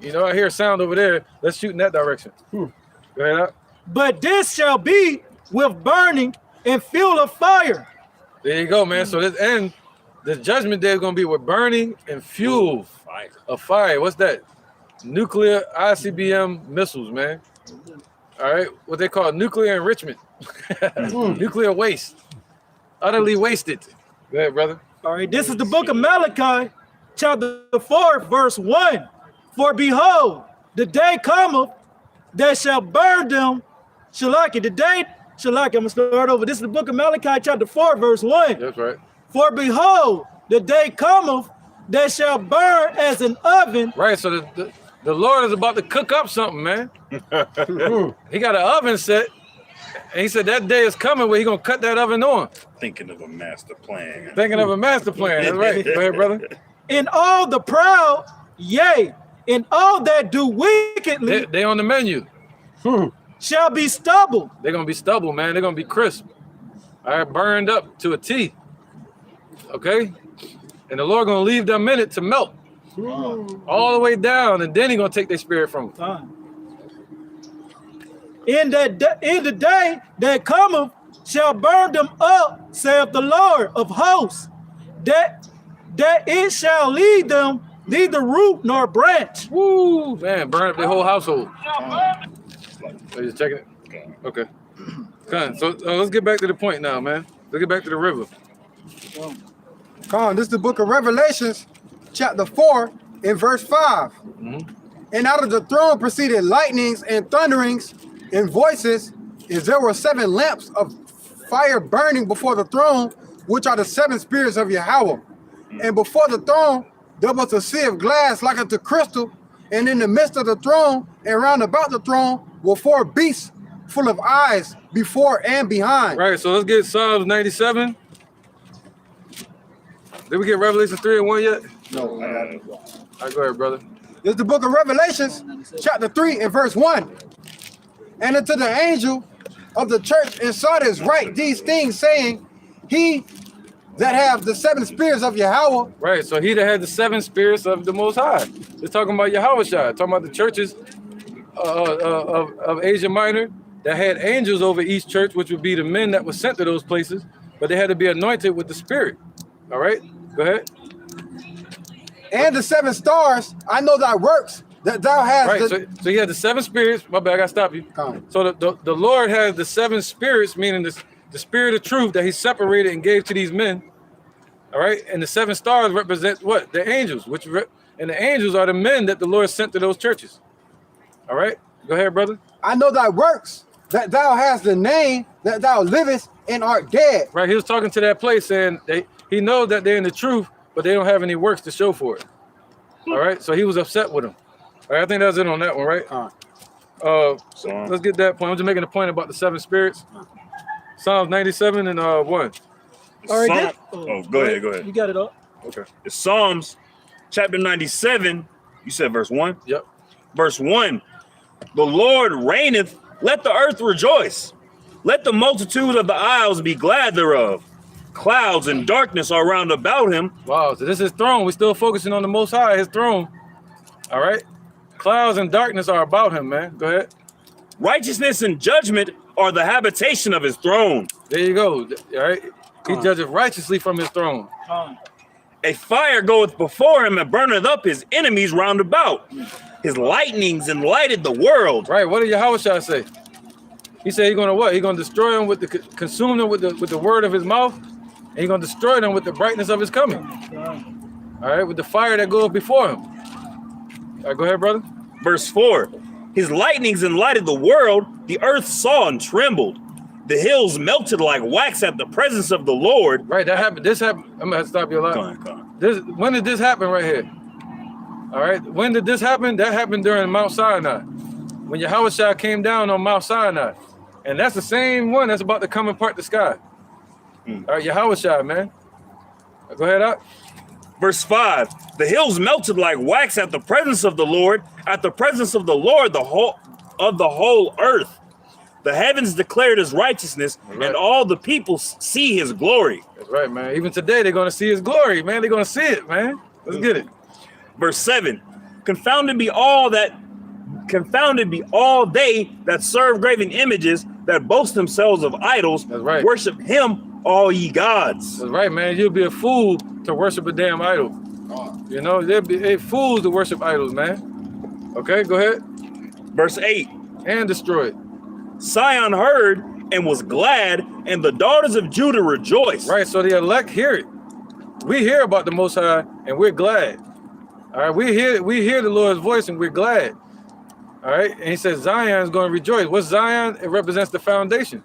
I hear a sound over there. Let's shoot in that direction. Go ahead out. But this shall be with burning and fuel of fire. There you go, man. So the judgment day is going to be with burning and fuel of fire. What's that? Nuclear ICBM missiles, man. All right. What they call nuclear enrichment. Nuclear waste. Utterly wasted. Go ahead, brother. All right, this is the book of Malachi, chapter 4, verse 1. For behold, the day cometh that shall burn them. Shalaki, the day, Shalaki, I'm going to start over. This is the book of Malachi, chapter 4, verse 1. That's right. For behold, the day cometh that shall burn as an oven. Right. So the Lord is about to cook up something, man. He got an oven set. And he said that day is coming where he's going to cut that oven on. Thinking of a master plan. Thinking of a master plan. That's right. Go ahead, brother. In all the proud, yea, in all that do wickedly They on the menu. shall be stubble. They're going to be stubble, man. They're going to be crisp. All right, burned up to a T. Okay? And the Lord going to leave them in it to melt. All the way down, and then he's going to take their spirit from them. In the day that cometh shall burn them up, saith the Lord of hosts, that it shall lead them neither root nor branch. Woo, man, burn up their whole household. Are you just checking it? Okay. So let's get back to the point now, man. Let's get back to the river. This is the book of Revelations, chapter 4, in verse 5. And out of the throne proceeded lightnings and thunderings and voices, as there were 7 lamps of fire burning before the throne, which are the 7 spirits of Yahweh. And before the throne there was a sea of glass like unto crystal, and in the midst of the throne and round about the throne were 4 beasts full of eyes before and behind. Right, so let's get Psalms 97. Did we get Revelation 3 and 1 yet? No. All right, go ahead, brother. It's the book of Revelations, chapter 3 and verse 1. And unto the angel of the church in Sardis write these things, saying, he that have the 7 spirits of Yahweh. Right, so he that had the 7 spirits of the Most High. It's talking about Yahweh Shai, talking about the churches of Asia Minor that had angels over each church, which would be the men that were sent to those places, but they had to be anointed with the Spirit. All right, go ahead. And the 7 stars, I know thy works, that thou hast. Right, so you had the 7 spirits. My bad, I gotta stop you. Come. So the Lord has the 7 spirits, meaning the spirit of truth that he separated and gave to these men. All right, and the 7 stars represent what? The angels, and the angels are the men that the Lord sent to those churches. All right, go ahead, brother. I know thy works, that thou hast the name, that thou livest and art dead. Right, he was talking to that place saying he knows that they're in the truth, but they don't have any works to show for it. All right, so he was upset with them. All right, I think that's it on that one, right? So let's get that point. I'm just making a point about the 7 spirits. Psalms 97 and 1. All right. Go ahead. You got it up. Okay. It's Psalms chapter 97. You said verse 1? Yep. Verse 1. The Lord reigneth, let the earth rejoice. Let the multitude of the isles be glad thereof. Clouds and darkness are round about him. Wow, so this is his throne. We're still focusing on the Most High, his throne. All right. Clouds and darkness are about him, man. Go ahead. Righteousness and judgment are the habitation of his throne. There you go. All right. He judgeth righteously from his throne. A fire goeth before him and burneth up his enemies round about. His lightnings enlighted the world. Right. What did Yahweh Shai say? He said he's gonna what? He's gonna destroy them with consume them with the word of his mouth, and he's gonna destroy them with the brightness of his coming. All right, with the fire that goes before him. All right, go ahead, brother. Verse 4. His lightnings enlighted the world, the earth saw and trembled. The hills melted like wax at the presence of the Lord. Right, that happened. This happened. I'm gonna have to stop you a lot. Go on. When did this happen right here? All right, when did this happen? That happened during Mount Sinai, when Yahweh Shai came down on Mount Sinai, and that's the same one that's about to come and part the sky. All right, Yahweh Shai, man. Go ahead up. Verse 5. The hills melted like wax at the presence of the Lord, at the presence of the Lord, the whole earth. The heavens declared his righteousness, and all the people see his glory. That's right, man. Even today, they're going to see his glory, man. They're going to see it, man. Let's get it. Verse 7. Confounded be all they that serve graven images, that boast themselves of idols. That's right. Worship him, all ye gods. That's right, man. You'll be a fool to worship a damn idol. You know, they'll be fools to worship idols, man. Okay, go ahead. Verse 8. And destroy it. Sion heard and was glad, and the daughters of Judah rejoiced. Right, so the elect hear it. We hear about the Most High, and we're glad. All right, we hear the Lord's voice, and we're glad. All right, and he says Zion is going to rejoice. What's Zion? It represents the foundation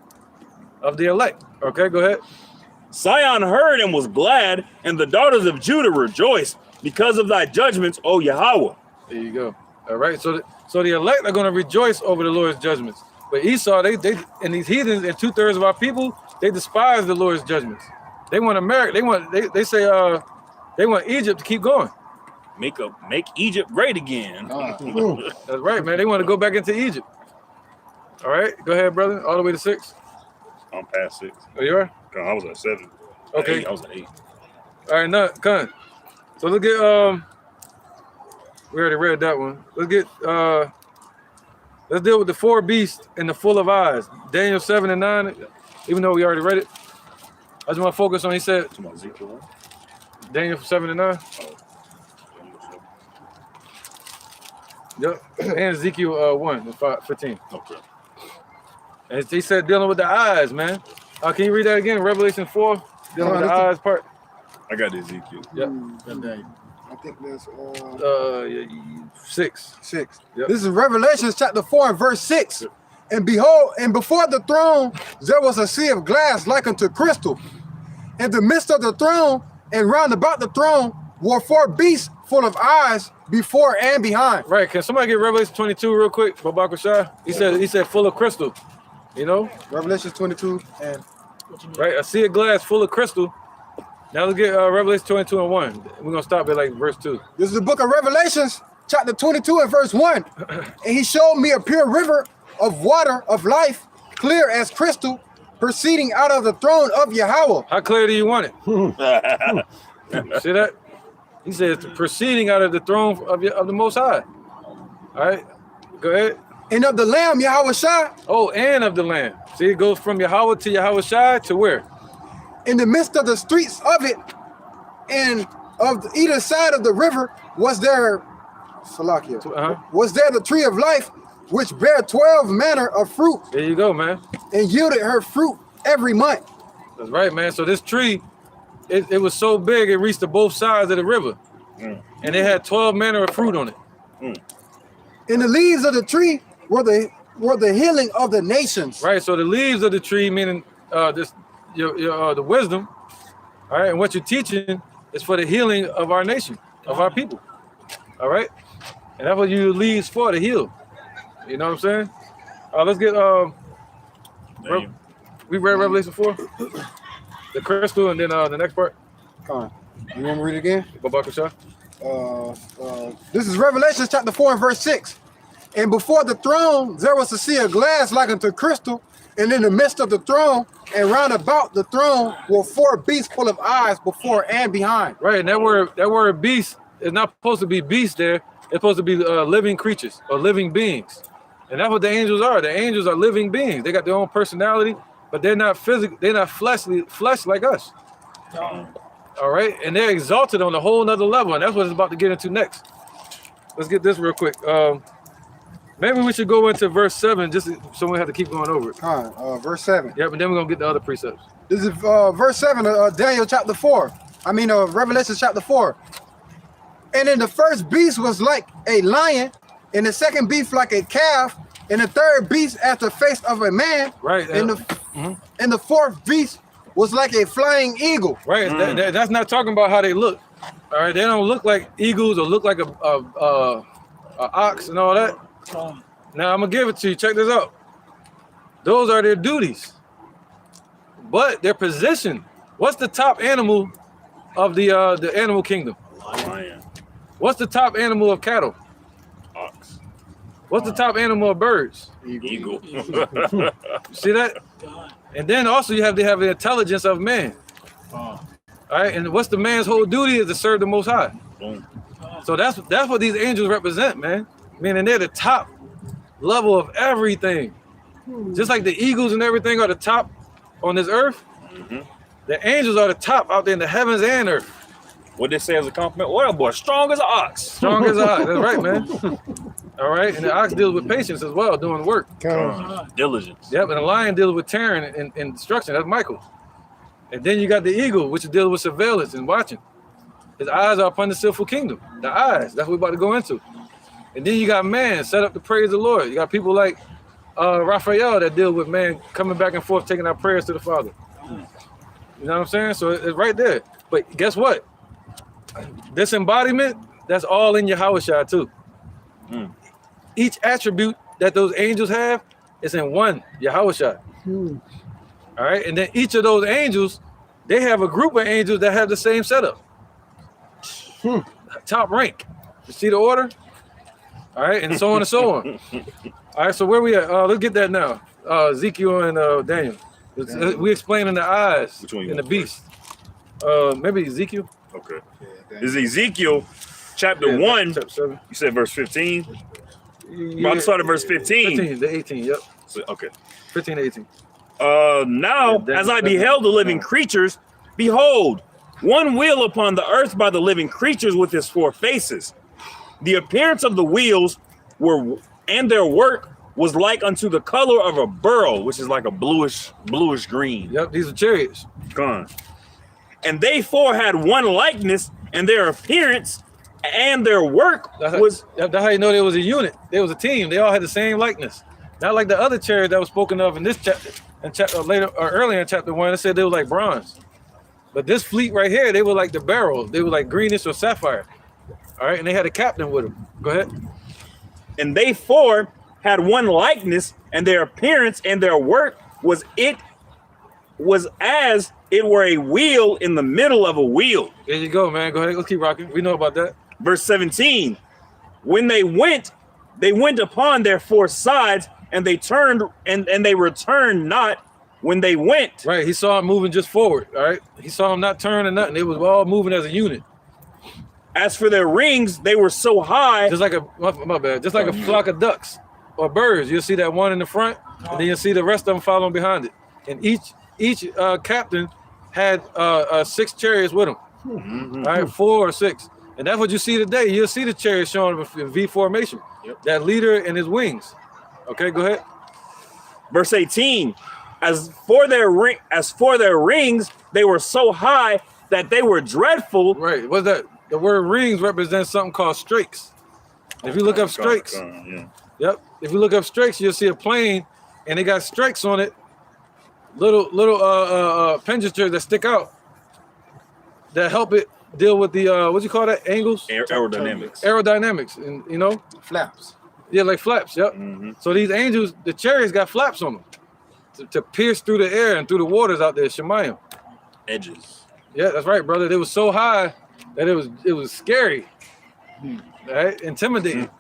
of the elect. Okay, go ahead. Sion heard and was glad, and the daughters of Judah rejoiced because of thy judgments, O Yahweh. There you go. All right, so the elect are going to rejoice over the Lord's judgments. But Esau, they and these heathens and 2/3 of our people, they despise the Lord's judgments. They want America. They say they want Egypt to keep going. Make Egypt great again. That's right, man. They want to go back into Egypt. All right, go ahead, brother. All the way to 6. I'm past 6. Oh, you are? I was at 7. Okay. 8, I was at 8. All right, no, come. So let's get we already read that one. Let's deal with the 4 beasts and the full of eyes. Daniel 7 and 9, even though we already read it. I just want to focus on, he said, Daniel 7 and 9. Yep, and Ezekiel 1 and 15. Okay. And he said dealing with the eyes, man. Can you read that again? Revelation 4, dealing with the eyes part. I got the Ezekiel. Yep. I think that's 6. 6. Yep. This is Revelations chapter 4 and verse 6. Yep. And behold, and before the throne there was a sea of glass like unto crystal. In the midst of the throne and round about the throne were 4 beasts full of eyes before and behind. Right. Can somebody get Revelation 22 real quick? Babak Shah? He said full of crystal. You know, Revelations 22 and right? I see a glass full of crystal. Now let's get Revelation 22 and 1. We're gonna stop at like verse 2. this is the book of Revelations, chapter 22 and verse 1. And he showed me a pure river of water of life, clear as crystal, proceeding out of the throne of Yahweh. How clear do you want it? See that? He says proceeding out of the throne of the Most High. All right, go ahead. And of the Lamb, Yahweh Shai, Oh, and of the Lamb. See, it goes from Yahweh to Yahweh Shai to where? in the midst of the streets of it, and of either side of the river was there, Salakia, was there the tree of life, which bare 12 manner of fruit, There you go, man. and yielded her fruit every month. That's right, man. So this tree, it was so big, it reached to both sides of the river. And it had 12 manner of fruit on it. And the leaves of the tree were the healing of the nations. Right, so the leaves of the tree, meaning the wisdom, all right, and what you're teaching is for the healing of our nation, of our people, all right? And that's what you use leaves for, to heal. You know what I'm saying? Let's get, we read Revelation 4, the crystal, and then the next part. Come on. You want me to read it again? Babakasha. This is Revelation chapter 4 and verse 6. And before the throne there was to see a glass like unto crystal, and in the midst of the throne and round about the throne were 4 beasts full of eyes before and behind. Right, and that word beast is not supposed to be beast there. It's supposed to be living creatures or living beings. And that's what the angels are. The angels are living beings. They got their own personality, but they're not physical, they're not flesh like us. All right, and they're exalted on a whole nother level, and that's what it's about to get into next. Let's get this real quick. Maybe we should go into verse 7, just so we have to keep going over it. Verse 7. Yep, and then we're gonna get the other precepts. This is verse 7 of Daniel chapter 4. Revelation chapter 4. And then the first beast was like a lion, and the second beast like a calf, and the third beast as the face of a man. Right. And the fourth beast was like a flying eagle. Right. That's not talking about how they look. All right. They don't look like eagles or look like a ox and all that. Now I'm gonna give it to you. Check this out. Those are their duties, but their position. What's the top animal of the animal kingdom? Lion. What's the top animal of cattle? Ox. What's the top animal of birds? Eagle. See that? And then also you have to have the intelligence of man. All right, and what's the man's whole duty is to serve the Most High. Boom. So that's what these angels represent, man. Meaning they're the top level of everything. Just like the eagles and everything are the top on this earth, the angels are the top out there in the heavens and earth. What they say as a compliment? Well, boy, strong as an ox. Strong as an ox. That's right, man. All right, and the ox deals with patience as well, doing the work. Diligence. Yep, and the lion deals with tearing and destruction. That's Michael. And then you got the eagle, which deals with surveillance and watching. His eyes are upon the sinful kingdom. The eyes. That's what we're about to go into. And then you got man set up to praise the Lord. You got people like Raphael that deal with man coming back and forth, taking our prayers to the Father. You know what I'm saying? So it's right there. But guess what? This embodiment, that's all in Yahushua too. Each attribute that those angels have is in one Yahushua. All right, and then each of those angels, they have a group of angels that have the same setup. Top rank. You see the order? All right, and so on and so on. All right, so where we at? Let's get that now. Ezekiel and Daniel. We explaining the eyes and the beast. Maybe Ezekiel. Okay. This is Ezekiel chapter 1. Chapter 7. You said verse 15. Yeah, I'm starting at verse 15. 15 to 18, yep. So, okay. 15 to 18. Now, as I beheld the living creatures, behold, one wheel upon the earth by the living creatures with his 4 faces. The appearance of the wheels and their work was like unto the color of a beryl, which is like a bluish green. Yep, these are chariots. Gone. And they 4 had one likeness, and their appearance and their work was. That's how you know there was a unit. There was a team. They all had the same likeness. Not like the other chariot that was spoken of in this chapter, and earlier in chapter 1, it said they were like bronze. But this fleet right here, they were like the beryl. They were like greenish or sapphire. All right, and they had a captain with them. Go ahead. And they 4 had one likeness, and their appearance and their work was as it were a wheel in the middle of a wheel. There you go, man. Go ahead. Let's keep rocking. We know about that. Verse 17, when they went upon their four sides, and they turned and they returned not when they went. Right. He saw him moving just forward. All right. He saw him not turn or nothing. It was all moving as a unit. As for their rings, they were so high. Just like my bad. Just like a flock of ducks or birds. You'll see that one in the front, and then you'll see the rest of them following behind it. And each captain had 6 chariots with him. All right, 4 or 6. And that's what you see today. You'll see the chariots showing in V formation. Yep. That leader and his wings. Okay, go ahead. Verse 18, as for their rings, they were so high that they were dreadful. Right. What's that? The word rings represents something called strakes. If you look up strakes, yep. If you look up strakes, you'll see a plane, and they got strakes on it. Little pendulums that stick out that help it deal with the what you call that, angles? Aerodynamics, and you know, Flaps. yeah, like flaps. Yep. So these angels, the chariots got flaps on them to pierce through the air and through the waters out there, Shemayim. Edges. Yeah, that's right, brother. They were so high that it was scary, right? Intimidating.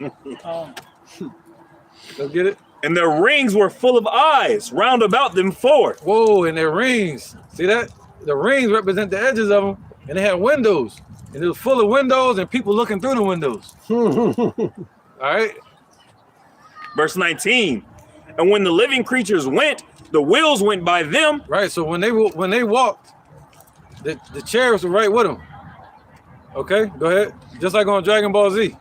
Let's get it. And their rings were full of eyes round about them 4. Whoa, and their rings. See that? The rings represent the edges of them, and they had windows. And it was full of windows and people looking through the windows. All right? Verse 19, and when the living creatures went, the wheels went by them. Right, so when they walked, the chariots were right with them. Okay, go ahead. Just like on Dragon Ball Z.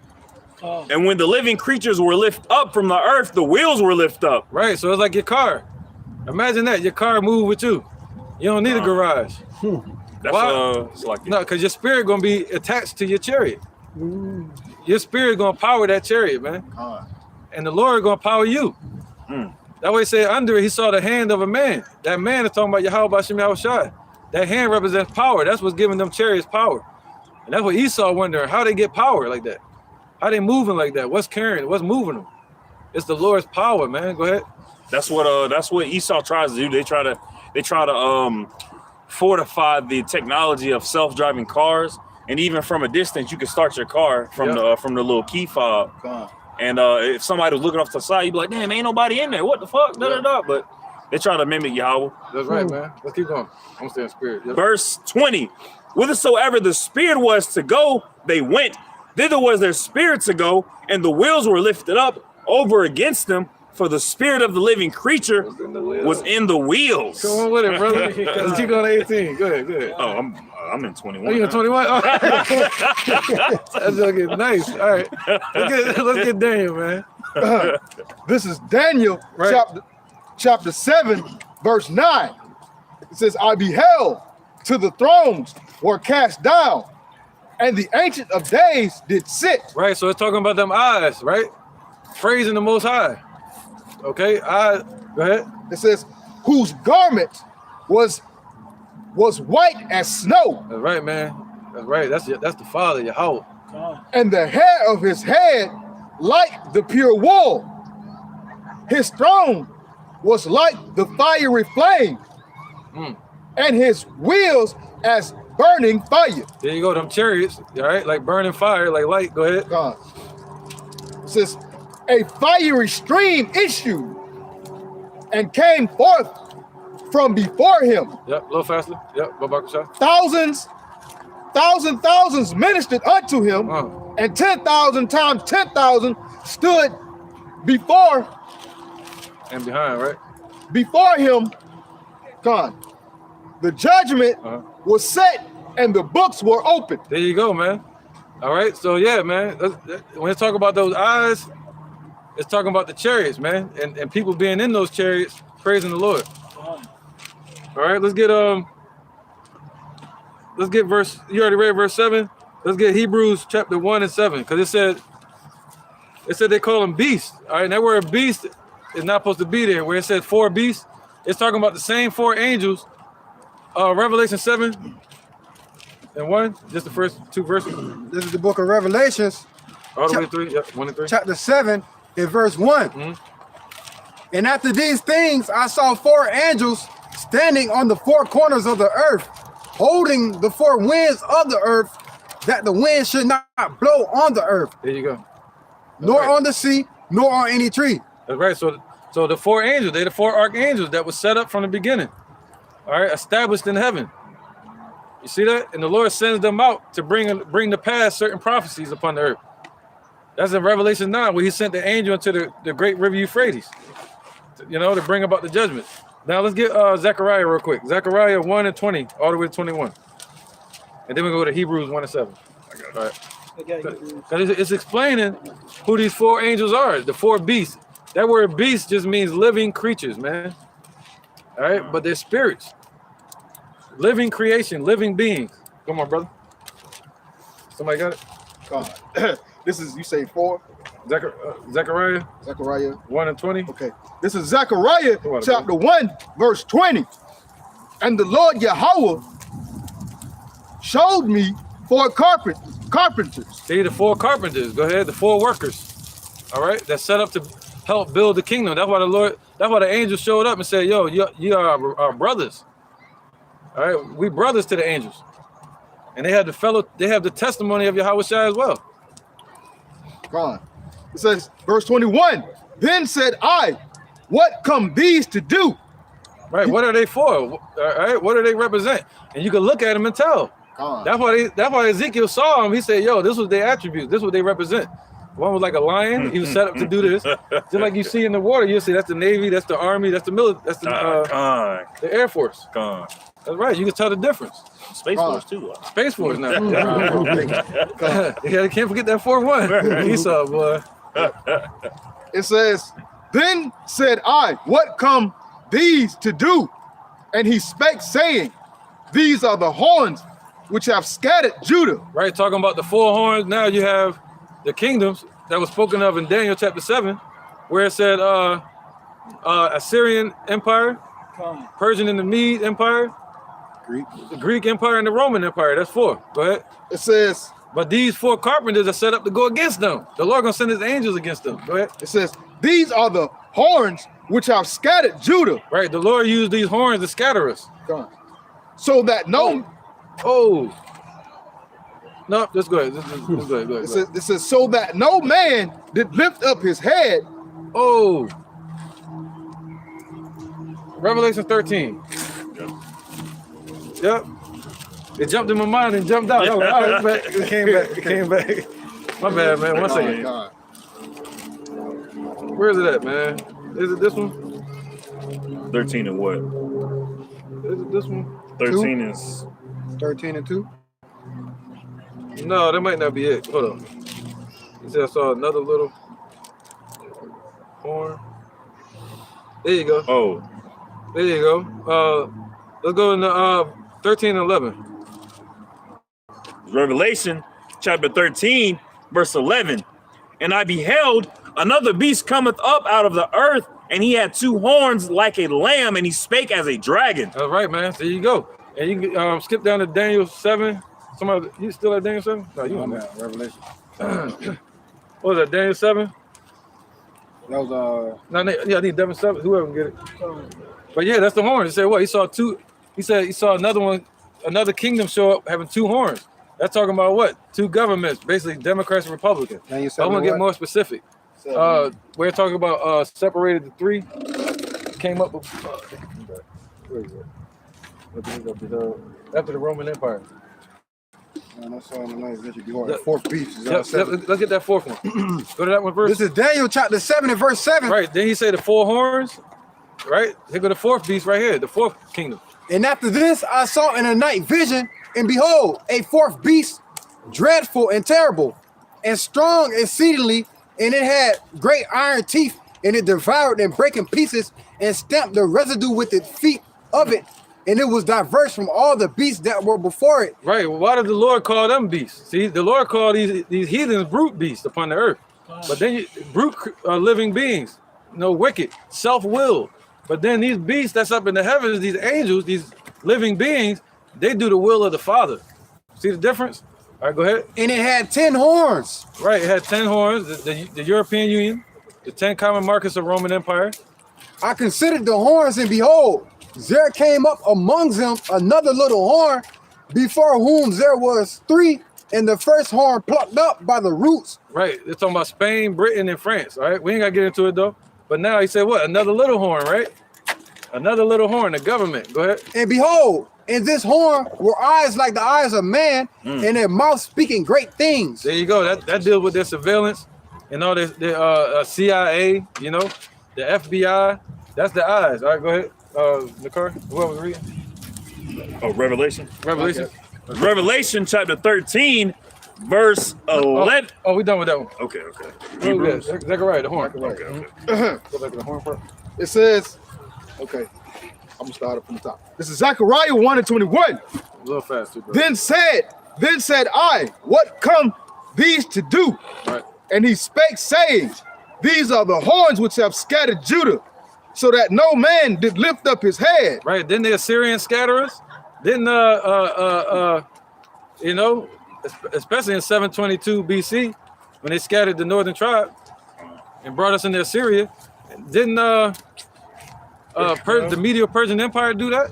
And when the living creatures were lifted up from the earth, the wheels were lifted up. Right, so it's like your car. Imagine that, your car move with you. You don't need a garage. That's it's like No, because your spirit gonna be attached to your chariot. Your spirit gonna power that chariot, man. And the Lord gonna power you. That way, say under it, he saw the hand of a man. That man is talking about Yahweh Shem Yahushai. That hand represents power. That's what's giving them chariots power. And that's what Esau wondering, how they get power like that. How they moving like that? What's carrying? What's moving them? It's the Lord's power, man. Go ahead. That's what Esau tries to do. They try to fortify the technology of self-driving cars, and even from a distance, you can start your car from the little key fob. And if somebody was looking off to the side, you'd be like, "Damn, ain't nobody in there. What the fuck?" But they try to mimic Yahweh. That's right, man. Let's keep going. I'm gonna stay in spirit. Yep. Verse 20, whithersoever the spirit was to go, they went. Thither was their spirit to go, and the wheels were lifted up over against them, for the spirit of the living creature was in the wheels. Come on with it, brother. Let's keep going to 18. Go ahead. Oh, I'm in 21. Oh, you in 21? Oh. That's gonna get nice. All right. Let's get Daniel, man. This is Daniel chapter 7, verse 9. It says, I beheld till the thrones were cast down, and the Ancient of Days did sit. Right, so it's talking about them eyes, right? Praising the Most High. Okay, eyes. Go ahead. It says, whose garment was white as snow. That's right, man. That's right. That's the Father, Yahweh. And the hair of his head like the pure wool. His throne was like the fiery flame, and his wheels as burning fire. There you go, them chariots, all right, like burning fire, like light. Go ahead. It says, a fiery stream issued and came forth from before him. Yep, a little faster. Yep, Babakasha. Thousands ministered unto him, and 10,000 times 10,000 stood before and behind, right? Before him. The judgment was set and the books were opened. There you go, man. All right, so yeah, man. When it's talking about those eyes, it's talking about the chariots, man, and people being in those chariots praising the Lord. All right, let's get verse. You already read verse 7. Let's get Hebrews chapter 1 and 7, because it said they call them beasts. All right, and that word beast is not supposed to be there. Where it said 4 beasts, it's talking about the same 4 angels. Revelation 7 and 1, just the first 2 verses. This is the book of Revelations. All the way 3. Yep, 1 and 3. Chapter 7 in verse 1. And after these things, I saw 4 angels standing on the 4 corners of the earth, holding the 4 winds of the earth, that the wind should not blow on the earth. There you go. Nor on the sea, nor on any tree. That's right. So the 4 angels, they're the 4 archangels that was set up from the beginning. All right, established in heaven. You see that? And the Lord sends them out to bring to pass certain prophecies upon the earth. That's in Revelation 9, where he sent the angel into the great river Euphrates, to bring about the judgment. Now let's get Zechariah real quick. Zechariah 1 and 20, all the way to 21. And then we go to Hebrews 1 and 7. All right. Because it's explaining who these 4 angels are, the 4 beasts. That word beast just means living creatures, man. All right, but they're spirits. Living creation, living beings. Come on, brother. Somebody got it? God. This is, you say 4? Zechariah? Zechariah 1 and 20. Okay. This is Zechariah on, chapter 1, verse 20. And the Lord Yahweh showed me 4 carpenters. See, the 4 carpenters. Go ahead, the 4 workers. All right, that's set up to help build the kingdom. That's why the angels showed up and said, yo, you are our brothers. All right, we brothers to the angels. And they have the testimony of Yahweh Shai as well. God. It says, verse 21, then said I, what come these to do? Right, what are they for? All right, what do they represent? And you can look at them and tell. God. That's why Ezekiel saw them. He said, yo, this was their attributes. This is what they represent. One was like a lion. He was set up to do this. Just like you see in the water, you'll see that's the Navy, that's the Army, that's the military, that's the Air Force. That's right. You can tell the difference. Space Force too. Space Force now. Yeah, you can't forget that 4-1. Esau, boy. It says, then said I, what come these to do? And he spake, saying, these are the horns which have scattered Judah. Right, talking about the 4 horns. Now you have the kingdoms that was spoken of in Daniel chapter 7, where it said Assyrian Empire, Persian and the Mede Empire, the Greek Empire and the Roman Empire. That's 4. Go ahead. It says, but these 4 carpenters are set up to go against them. The Lord gonna send his angels against them. Go ahead. It says, these are the horns which have scattered Judah. Right, the Lord used these horns to scatter us. God. So that no... No, just go ahead. Just go ahead. It says, so that no man did lift up his head. Oh. Revelation 13. Yep. It jumped in my mind and jumped out. It came back. My bad, man. 1 second. God. Where is it at, man? Is it this one? 13 and what? Is it this one? 13 is 13 and 2. No, that might not be it. Hold on. He said I saw another little horn. There you go. Oh. There you go. Let's go into 13 and 11. Revelation chapter 13, verse 11. And I beheld another beast cometh up out of the earth, and he had 2 horns like a lamb, and he spake as a dragon. That's right, man. There you go. And you can skip down to Daniel 7. Somebody, you still at Daniel 7? No, you on that. Revelation. What was that, Daniel 7? That was I need Devin 7. Whoever can get it. But yeah, that's the horn. He said what? He saw 2. He said he saw another one, another kingdom show up having 2 horns. That's talking about what? 2 governments, basically Democrats and Republicans. I'm gonna get more specific. We're talking about separated the 3. Came up with where is it? After the Roman Empire. That's all the nice that you be the 4th beast. Let's get that 4th one. Go to that one first. This is Daniel chapter 7 and verse 7. Right. Then he said the 4 horns. Right. Here go the 4th beast right here. The 4th kingdom. And after this, I saw in a night vision, and behold, a 4th beast, dreadful and terrible, and strong exceedingly, and it had great iron teeth, and it devoured and brake in pieces, and stamped the residue with its feet of it, and it was diverse from all the beasts that were before it. Right. Well, why did the Lord call them beasts? See, the Lord called these heathens brute beasts upon the earth. But then brute living beings, wicked, self-willed. But then these beasts that's up in the heavens, these angels, these living beings, they do the will of the Father. See the difference? All right, go ahead. And it had 10 horns. Right, it had 10 horns, the European Union, the 10 common markets of Roman Empire. I considered the horns, and behold, there came up among them another little horn, before whom there was three, and the first horn plucked up by the roots. Right. They're talking about Spain, Britain, and France. All right. We ain't got to get into it, though. But now he said what? Another little horn, right? Another little horn, the government. Go ahead. And behold, in this horn were eyes like the eyes of man, and their mouth speaking great things. There you go. That deals with their surveillance and all this, the CIA, you know, the FBI. That's the eyes. All right, go ahead. Nakar, whoever's reading. Oh, Revelation. Revelation. Revelation chapter 13, verse 11. Oh, we done with that one. Okay. Hebrews. Zechariah, the horn. Okay. Go back to the horn part. It says, okay, I'm gonna start it from the top. This is Zechariah 1:21. A little faster, bro. Then said I, what come these to do? Right. And he spake, saying, these are the horns which have scattered Judah, so that no man did lift up his head. Right. Then the Assyrian scatterers. Didn't you know, especially in 722 BC, when they scattered the northern tribe and brought us into Assyria, didn't the Medo-Persian Empire do that?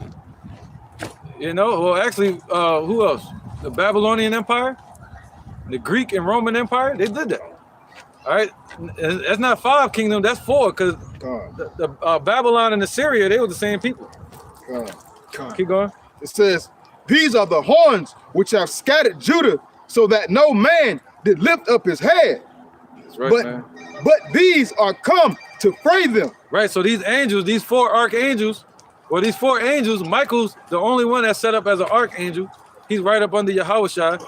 You know, well, actually, who else? The Babylonian Empire, the Greek and Roman Empire, they did that. All right, that's not 5 kingdoms, that's 4, because the Babylon and Assyria, they were the same people. Keep going. It says, these are the horns which have scattered Judah, so that no man did lift up his head. That's right, man. But these are come to fray them. Right, so these angels, these 4 archangels, or these 4 angels, Michael's the only one that's set up as an archangel. He's right up under Yahushua.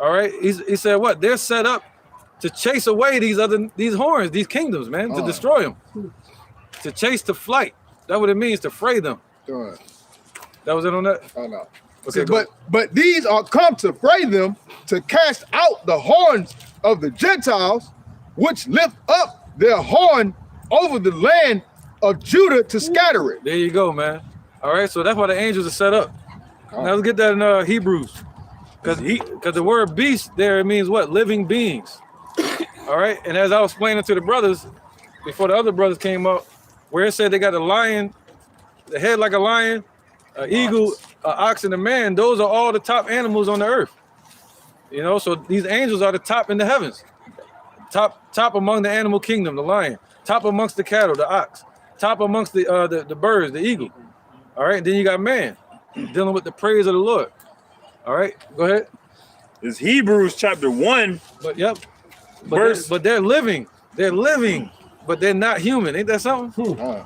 All right, he said what? They're set up to chase away these horns, these kingdoms, man, to destroy them, to chase to flight. That's what it means, to fray them. That was it on that? Oh no. Okay, but these are come to fray them, to cast out the horns of the Gentiles, which lift up their horn over the land of Judah to scatter it. There you go, man. All right, so that's why the angels are set up. Now let's get that in Hebrews, because the word beast there, it means what? Living beings. All right, and as I was explaining to the brothers before the other brothers came up, where it said they got a lion, the head like a lion, an eagle, an ox, and a man, those are all the top animals on the earth. You know, so these angels are the top in the heavens. Top among the animal kingdom, the lion. Top amongst the cattle, the ox. Top amongst the birds, the eagle. All right, then you got man, dealing with the praise of the Lord. All right, go ahead. It's Hebrews chapter 1. But they're living. They're living, but they're not human. Ain't that something?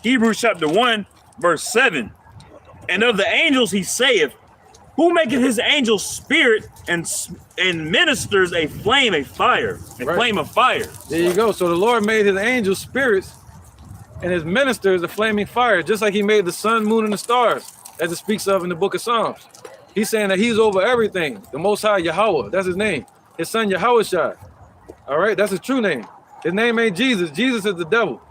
Hebrews chapter 1, verse 7. And of the angels he saith, who maketh his angels spirit and ministers a flame, a fire, flame of fire. There you go. So the Lord made his angels spirits and his ministers a flaming fire, just like he made the sun, moon, and the stars, as it speaks of in the book of Psalms. He's saying that he's over everything. The Most High Yahweh, that's his name. His son Yahushua. All right, that's his true name. His name ain't Jesus. Jesus is the devil.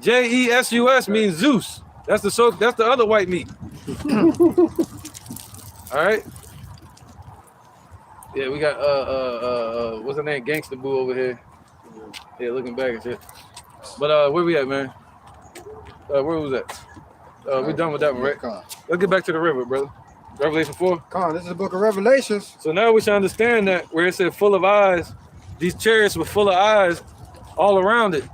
Jesus means Zeus. That's the other white meat. All right. Yeah, we got what's her name? Gangsta Boo over here. Yeah, looking back and shit. But where we at, man? Where was that? We done with that one, right? Let's get back to the river, brother. Revelation 4. This is the book of Revelations. So now we should understand that where it said full of eyes, these chariots were full of eyes all around it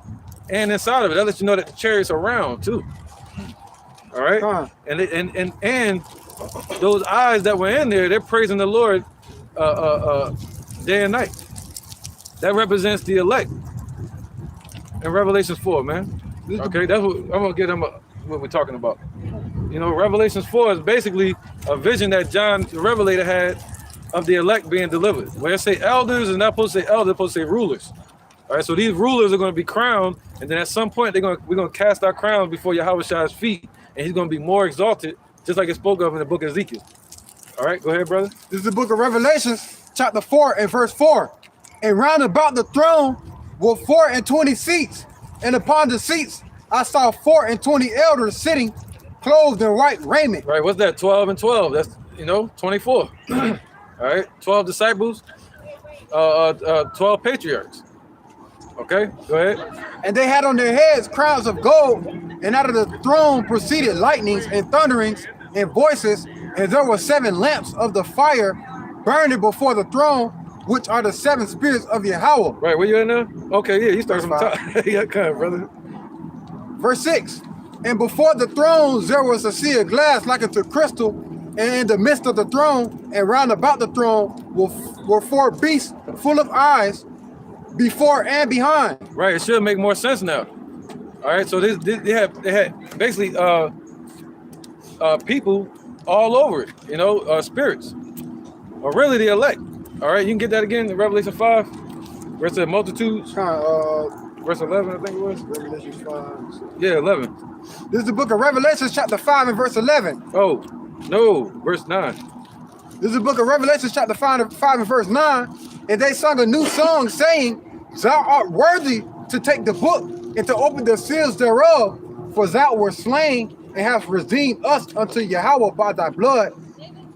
and inside of it. That lets you know that the chariots are round too. All right. And those eyes that were in there, they're praising the Lord day and night. That represents the elect in Revelation 4, man. Okay, that's what I'm gonna get them what we're talking about. You know, Revelations 4 is basically a vision that John the Revelator had of the elect being delivered. Where it say elders is not supposed to say elders, it's supposed to say rulers. All right, so these rulers are going to be crowned, and then at some point we're going to cast our crowns before Yahushua's feet, and he's going to be more exalted, just like it spoke of in the book of Ezekiel. All right, go ahead, brother. This is the book of Revelations, chapter 4 and verse 4. And round about the throne were 24 seats, and upon the seats I saw 24 elders sitting, clothed in white raiment. Right, what's that? 12 and 12. That's 24. All right, 12 disciples, 12 patriarchs. Okay, go ahead. And they had on their heads crowns of gold, and out of the throne proceeded lightnings and thunderings and voices, and there were 7 lamps of the fire burning before the throne, which are the 7 spirits of Yahweh. Right, where you at now? Okay, yeah, you start Verse from the top. Yeah, come on, brother. Verse 6, and before the thrones there was a sea of glass like unto crystal, and in the midst of the throne and round about the throne were 4 beasts full of eyes before and behind. Right, it should make more sense now. All right, so they had basically people all over it, you know, spirits, or really the elect. All right, you can get that again in Revelation 5, where it said multitudes. Verse 11, I think it was. Revelation 5. Yeah, 11. This is the book of Revelations, chapter 5 and verse 11. Oh, no, verse 9. This is the book of Revelation, chapter 5 and verse 9. And they sung a new song, saying, Thou art worthy to take the book and to open the seals thereof, for thou wert slain and hast redeemed us unto Yahweh by thy blood,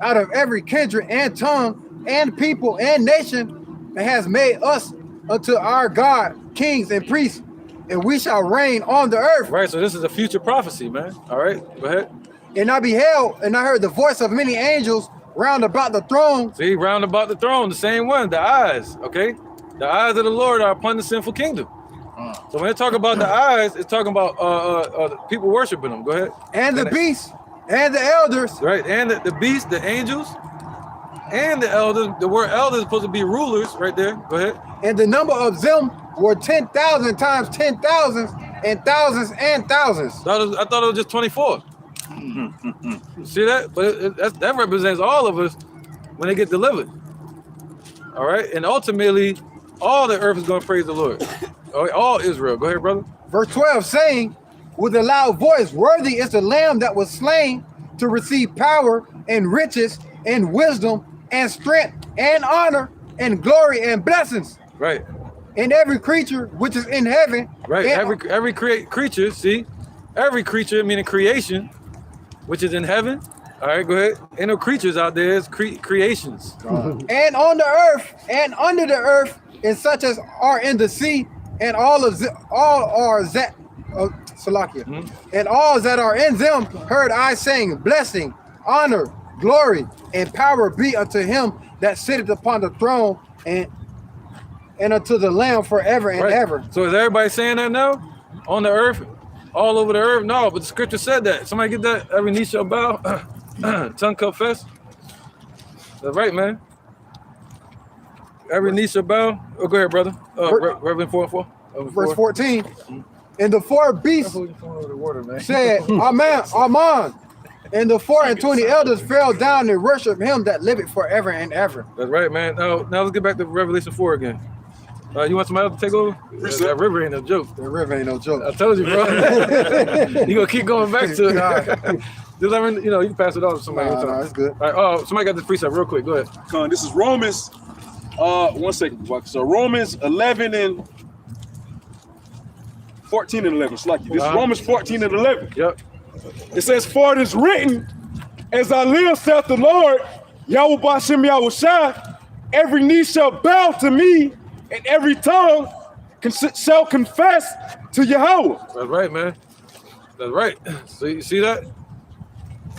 out of every kindred and tongue and people and nation, and hast made us unto our God kings and priests, and we shall reign on the earth. Right, so this is a future prophecy, man. All right, go ahead. And I beheld, and I heard the voice of many angels round about the throne. See, round about the throne, the same one, the eyes, okay? The eyes of the Lord are upon the sinful kingdom. So when they talk about the eyes, it's talking about people worshiping them. Go ahead. And the beasts, and the elders. Right, and the beasts, the angels, and the elders. The word elders is supposed to be rulers right there. Go ahead. And the number of them were 10,000 times 10,000s, and thousands and thousands. I thought it was just 24. See that? But that represents all of us when they get delivered. All right, and ultimately, all the earth is going to praise the Lord. All Israel. Go ahead, brother. Verse 12, saying, with a loud voice, worthy is the Lamb that was slain to receive power and riches and wisdom and strength and honor and glory and blessings. Right. And every creature which is in heaven. Right. Every creature. See, every creature, meaning creation, which is in heaven. All right, go ahead. Ain't no creatures out there. It's creations. And on the earth and under the earth, and such as are in the sea, and all are that. Salakia. And all that are in them heard I saying, blessing, honor, glory, and power be unto him that sitteth upon the throne, and unto the Lamb forever and ever. So is everybody saying that now? On the earth? All over the earth? No, but the scripture said that. Somebody get that? Every knee shall bow, tongue confess. That's right, man. Every knee shall bow. Oh, go ahead, brother. Revelation 4:4. Verse 14. And the 4 beasts said, Amen, Amen. And the 24 elders fell down and worshiped him that liveth forever and ever. That's right, man. Now let's get back to Revelation 4 again. You want somebody else to take over? That river ain't no joke. The river ain't no joke. I told you, bro. You gonna keep going back to it. Just let me, you can pass it off to somebody. No, it's good. All right, somebody got this precept real quick. Go ahead. This is Romans. 1 second. So Romans 11 and 14 and 11. This is Romans 14 and 11. Yep. It says, for it is written, as I live, saith the Lord, Yahweh B'Shem Yahushai, every knee shall bow to me, and every tongue shall confess to Yahweh. That's right, man. That's right. So you see that?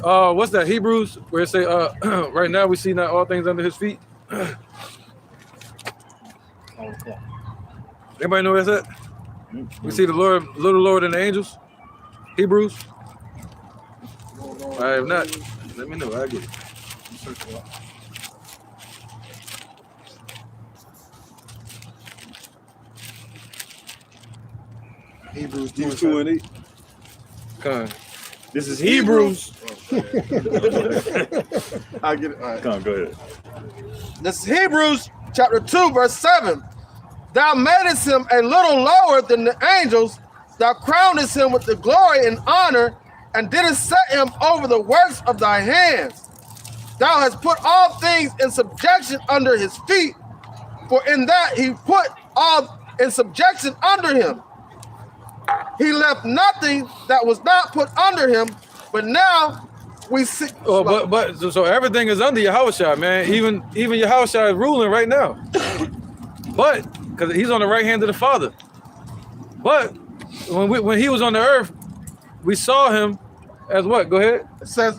What's that? Hebrews, where it say, right now we see not all things under his feet. Anybody know where that's at? We see the Lord, little Lord and the angels. Hebrews. I have not. Let me know. I get it. Hebrews 2 and 8. Come on. This is Hebrews. I get it. All right. Come on, go ahead. This is Hebrews chapter 2, verse 7. Thou madest him a little lower than the angels. Thou crownest him with the glory and honor, and didst set him over the works of thy hands. Thou hast put all things in subjection under his feet, for in that he put all in subjection under him. He left nothing that was not put under him, but now we see. Oh, but so everything is under Yahushua, man. Even Yahushua is ruling right now. But because he's on the right hand of the Father. But when he was on the earth, we saw him as what? Go ahead. It says,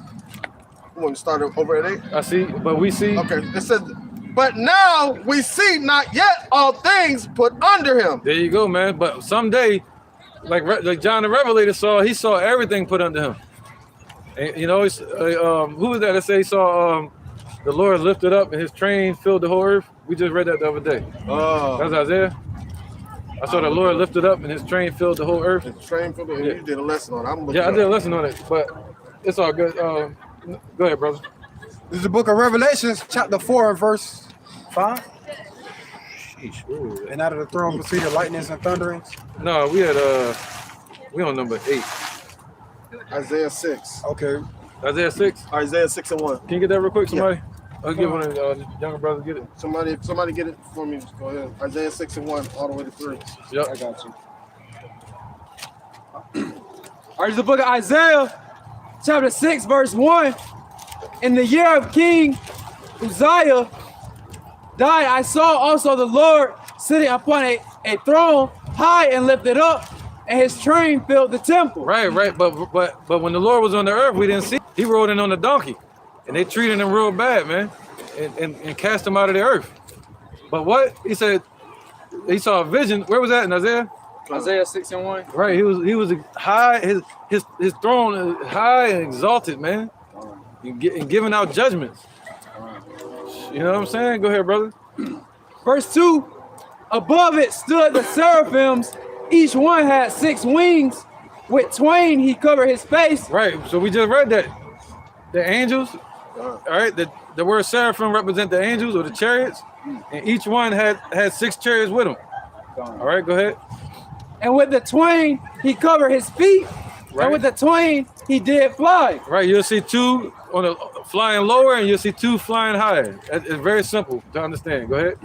you want to start over at 8? I see, but we see. Okay, it says, but now we see not yet all things put under him. There you go, man. But someday, like John the Revelator saw, he saw everything put under him. And, you know, who was that that say he saw the Lord lifted up and his train filled the whole earth? We just read that the other day. That's Isaiah. I saw the Lord lifted up and his train filled the whole earth. His train filled it. Yeah. You did a lesson on it. I did a lesson on it, but it's all good. Go ahead, brother. This is the book of Revelations, chapter 4 and verse 5. And out of the throne proceeded lightnings and thunderings. No, we on number 8. Isaiah 6. Okay. Isaiah 6. Isaiah 6 and 1. Can you get that real quick, somebody? I'll give one of the younger brothers get it. Somebody get it for me. Go ahead. Isaiah 6 and 1 all the way to 3. Yep. I got you. All right, the book of Isaiah, chapter 6, verse 1. In the year of King Uzziah died, I saw also the Lord sitting upon a throne high and lifted up, and his train filled the temple. Right. But when the Lord was on the earth, we didn't see. He rode in on the donkey, and they treated him real bad, man, and cast him out of the earth. But what he said, he saw a vision. Where was that in Isaiah? Isaiah 6 and 1. Right. He was high. His throne high and exalted, man, and giving out judgments. You know what I'm saying? Go ahead, brother. Verse 2, above it stood the seraphims. Each one had 6 wings. With twain he covered his face. Right. So we just read that. The angels, all right, the word seraphim represent the angels or the chariots, and each one had 6 chariots with them. All right, go ahead. And with the twain he covered his feet. Right. And with the twain he did fly. Right, you'll see 2 on the flying lower, and you'll see 2 flying higher. It's very simple to understand. Go ahead.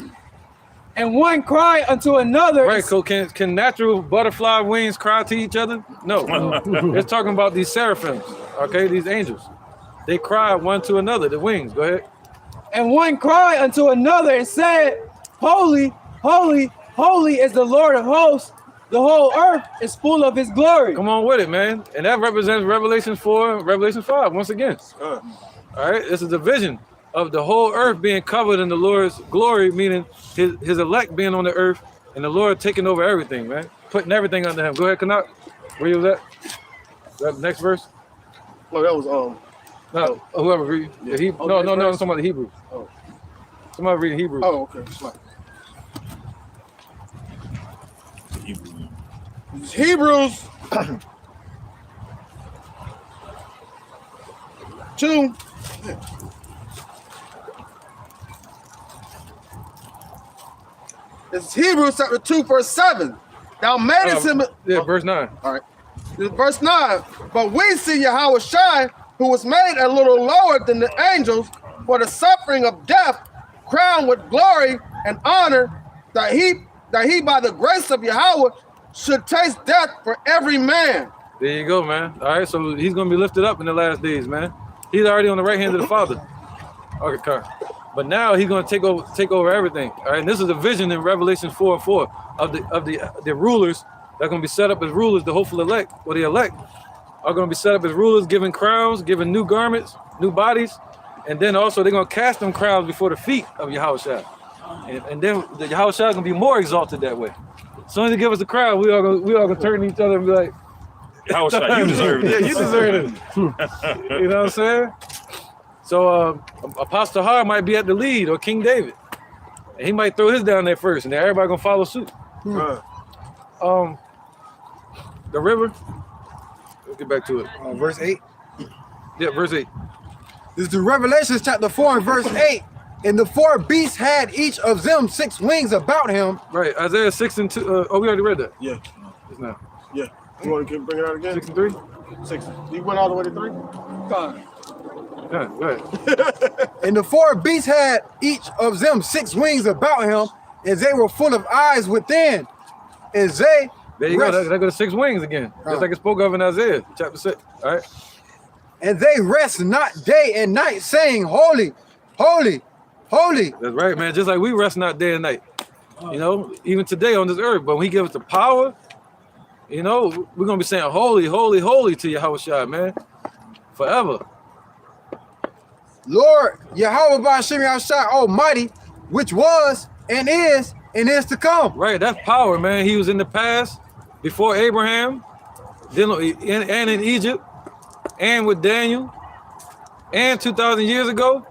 And one cried unto another. Right, so can natural butterfly wings cry to each other? No. It's talking about these seraphims, okay, these angels. They cry one to another, the wings. Go ahead. And one cried unto another and said, Holy, holy, holy is the Lord of hosts. The whole earth is full of his glory. Come on with it, man. And that represents Revelation 4 and Revelation 5 once again. All right, this is the vision of the whole earth being covered in the Lord's glory, meaning his elect being on the earth and the Lord taking over everything, man. Putting everything under him. Go ahead, Canuck. Where you was at? That next verse? No, that was No, whoever read. Yeah. No, I'm talking about the Hebrew. Oh. Somebody reading Hebrew. Oh, okay. Hebrews 2. It's Hebrews chapter 2, verse 7. Thou madest him. Verse 9. All right. This is verse 9. But we see Yahweh Shai, who was made a little lower than the angels for the suffering of death, crowned with glory and honor, that he by the grace of Yahweh should taste death for every man. There you go, man. All right, so he's going to be lifted up in the last days, man. He's already on the right hand of the Father. Okay, Carl. But now he's going to take over everything. All right, and this is a vision in Revelation 4:4 of the rulers that are going to be set up as rulers. The hopeful elect, or the elect, are going to be set up as rulers, given crowns, given new garments, new bodies, and then also they're going to cast them crowns before the feet of Yahushua. And then the Yahushua is going to be more exalted that way. As soon as they give us a crowd, we all gonna turn to each other and be like, Yahushua, you deserve it. Yeah, you deserve it. You know what I'm saying? So Apostle Har might be at the lead, or King David. And he might throw his down there first, and then everybody gonna follow suit. The river. Let's get back to it. Verse 8. Yeah, verse 8. This is the Revelations chapter 4 and verse 8. And the 4 beasts had each of them 6 wings about him. Right, Isaiah 6 and 2. We already read that. Yeah. Just now. Yeah. You want to bring it out again? 6 and 3? 6. You went all the way to 3? Fine. Yeah, go ahead. And the 4 beasts had each of them 6 wings about him, and they were full of eyes within. And they There you go. That go to 6 wings again. Just like it spoke of in Isaiah chapter 6. All right. And they rest not day and night, saying, Holy, holy, holy. That's right, man. Just like we rest not day and night. You know, even today on this earth. But when he gives us the power You know, we're gonna be saying holy, holy, holy to Yahushua, man, forever. Lord Yahweh Ba'Shem Yahushua Almighty, which was and is to come. Right, that's power, man. He was in the past, before Abraham, then and in Egypt, and with Daniel, and 2,000 years ago,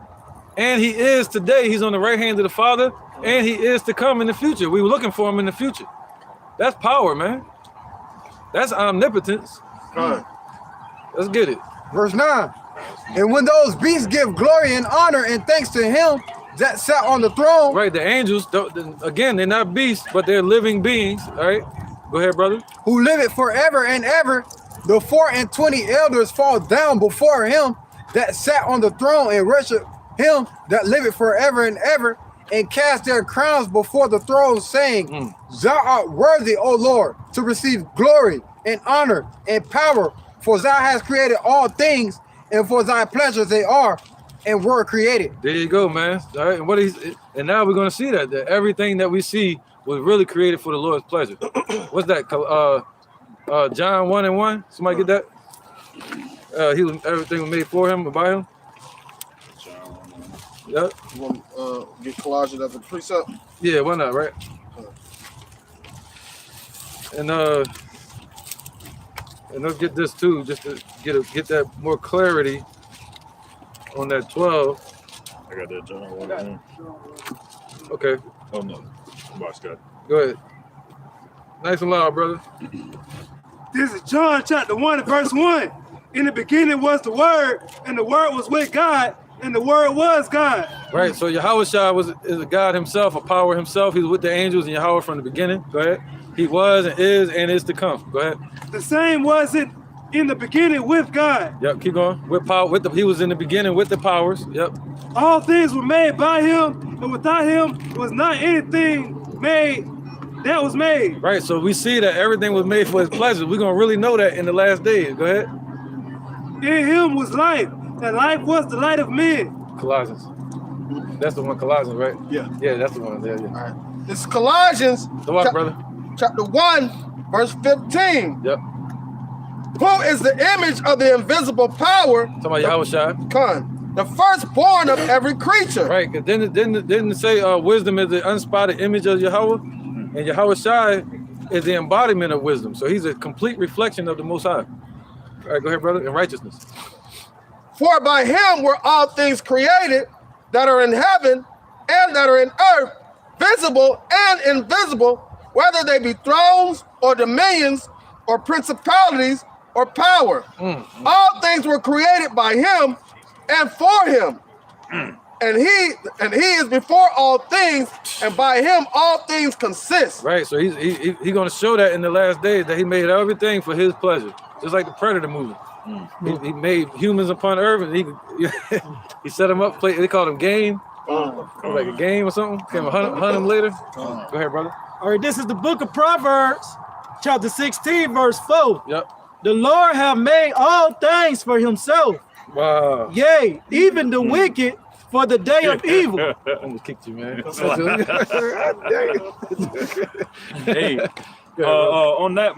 and he is today. He's on the right hand of the Father, and he is to come in the future. We were looking for him in the future. That's power, man. That's omnipotence. Let's get it. Verse 9. And when those beasts give glory and honor and thanks to him that sat on the throne. Right, the angels, again, they're not beasts, but they're living beings. All right, go ahead, brother. Who liveth forever and ever. The 24 elders fall down before him that sat on the throne and worship him that liveth forever and ever, and cast their crowns before the throne, saying, Thou art worthy, O Lord, to receive glory and honor and power, for thou hast created all things, and for thy pleasures they are and were created. There you go, man. All right, and now we're gonna see that everything that we see was really created for the Lord's pleasure. What's that? John 1:1. Somebody get that? Everything was made for him, by him. Yep. You want to get Colossians as a precept? Yeah, why not, right? And let's get this too, just to get that more clarity on that 12. I got that John 1. Okay. Oh no, Boss got it. Go ahead. Nice and loud, brother. This is John chapter 1 and verse 1. In the beginning was the Word, and the Word was with God, and the Word was God. Right, so Yahushua is a God himself, a power himself. He was with the angels and Yahweh from the beginning. Go ahead. He was and is to come. Go ahead. The same was it in the beginning with God. Yep, keep going. With power, he was in the beginning with the powers. Yep. All things were made by him, and without him was not anything made that was made. Right, so we see that everything was made for his pleasure. We're gonna really know that in the last days. Go ahead. In him was life, and life was the light of men. Colossians. That's the one, Colossians, right? Yeah. Yeah, that's the one. Yeah, yeah. All right. This is Colossians. The what, brother? Chapter 1, verse 15. Yep. Who is the image of the invisible power? Talking about Yahushua. The firstborn of every creature. Right. Didn't it say wisdom is the unspotted image of Yahweh? And Yahushua is the embodiment of wisdom. So he's a complete reflection of the Most High. All right, go ahead, brother. In righteousness. For by him were all things created that are in heaven and that are in earth, visible and invisible, whether they be thrones or dominions or principalities or power. All things were created by him and for him. And he is before all things, and by him all things consist. Right, so he's going to show that in the last days that he made everything for his pleasure, just like the Predator movie. He made humans upon earth, and he set them up. They called him game, like a game or something. Came hunt him later. Go ahead, brother. All right, this is the book of Proverbs, chapter 16, verse 4. Yep. The Lord have made all things for himself. Wow. Yea, even the wicked for the day of evil. I almost kicked you, man. Hey, on that,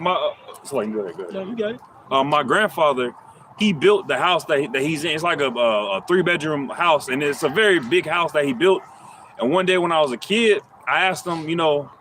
it's like good. No, you got it. My grandfather, he built the house that he's in. It's like a 3-bedroom house, and it's a very big house that he built. And one day when I was a kid, I asked him,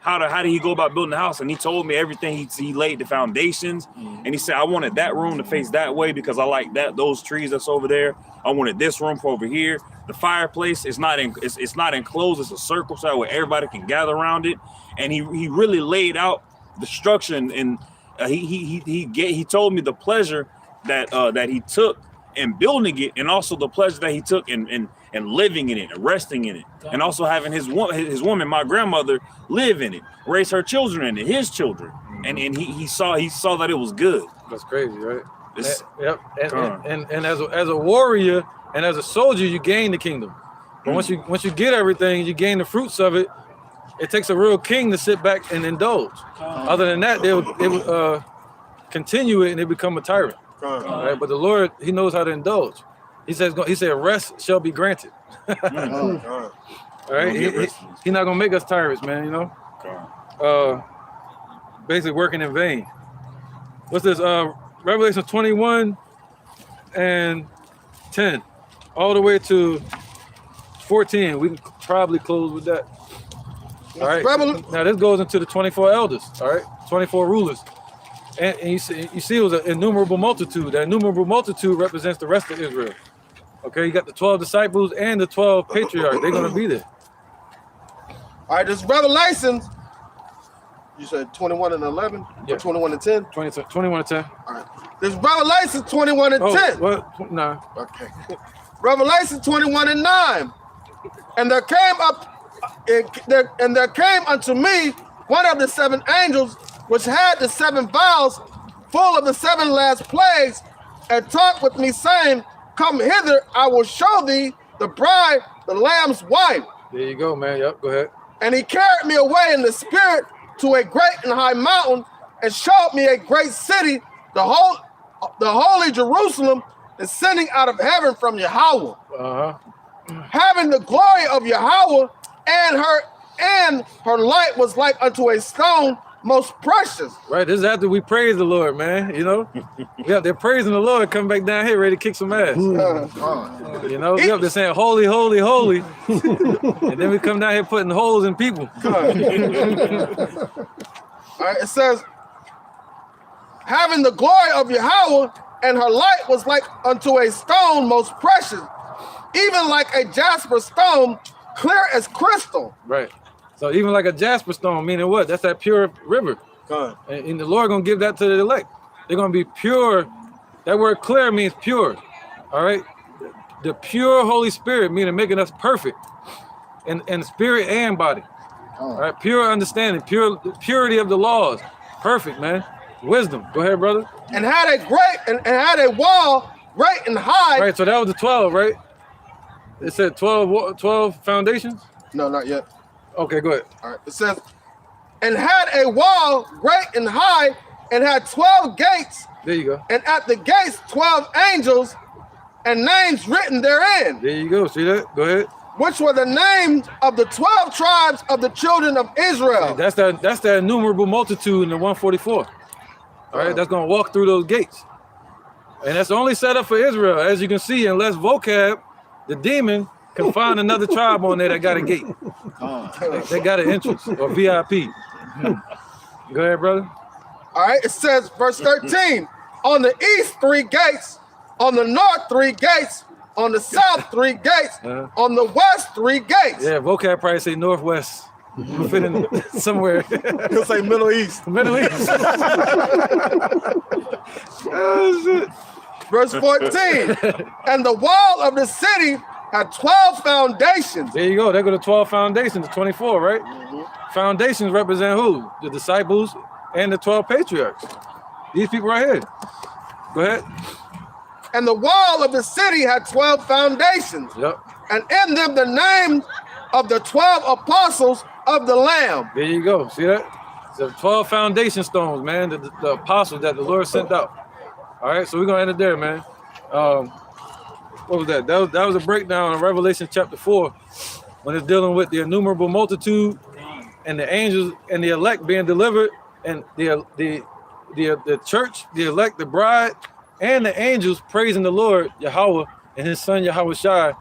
how did he go about building the house? And he told me everything. He laid the foundations, and he said, I wanted that room to face that way because I like those trees that's over there. I wanted this room for over here. The fireplace is not enclosed. It's a circle so that way everybody can gather around it. And he really laid out the structure, and he told me the pleasure that he took in building it, and also the pleasure that he took in living in it and resting in it, and also having his woman, my grandmother, live in it, raise her children in it, his children, and he saw that it was good. That's crazy, right? Yep. And as a warrior and as a soldier, you gain the kingdom. But once you get everything, you gain the fruits of it. It takes a real king to sit back and indulge. Other than that, they would continue it and they become a tyrant. Right? But the Lord, he knows how to indulge. He said, rest shall be granted. All right, he's not gonna make us tyrants, man. Basically working in vain. What's this? Revelation 21 and 10, all the way to 14. We can probably close with that. All right. Now this goes into the 24 elders. All right, 24 rulers, and you see it was an innumerable multitude. That innumerable multitude represents the rest of Israel. Okay, you got the 12 disciples and the 12 patriarchs. They're gonna be there. All right, this Revelations. You said 21 and 11? Yeah. Or 21 and 10? 21 and 10. All right. This Revelation 21 and 10. What? Nah. Okay. Revelation 21 and 9. And there came unto me one of the 7 angels, which had the 7 vials full of the 7 last plagues, and talked with me, saying, Come hither, I will show thee the bride, the Lamb's wife. There you go, man. Yep, go ahead. And he carried me away in the spirit to a great and high mountain, and showed me a great city, the holy Jerusalem, descending out of heaven from Yahweh, having the glory of Yahweh, and her light was like unto a stone most precious. Right, this is after we praise the Lord, man. You know, we up there praising the Lord, come back down here ready to kick some ass. You know, we up there saying holy, holy, holy, and then we come down here putting holes in people. All right, it says, having the glory of Yahweh, and her light was like unto a stone most precious, even like a jasper stone, clear as crystal. Right. So even like a jasper stone, meaning what? That's that pure river. And the Lord gonna give that to the elect. They're gonna be pure. That word clear means pure. All right. The pure Holy Spirit, meaning making us perfect in spirit and body. All right. Pure understanding, purity of the laws. Perfect, man. Wisdom. Go ahead, brother. And had a wall great and high. Right. So that was the 12, right? It said 12 foundations? No, not yet. Okay, go ahead. All right. It says, and had a wall great and high, and had 12 gates. There you go. And at the gates 12 angels, and names written therein. There you go. See that? Go ahead. Which were the names of the 12 tribes of the children of Israel. That's that innumerable multitude in the 144. All right, that's gonna walk through those gates, and that's only set up for Israel, as you can see. Unless vocab, the demon, can find another tribe on there that got a gate. They got an entrance or VIP. Go ahead, brother. All right, it says, verse 13, on the east 3 gates, on the north 3 gates, on the south 3 gates, on the west 3 gates. Yeah, vocab probably say northwest. We'll fit in somewhere. He'll say Middle East. Middle East. Oh, shit. Verse 14, and the wall of the city had 12 foundations. There you go. There go the 12 foundations, the 24, right? Foundations represent who? The disciples and the 12 patriarchs. These people right here. Go ahead. And the wall of the city had 12 foundations. Yep. And in them the names of the 12 apostles of the Lamb. There you go. See that? So 12 foundation stones, man. The apostles that the Lord sent out. All right, so we're gonna end it there, man. What was that? That was a breakdown in Revelation chapter 4 when it's dealing with the innumerable multitude and the angels and the elect being delivered, and the church, the elect, the bride, and the angels praising the Lord Yahweh and His Son Yahweh Shai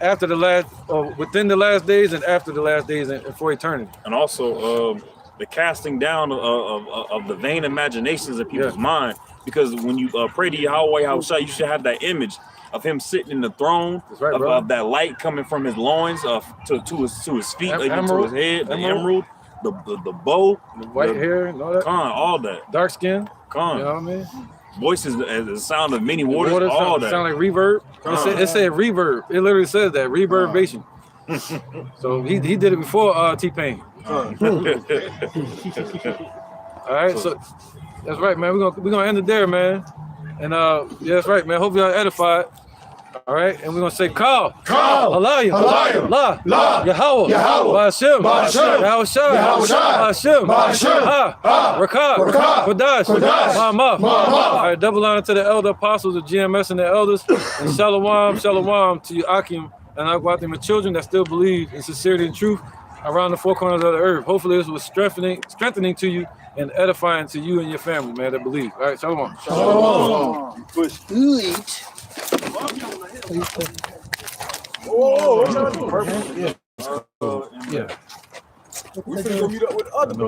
after the last, or within the last days and after the last days and for eternity. And also the casting down of the vain imaginations of people's mind. Because when you pray to Yahweh Yahushua, you should have that image of Him sitting in the throne, right, of that light coming from His loins to his feet, even to his head, the emerald, the bow, the white hair, and all that. All that. Dark skin. You know what I mean? Voices, the sound of many waters, all that. Sound like reverb. It said reverb. It literally says that, reverbation. So he did it before T-Pain. All right, so that's right, man. We're gonna end it there, man. And yeah, that's right, man. Hope y'all edified. All right, and we're gonna say call, Halayim, La, Yahweh, Ba'ashem, Yahweh Ba'ashem, Ha, Rakah, Kodash, Ma'amah. All right, double honor to the elder apostles of GMS and the elders, and shalom to you, Akim and Akwatim, and children that still believe in sincerity and truth. around the four corners of the earth. Hopefully this was strengthening to you and edifying to you and your family, man, that believe. All right, shalom. Shalom. Eat. Yeah. We finna go meet up with other brothers.